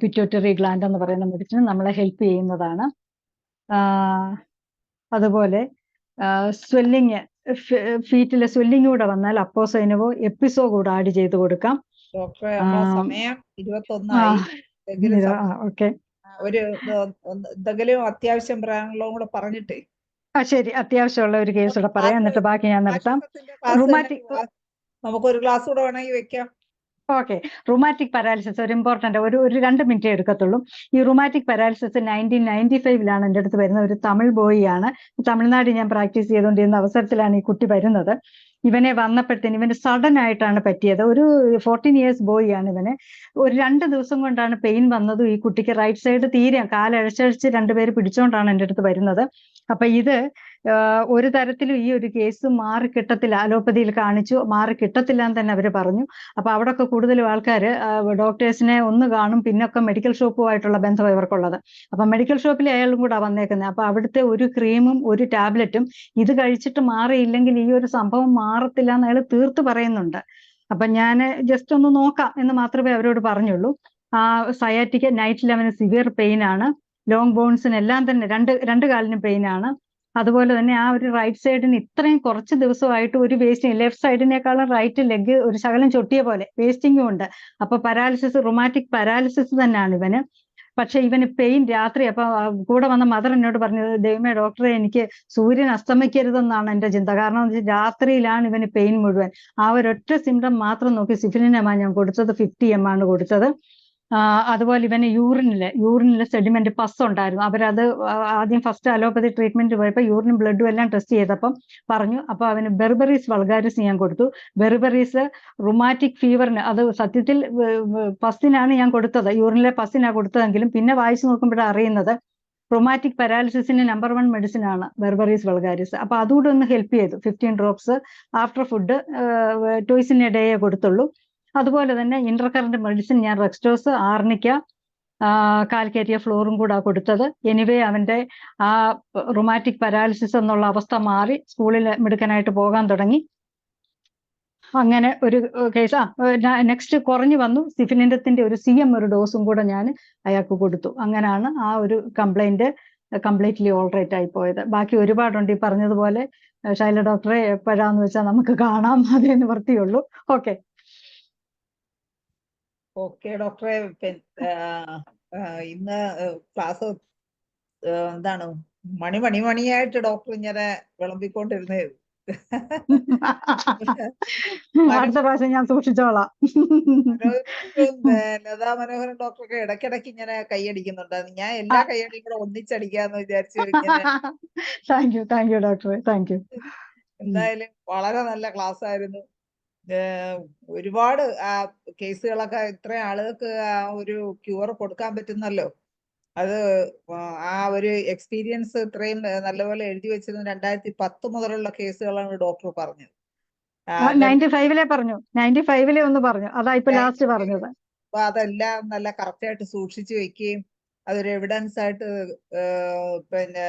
പിറ്റ്യൂട്ടറി ഗ്ലാൻഡ് എന്ന് പറയുന്ന മെഡിസിൻ നമ്മളെ ഹെൽപ്പ് ചെയ്യുന്നതാണ്. അതുപോലെ സ്വെല്ലിങ്, ഫീറ്റിലെ സ്വെല്ലിങ് കൂടെ വന്നാൽ അപ്പോസൈനവോ എപ്പിസോ കൂടെ ആഡ് ചെയ്ത് കൊടുക്കാം. ഡോക്ടറെ നമ്മളെ സമയം 21 ഓക്കെ, ഒരു എന്തെങ്കിലും അത്യാവശ്യം പറയാനുള്ളതും കൂടെ പറഞ്ഞിട്ടേ. ശരി, അത്യാവശ്യമുള്ള ഒരു കേസ് കൂടെ പറയാം, എന്നിട്ട് ബാക്കി ഞാൻ നിർത്താം. നമുക്കൊരു ക്ലാസ് കൂടെ വേണമെങ്കിൽ വെക്കാം. ഓക്കെ, റുമാറ്റിക് പാരാലിസിസ് ഒരു ഇമ്പോർട്ടന്റ് ഒരു 2 മിനിറ്റേ എടുക്കത്തുള്ളൂ. ഈ റുമാറ്റിക് പാരാലിസിസ് 1995 എൻ്റെ അടുത്ത് വരുന്ന ഒരു തമിഴ് ബോയ് ആണ്. തമിഴ്നാട് ഞാൻ പ്രാക്ടീസ് ചെയ്തുകൊണ്ടിരുന്ന അവസരത്തിലാണ് ഈ കുട്ടി വരുന്നത്. ഇവനെ വന്നപ്പോഴത്തേന് ഇവന് സഡൻ ആയിട്ടാണ് പറ്റിയത്. ഒരു 14 ഇയേഴ്സ് ബോയ് ആണ് ഇവന്. ഒരു 2 ദിവസം കൊണ്ടാണ് പെയിൻ വന്നത്. ഈ കുട്ടിക്ക് റൈറ്റ് സൈഡ് തീരെ കാലഴച്ചഴിച്ച് 2 പേര് പിടിച്ചോണ്ടാണ് എൻ്റെ അടുത്ത് വരുന്നത്. അപ്പൊ ഇത് ഒരു തരത്തിലും ഈ ഒരു കേസ് മാറിക്കിട്ടത്തില്ല. അലോപ്പതിയിൽ കാണിച്ചു, മാറിക്കിട്ടത്തില്ല എന്ന് തന്നെ അവര് പറഞ്ഞു. അപ്പൊ അവിടെയൊക്കെ കൂടുതലും ആൾക്കാർ ഡോക്ടേഴ്സിനെ ഒന്ന് കാണും, പിന്നൊക്കെ മെഡിക്കൽ ഷോപ്പുമായിട്ടുള്ള ബന്ധം ഇവർക്കുള്ളത്. അപ്പൊ മെഡിക്കൽ ഷോപ്പിൽ അയാളും കൂടെ വന്നേക്കുന്നത്. അപ്പൊ അവിടുത്തെ ഒരു ക്രീമും ഒരു ടാബ്ലറ്റും ഇത് കഴിച്ചിട്ട് മാറിയില്ലെങ്കിൽ ഈ ഒരു സംഭവം മാറത്തില്ല എന്ന് അയാൾ തീർത്ത് പറയുന്നുണ്ട്. അപ്പൊ ഞാൻ ജസ്റ്റ് ഒന്ന് നോക്കാം എന്ന് മാത്രമേ അവരോട് പറഞ്ഞുള്ളൂ. സയാറ്റിക്ക നൈറ്റിൽ അവന് സിവിയർ പെയിൻ ആണ്. ലോങ് ബോൺസിനെല്ലാം തന്നെ രണ്ട് കാലിനും പെയിൻ ആണ്. അതുപോലെ തന്നെ ആ ഒരു റൈറ്റ് സൈഡിന് ഇത്രയും കുറച്ച് ദിവസമായിട്ട് ഒരു വേസ്റ്റിംഗ്, ലെഫ്റ്റ് സൈഡിനേക്കാളും റൈറ്റ് ലെഗ് ഒരു ശകലം ചൊട്ടിയ പോലെ വേസ്റ്റിംഗും ഉണ്ട്. അപ്പൊ പാരാലിസിസ്, റുമാറ്റിക് പാരാലിസിസ് തന്നെയാണ് ഇവന്. പക്ഷെ ഇവന് പെയിൻ രാത്രി. അപ്പൊ കൂടെ വന്ന മദർ എന്നോട് പറഞ്ഞത്, ദൈവമേ ഡോക്ടറെ, എനിക്ക് സൂര്യൻ അസ്തമിക്കരുതെന്നാണ് എന്റെ ചിന്ത. കാരണം രാത്രിയിലാണ് ഇവന് പെയിൻ മുഴുവൻ. ആ ഒരൊറ്റ സിംറ്റം മാത്രം നോക്കി സിഫിലിനമാണ് ഞാൻ കൊടുത്തത്. 50 ml ആണ് കൊടുത്തത്. അതുപോലെ ഇവന് യൂറിനിലെ സെഡിമെന്റ് പസ് ഉണ്ടായിരുന്നു. അവരത് ആദ്യം ഫസ്റ്റ് അലോപ്പതി ട്രീറ്റ്മെന്റ് പോയപ്പോൾ യൂറിനും ബ്ലഡും എല്ലാം ടെസ്റ്റ് ചെയ്തപ്പം പറഞ്ഞു. അപ്പൊ അവന് ബെർബറീസ് വൾഗാരിസ് ഞാൻ കൊടുത്തു. ബെർബറീസ് റുമാറ്റിക് ഫീവറിന്, അത് സത്യത്തിൽ പസ്സിനാണ് ഞാൻ കൊടുത്തത്, യൂറിനിലെ പസ്സിനാണ് കൊടുത്തതെങ്കിലും പിന്നെ വായിച്ചു നോക്കുമ്പോഴാണ് അറിയുന്നത് റൊമാറ്റിക് പാരാലിസിസിന് നമ്പർ 1 മെഡിസിൻ ആണ് ബെർബറീസ് വൾഗാരിസ്. അപ്പൊ അതുകൂടെ ഒന്ന് ഹെൽപ്പ് ചെയ്തു. 15 drops after food twice in a day കൊടുത്തുള്ളൂ. അതുപോലെ തന്നെ ഇന്റർകറന്റ് മെഡിസിൻ ഞാൻ റെക്സ്റ്റോസ്, ആർണിക്ക, കാൽക്കേറ്റിയ ഫ്ലോറും കൂടെ കൊടുത്തത്. എനിവേ അവന്റെ ആ റുമാറ്റിക് പാരാലിസിസ് എന്നുള്ള അവസ്ഥ മാറി സ്കൂളിൽ മിടുക്കനായിട്ട് പോകാൻ തുടങ്ങി. അങ്ങനെ ഒരു കേസ്. നെക്സ്റ്റ് കുറഞ്ഞു വന്നു. സിഫിലിൻഡത്തിന്റെ ഒരു CM ഒരു ഡോസും കൂടെ ഞാൻ അയാൾക്ക് കൊടുത്തു. അങ്ങനെയാണ് ആ ഒരു കംപ്ലീറ്റ്ലി ഓൾറൈറ്റ് ആയി പോയത്. ബാക്കി ഒരുപാടുണ്ട്. ഈ പറഞ്ഞതുപോലെ ശൈല ഡോക്ടറെ എപ്പോഴാന്ന് വെച്ചാൽ നമുക്ക് കാണാം, അതേ നിവർത്തിയുള്ളൂ. ഓക്കെ ഡോക്ടറെ, ഇന്ന് ക്ലാസ് എന്താണ് മണിയായിട്ട് ഡോക്ടർ ഇങ്ങനെ വിളമ്പിക്കൊണ്ടിരുന്നേ. അടുത്ത പ്രാവശ്യം ഞാൻ സൂക്ഷിച്ചോളാം. ലതാ മനോഹരൻ ഡോക്ടറൊക്കെ ഇടയ്ക്കിടയ്ക്ക് ഇങ്ങനെ കൈയടിക്കുന്നുണ്ട്. ഞാൻ എല്ലാ കൈയടിയും കൂടെ ഒന്നിച്ചടിക്കാന്ന് വിചാരിച്ചു. താങ്ക് യു ഡോക്ടറെ, താങ്ക് യു. എന്തായാലും വളരെ നല്ല ക്ലാസ് ആയിരുന്നു. ഒരുപാട് കേസുകളൊക്കെ ഇത്രയും ആളുകൾക്ക് ഒരു ക്യൂർ കൊടുക്കാൻ പറ്റുന്നല്ലോ. അത് ആ ഒരു എക്സ്പീരിയൻസ് ഇത്രയും നല്ലപോലെ എഴുതി വെച്ചിരുന്നു. 2010 മുതലുള്ള കേസുകളാണ് ഡോക്ടർ പറഞ്ഞത്. 95-ലെ പറഞ്ഞു, 95-ലെ ഒന്ന് പറഞ്ഞു, അതാ ഇപ്പൊ ലാസ്റ്റ് പറഞ്ഞത്. അപ്പൊ അതെല്ലാം നല്ല കറക്റ്റ് ആയിട്ട് സൂക്ഷിച്ചു വെക്കുകയും അതൊരു എവിഡൻസ് ആയിട്ട് പിന്നെ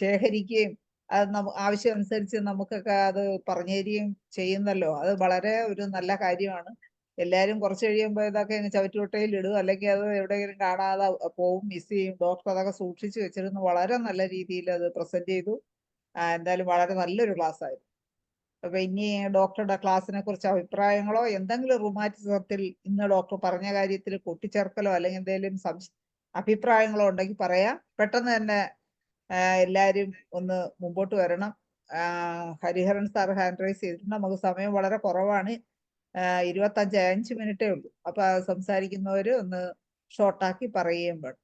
ശേഖരിക്കുകയും അത് ആവശ്യം അനുസരിച്ച് നമുക്കൊക്കെ അത് പറഞ്ഞു തരികയും ചെയ്യുന്നല്ലോ. അത് വളരെ ഒരു നല്ല കാര്യമാണ്. എല്ലാരും കുറച്ച് കഴിയുമ്പോൾ ഇതൊക്കെ ചവറ്റുകൊട്ടയിൽ ഇടും, അല്ലെങ്കിൽ അത് എവിടെയെങ്കിലും കാണാതെ പോവും, മിസ് ചെയ്യും. ഡോക്ടർ അതൊക്കെ സൂക്ഷിച്ചു വെച്ചിരുന്നു. വളരെ നല്ല രീതിയിൽ അത് പ്രസന്റ് ചെയ്തു. എന്തായാലും വളരെ നല്ലൊരു ക്ലാസ് ആയിരുന്നു. അപ്പൊ ഇനി ഡോക്ടറുടെ ക്ലാസ്സിനെ കുറിച്ച് അഭിപ്രായങ്ങളോ എന്തെങ്കിലും റുമാറ്റിസത്തിൽ ഇന്ന് ഡോക്ടർ പറഞ്ഞ കാര്യത്തിൽ കൂട്ടിച്ചേർക്കലോ അല്ലെങ്കിൽ എന്തെങ്കിലും അഭിപ്രായങ്ങളോ ഉണ്ടെങ്കിൽ പറയാം. പെട്ടെന്ന് തന്നെ എല്ലാരും ഒന്ന് മുമ്പോട്ട് വരണം. ഹരിഹരൻ സാർ ഹാൻഡ് റൈസ് ചെയ്തിട്ടുണ്ട്. നമുക്ക് സമയം വളരെ കുറവാണ്. 25 മിനിറ്റേ ഉള്ളൂ. അപ്പൊ സംസാരിക്കുന്നവര് ഒന്ന് ഷോർട്ടാക്കി പറയുകയും വേണം.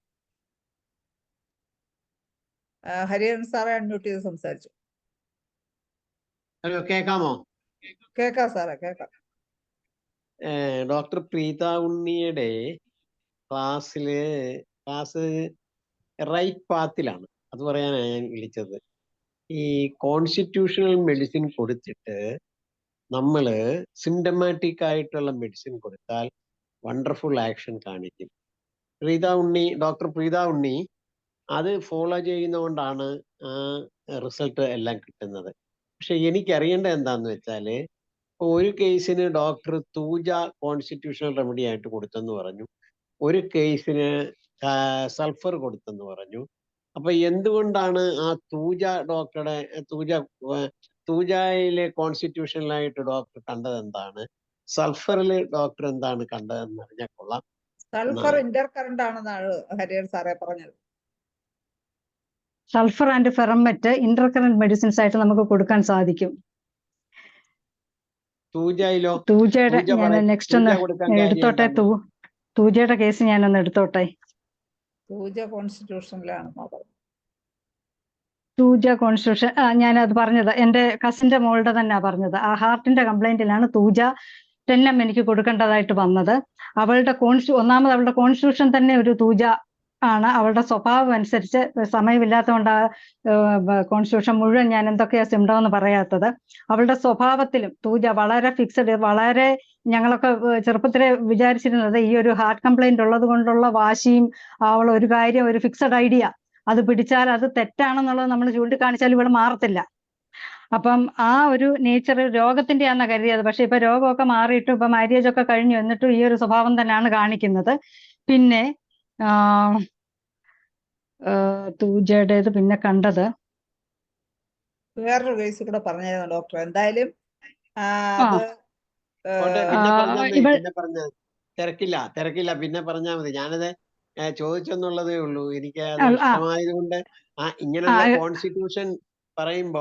ഹരിഹരൻ സാറെ അൺമ്യൂട്ട് ചെയ്ത് സംസാരിച്ചു. ഹലോ, കേൾക്കാമോ? കേക്കാം സാറേ, കേക്കാം. ഡോക്ടർ പ്രീത ഉണ്ണിയുടെ ക്ലാസ് റൈറ്റ് പാത്തിലാണ്. അത് പറയാനാണ് ഞാൻ വിളിച്ചത്. ഈ കോൺസ്റ്റിറ്റ്യൂഷണൽ മെഡിസിൻ കൊടുത്തിട്ട് നമ്മള് സിംറ്റമാറ്റിക് ആയിട്ടുള്ള മെഡിസിൻ കൊടുത്താൽ വണ്ടർഫുൾ ആക്ഷൻ കാണിക്കും. ഡോക്ടർ പ്രീത ഉണ്ണി അത് ഫോളോ ചെയ്യുന്നതുകൊണ്ടാണ് ആ റിസൾട്ട് എല്ലാം കിട്ടുന്നത്. പക്ഷെ എനിക്കറിയേണ്ടത് എന്താന്ന് വെച്ചാല്, ഒരു കേസിന് ഡോക്ടർ തൂജ കോൺസ്റ്റിറ്റ്യൂഷണൽ റെമഡി ആയിട്ട് കൊടുത്തെന്ന് പറഞ്ഞു, ഒരു കേസിന് സൾഫർ കൊടുത്തെന്ന് പറഞ്ഞു. അപ്പൊ എന്തുകൊണ്ടാണ് ആ തൂജയിലെ കോൺസ്റ്റിറ്റ്യൂഷനിലായിട്ട് ഡോക്ടർ കണ്ടത് എന്താണ്, സൾഫറിൽ ഡോക്ടർ എന്താണ് കണ്ടതെന്ന് അറിഞ്ഞാൽ കൊള്ളാം. സൾഫർ ഇന്റർ കറന്റ് ആണെന്നാണ് ഹരിഹർ സാറേ പറഞ്ഞത്. സൾഫർ ആൻഡ് ഫെറമെറ്റ് ഇന്റർകറന്റ് മെഡിസിൻസ് ആയിട്ട് നമുക്ക് കൊടുക്കാൻ സാധിക്കും. തൂജയിലോ? തൂജയുടെ ഞാൻ നെക്സ്റ്റ് ഒന്ന് കൊടുക്കാൻ കാര്യം എടുത്തോട്ടെ. എന്താണ്? തൂജയുടെ കേസ് ഞാനൊന്ന് എടുത്തോട്ടെ. തൂജ കോൺസ്റ്റിറ്റ്യൂഷനിലാണെന്നാ പറഞ്ഞത്. തൂജ കോൺസ്റ്റിറ്റ്യൂഷൻ ഞാനത് പറഞ്ഞത് എൻ്റെ കസിന്റെ മോളുടെ തന്നെ പറഞ്ഞത്. ആ ഹാർട്ടിന്റെ കംപ്ലൈന്റിലാണ് തൂജ 10 എനിക്ക് കൊടുക്കേണ്ടതായിട്ട് വന്നത്. അവളുടെ ഒന്നാമത് അവളുടെ കോൺസ്റ്റിറ്റ്യൂഷൻ തന്നെ ഒരു തൂജ ആണ്. അവളുടെ സ്വഭാവം അനുസരിച്ച് സമയമില്ലാത്തതുകൊണ്ട് കോൺസ്റ്റിറ്റ്യൂഷൻ മുഴുവൻ ഞാൻ എന്തൊക്കെയാ സിംറ്റം എന്ന് പറയാത്തത്. അവളുടെ സ്വഭാവത്തിലും തൂജ വളരെ ഫിക്സഡ്, വളരെ ഞങ്ങളൊക്കെ ചെറുപ്പത്തിലെ വിചാരിച്ചിരുന്നത് ഈ ഒരു ഹാർട്ട് കംപ്ലൈന്റ് ഉള്ളത് കൊണ്ടുള്ള വാശിയും, അവൾ ഒരു കാര്യം ഒരു ഫിക്സഡ് ഐഡിയ അത് പിടിച്ചാൽ അത് തെറ്റാണെന്നുള്ളത് നമ്മൾ ചൂണ്ടിക്കാണിച്ചാൽ ഇവിടെ മാറത്തില്ല. അപ്പം ആ ഒരു നേച്ചർ രോഗത്തിന്റെ ആണെന്ന് കരുതിയത്. പക്ഷെ ഇപ്പൊ രോഗമൊക്കെ മാറിയിട്ടും ഇപ്പൊ മാര്യേജ് ഒക്കെ കഴിഞ്ഞു എന്നിട്ടും ഈ ഒരു സ്വഭാവം തന്നെയാണ് കാണിക്കുന്നത്. പിന്നെ തൂജയുടേത് പിന്നെ കണ്ടത് വേറൊരു കേസ് കൂടെ പറഞ്ഞായിരുന്നു ഡോക്ടർ. എന്തായാലും അത് പിന്നെ പറഞ്ഞാൽ തിരക്കില്ല, പിന്നെ പറഞ്ഞാൽ മതി. ഞാനത് ചോദിച്ചെന്നുള്ളതേ ഉള്ളൂ. എനിക്ക് അത് ഇഷ്ടമായത് കൊണ്ട് ഇങ്ങനെയുള്ള കോൺസ്റ്റിറ്റ്യൂഷൻ പറയുമ്പോ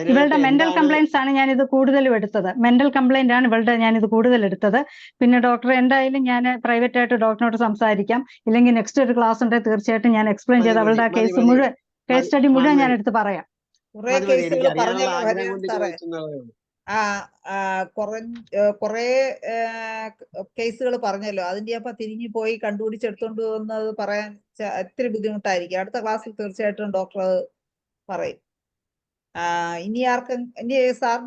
ഇവളുടെ മെന്റൽ കംപ്ലൈന്റ്സ് ആണ് ഞാൻ ഇത് കൂടുതലും എടുത്തത്. മെന്റൽ കംപ്ലൈന്റ് ആണ് ഇവളുടെ ഞാൻ ഇത് കൂടുതൽ എടുത്തത്. പിന്നെ ഡോക്ടർ എന്തായാലും ഞാൻ പ്രൈവറ്റ് ആയിട്ട് ഡോക്ടറിനോട് സംസാരിക്കാം. ഇല്ലെങ്കിൽ നെക്സ്റ്റ് ഒരു ക്ലാസ് ഉണ്ടെങ്കിൽ തീർച്ചയായിട്ടും ഞാൻ എക്സ്പ്ലെയിൻ ചെയ്ത് അവളുടെ കേസ് മുഴുവൻ, കേസ് സ്റ്റഡി മുഴുവൻ ഞാൻ എടുത്ത് പറയാം. കുറെ കേസുകൾ പറഞ്ഞല്ലോ ഹരിഹർ സാറേ. കുറെ കേസുകൾ പറഞ്ഞല്ലോ. അതിന്റെ അപ്പൊ തിരിഞ്ഞു പോയി കണ്ടുപിടിച്ചെടുത്തോണ്ട് പോകുന്നത് പറയാൻ ഇത്തിരി ബുദ്ധിമുട്ടായിരിക്കും. അടുത്ത ക്ലാസ്സിൽ തീർച്ചയായിട്ടും ഡോക്ടർ അത് പറയും. ഇനി സാർ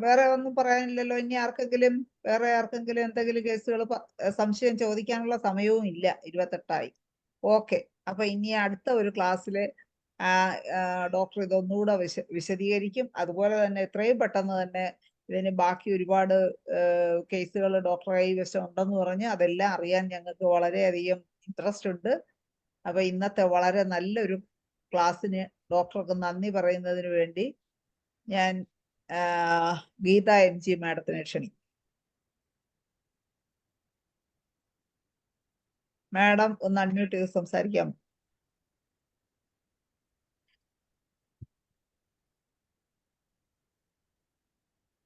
വേറെ ഒന്നും പറയാനില്ലല്ലോ? ഇനി വേറെ ആർക്കെങ്കിലും എന്തെങ്കിലും കേസുകൾ സംശയം ചോദിക്കാനുള്ള സമയവും ഇല്ല. 28 ഓക്കെ. അപ്പൊ ഇനി അടുത്ത ഒരു ക്ലാസ്സില് ഡോക്ടർ ഇതൊന്നുകൂടെ വിശദീകരിക്കും. അതുപോലെ തന്നെ എത്രയും പെട്ടെന്ന് തന്നെ ഇതിന് ബാക്കി ഒരുപാട് കേസുകൾ ഡോക്ടർ കൈവശം ഉണ്ടെന്ന് പറഞ്ഞ് അതെല്ലാം അറിയാൻ ഞങ്ങൾക്ക് വളരെയധികം ഇൻട്രസ്റ്റ് ഉണ്ട്. അപ്പൊ ഇന്നത്തെ വളരെ നല്ലൊരു ക്ലാസ്സിന് ഡോക്ടർക്ക് നന്ദി പറയുന്നതിന് വേണ്ടി ഞാൻ ഗീത MG മാഡത്തിനെ ക്ഷണിക്കും. മാഡം ഒന്ന് അൺമ്യൂട്ട് ചെയ്ത് സംസാരിക്കാം.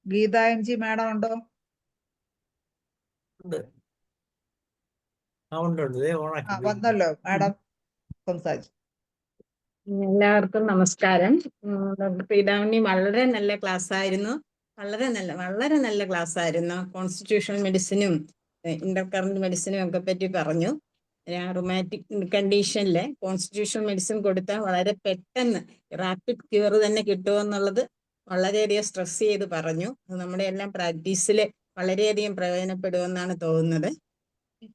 ഗീത MG മാഡം ഉണ്ടോ? വന്നല്ലോ മാഡം, സംസാരിച്ചു. എല്ലാവർക്കും നമസ്കാരം. ഡോക്ടർ പ്രീത ഉണ്ണി വളരെ നല്ല ക്ലാസ് ആയിരുന്നു. വളരെ നല്ല ക്ലാസ് ആയിരുന്നു. കോൺസ്റ്റിറ്റ്യൂഷണൽ മെഡിസിനും ഇന്റർകറന്റ് മെഡിസിനും ഒക്കെ പറ്റി പറഞ്ഞു. റുമാറ്റിക് കണ്ടീഷനിലെ കോൺസ്റ്റിറ്റ്യൂഷണൽ മെഡിസിൻ കൊടുത്താൽ വളരെ പെട്ടെന്ന് റാപ്പിഡ് ക്യൂർ തന്നെ കിട്ടുമെന്നുള്ളത് വളരെയധികം സ്ട്രെസ് ചെയ്ത് പറഞ്ഞു. അത് നമ്മുടെ എല്ലാം പ്രാക്ടീസിൽ വളരെയധികം പ്രയോജനപ്പെടുമെന്നാണ് തോന്നുന്നത്.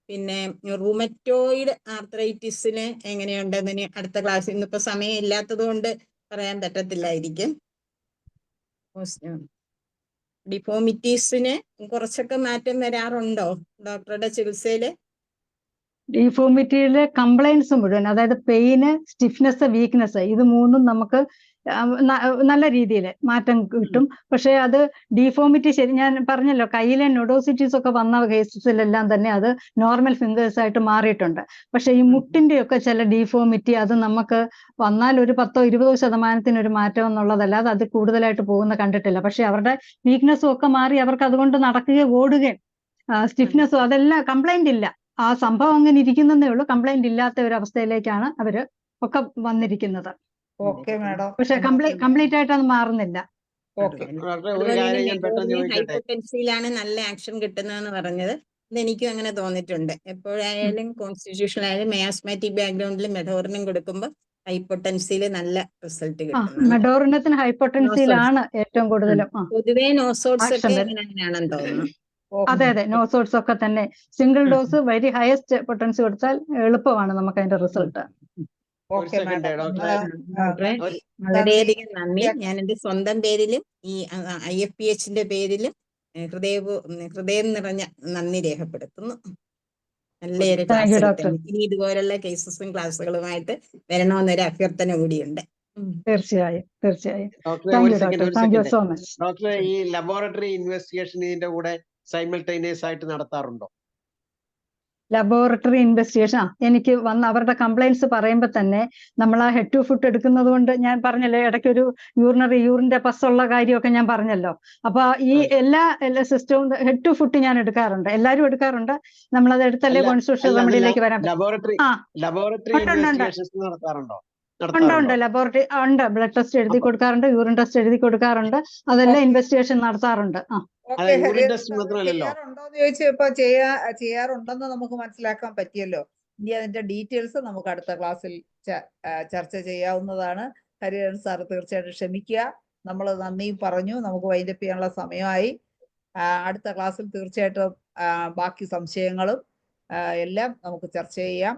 പിന്നെ റൂമറ്റോയിഡ് ആർത്രൈറ്റിസിന് എങ്ങനെയുണ്ടെന്ന് അടുത്ത ക്ലാസ്സിൽ, ഇന്നിപ്പോ സമയം ഇല്ലാത്തത് കൊണ്ട് പറയാൻ പറ്റത്തില്ലായിരിക്കും. ഡിഫോമിറ്റീസിന് കുറച്ചൊക്കെ മാറ്റം വരാറുണ്ടോ ഡോക്ടറുടെ ചികിത്സയില്? ഡിഫോമിറ്റിയിലെ കംപ്ലൈൻസ് മുഴുവൻ, അതായത് പെയിന്, സ്റ്റിഫ്നെസ്, വീക്ക്നെസ്, ഇത് മൂന്നും നമുക്ക് നല്ല രീതിയിൽ മാറ്റം കിട്ടും. പക്ഷെ അത് ഡിഫോമിറ്റി ഞാൻ പറഞ്ഞല്ലോ, കയ്യിലെ നൊഡോസിറ്റീസ് ഒക്കെ വന്ന കേസസിലെല്ലാം തന്നെ അത് നോർമൽ ഫിംഗേഴ്സ് ആയിട്ട് മാറിയിട്ടുണ്ട്. പക്ഷെ ഈ മുട്ടിന്റെ ഒക്കെ ചില ഡിഫോമിറ്റി അത് നമുക്ക് വന്നാൽ ഒരു 10-20% ഒരു മാറ്റം എന്നുള്ളതല്ലാതെ അത് കൂടുതലായിട്ട് പോകുന്ന കണ്ടിട്ടില്ല. പക്ഷെ അവരുടെ വീക്ക്നെസ്സും ഒക്കെ മാറി അവർക്ക് അതുകൊണ്ട് നടക്കുകയും ഓടുകയും സ്റ്റിഫ്നെസ്സും അതെല്ലാം കംപ്ലൈന്റ് ഇല്ല. ആ സംഭവം അങ്ങനെ ഇരിക്കുന്നതേ ഉള്ളൂ. കംപ്ലൈന്റ് ഇല്ലാത്ത ഒരു അവസ്ഥയിലേക്കാണ് അവര് ഒക്കെ വന്നിരിക്കുന്നത്. Okay madam. പക്ഷെ കംപ്ലീറ്റ് ആയിട്ട് അത് മാറുന്നില്ല. ഓക്കെ. ഡോക്ടറെ ഒരു അതുപോലെ കാര്യം തന്നെ ഞാൻ പെട്ടെന്ന് മെഡോറിനും ചോദിക്കട്ടെ? ഹൈപ്പോടെൻസിയിലാണ് നല്ല ആക്ഷൻ കിട്ടുന്നതെന്ന് പറഞ്ഞത് ഇതെനിക്കും അങ്ങനെ തോന്നിയിട്ടുണ്ട്. എപ്പോഴായാലും കോൺസ്റ്റിറ്റ്യൂഷൻ ആയാലും മയാസ്മാറ്റിക് ബാക്ക്ഗ്രൗണ്ടിൽ മെഡോറിനും കൊടുക്കുമ്പോൾ ഹൈപ്പോടെൻസിയിൽ നല്ല റിസൾട്ട് കിട്ടുന്നുണ്ട്. മെഡോറിനത്തിന് ഹൈപ്പോട്ടൻസിയിലാണ് ഏറ്റവും കൂടുതലും പൊതുവേ നോസോഡ്സ് ആക്ഷൻ ഒക്കെ വരുന്നത്. അങ്ങനെയാണെന്ന് തോന്നുന്നു. അതെ അതെ, നോസോഡ്സ് ഒക്കെ തന്നെ single dose very highest potency കൊടുത്താൽ എളുപ്പമാണ് നമുക്ക് അതിന്റെ റിസൾട്ട്. ഒരു ഓക്കെ സെക്കൻഡ് മാഡം. ഡോക്ടറെ. ഡോക്ടറെ ഒരു വളരെയധികം നന്ദി. ഞാൻ എന്റെ സ്വന്തം പേരിലും ഈ IFPHന്റെ പേരിലും ഹൃദയം നിറഞ്ഞ നന്ദി രേഖപ്പെടുത്തുന്നു. നല്ലൊരു Thank you, ക്ലാസ് doctor. കിട്ടുന്നു. ഇനി ഇതുപോലുള്ള കേസസും ക്ലാസ്സുകളുമായിട്ട് വരണമെന്നൊരു അഭ്യർത്ഥന കൂടിയുണ്ട്. തീർച്ചയായും തീർച്ചയായും. ഡോക്ടറെ താങ്ക് ഒരു യു സെക്കൻഡ് ഡോക്ടർ, ഒരു thank you second so much. ഡോക്ടറെ, ഈ ലബോറട്ടറി ഇൻവെസ്റ്റിഗേഷൻ ഇതിന്റെ കൂടെ സൈമൾട്ടേനിയസ് ആയിട്ട് നടത്താറുണ്ടോ? ലബോറട്ടറി ഇൻവെസ്റ്റിഗേഷൻ എനിക്ക് വന്ന് അവരുടെ കംപ്ലൈൻസ് പറയുമ്പോൾ തന്നെ നമ്മൾ ആ ഹെഡ് ടു ഫുട്ട് എടുക്കുന്നത് കൊണ്ട് ഞാൻ പറഞ്ഞല്ലോ ഇടയ്ക്കൊരു യൂറിന്റെ പസ്സുള്ള കാര്യമൊക്കെ ഞാൻ പറഞ്ഞല്ലോ. അപ്പൊ ഈ എല്ലാ സിസ്റ്റവും ഹെഡ് ടു ഫുട്ട് ഞാൻ എടുക്കാറുണ്ട്, എല്ലാവരും എടുക്കാറുണ്ട്. നമ്മളത് എടുത്തല്ലേ കോൺസ്റ്റിറ്റ്യൂഷൻ റെമഡിയിലേക്ക് വരാൻ ലബോറട്ടറി ഇൻവെസ്റ്റിഗേഷൻസ് നടത്താറുണ്ടോ? ഉണ്ട് ലബോറട്ടറി ഉണ്ട്. ബ്ലഡ് ടെസ്റ്റ് എഴുതി കൊടുക്കാറുണ്ട്, യൂറിൻ ടെസ്റ്റ് എഴുതി കൊടുക്കാറുണ്ട്, അതെല്ലാം ഇൻവെസ്റ്റിഗേഷൻ നടത്താറുണ്ട്. ഓക്കെ, യൂറിൻ ടെസ്റ്റ് മാത്രമല്ലല്ലോ. ചെയ്യാറുണ്ടോന്ന് ചോദിച്ചു. ഇപ്പൊ ചെയ്യാറുണ്ടെന്ന് നമുക്ക് മനസ്സിലാക്കാൻ പറ്റിയല്ലോ. ഇനി അതിന്റെ ഡീറ്റെയിൽസ് നമുക്ക് അടുത്ത ക്ലാസ്സിൽ ചർച്ച ചെയ്യാവുന്നതാണ്. ഹരിഹരൻ സാർ തീർച്ചയായിട്ടും ക്ഷമിക്കുക. നമ്മൾ നന്ദി പറഞ്ഞു, നമുക്ക് വൈൻഡപ്പ് ചെയ്യാനുള്ള സമയമായി. അടുത്ത ക്ലാസ്സിൽ തീർച്ചയായിട്ടും ബാക്കി സംശയങ്ങളും എല്ലാം നമുക്ക് ചർച്ച ചെയ്യാം.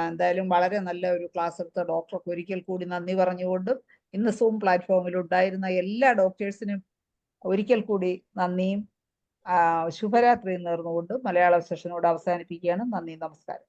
എന്തായാലും വളരെ നല്ല ഒരു ക്ലാസ് എടുത്ത ഡോക്ടർക്ക് ഒരിക്കൽ കൂടി നന്ദി പറഞ്ഞുകൊണ്ടും ഇന്ന് സൂം പ്ലാറ്റ്ഫോമിൽ ഉണ്ടായിരുന്ന എല്ലാ ഡോക്ടേഴ്സിനും ഒരിക്കൽ കൂടി നന്ദിയും ശുഭരാത്രിയും നേർന്നുകൊണ്ട് മലയാള സെഷനോട് അവസാനിപ്പിക്കുകയാണ്. നന്ദി, നമസ്കാരം.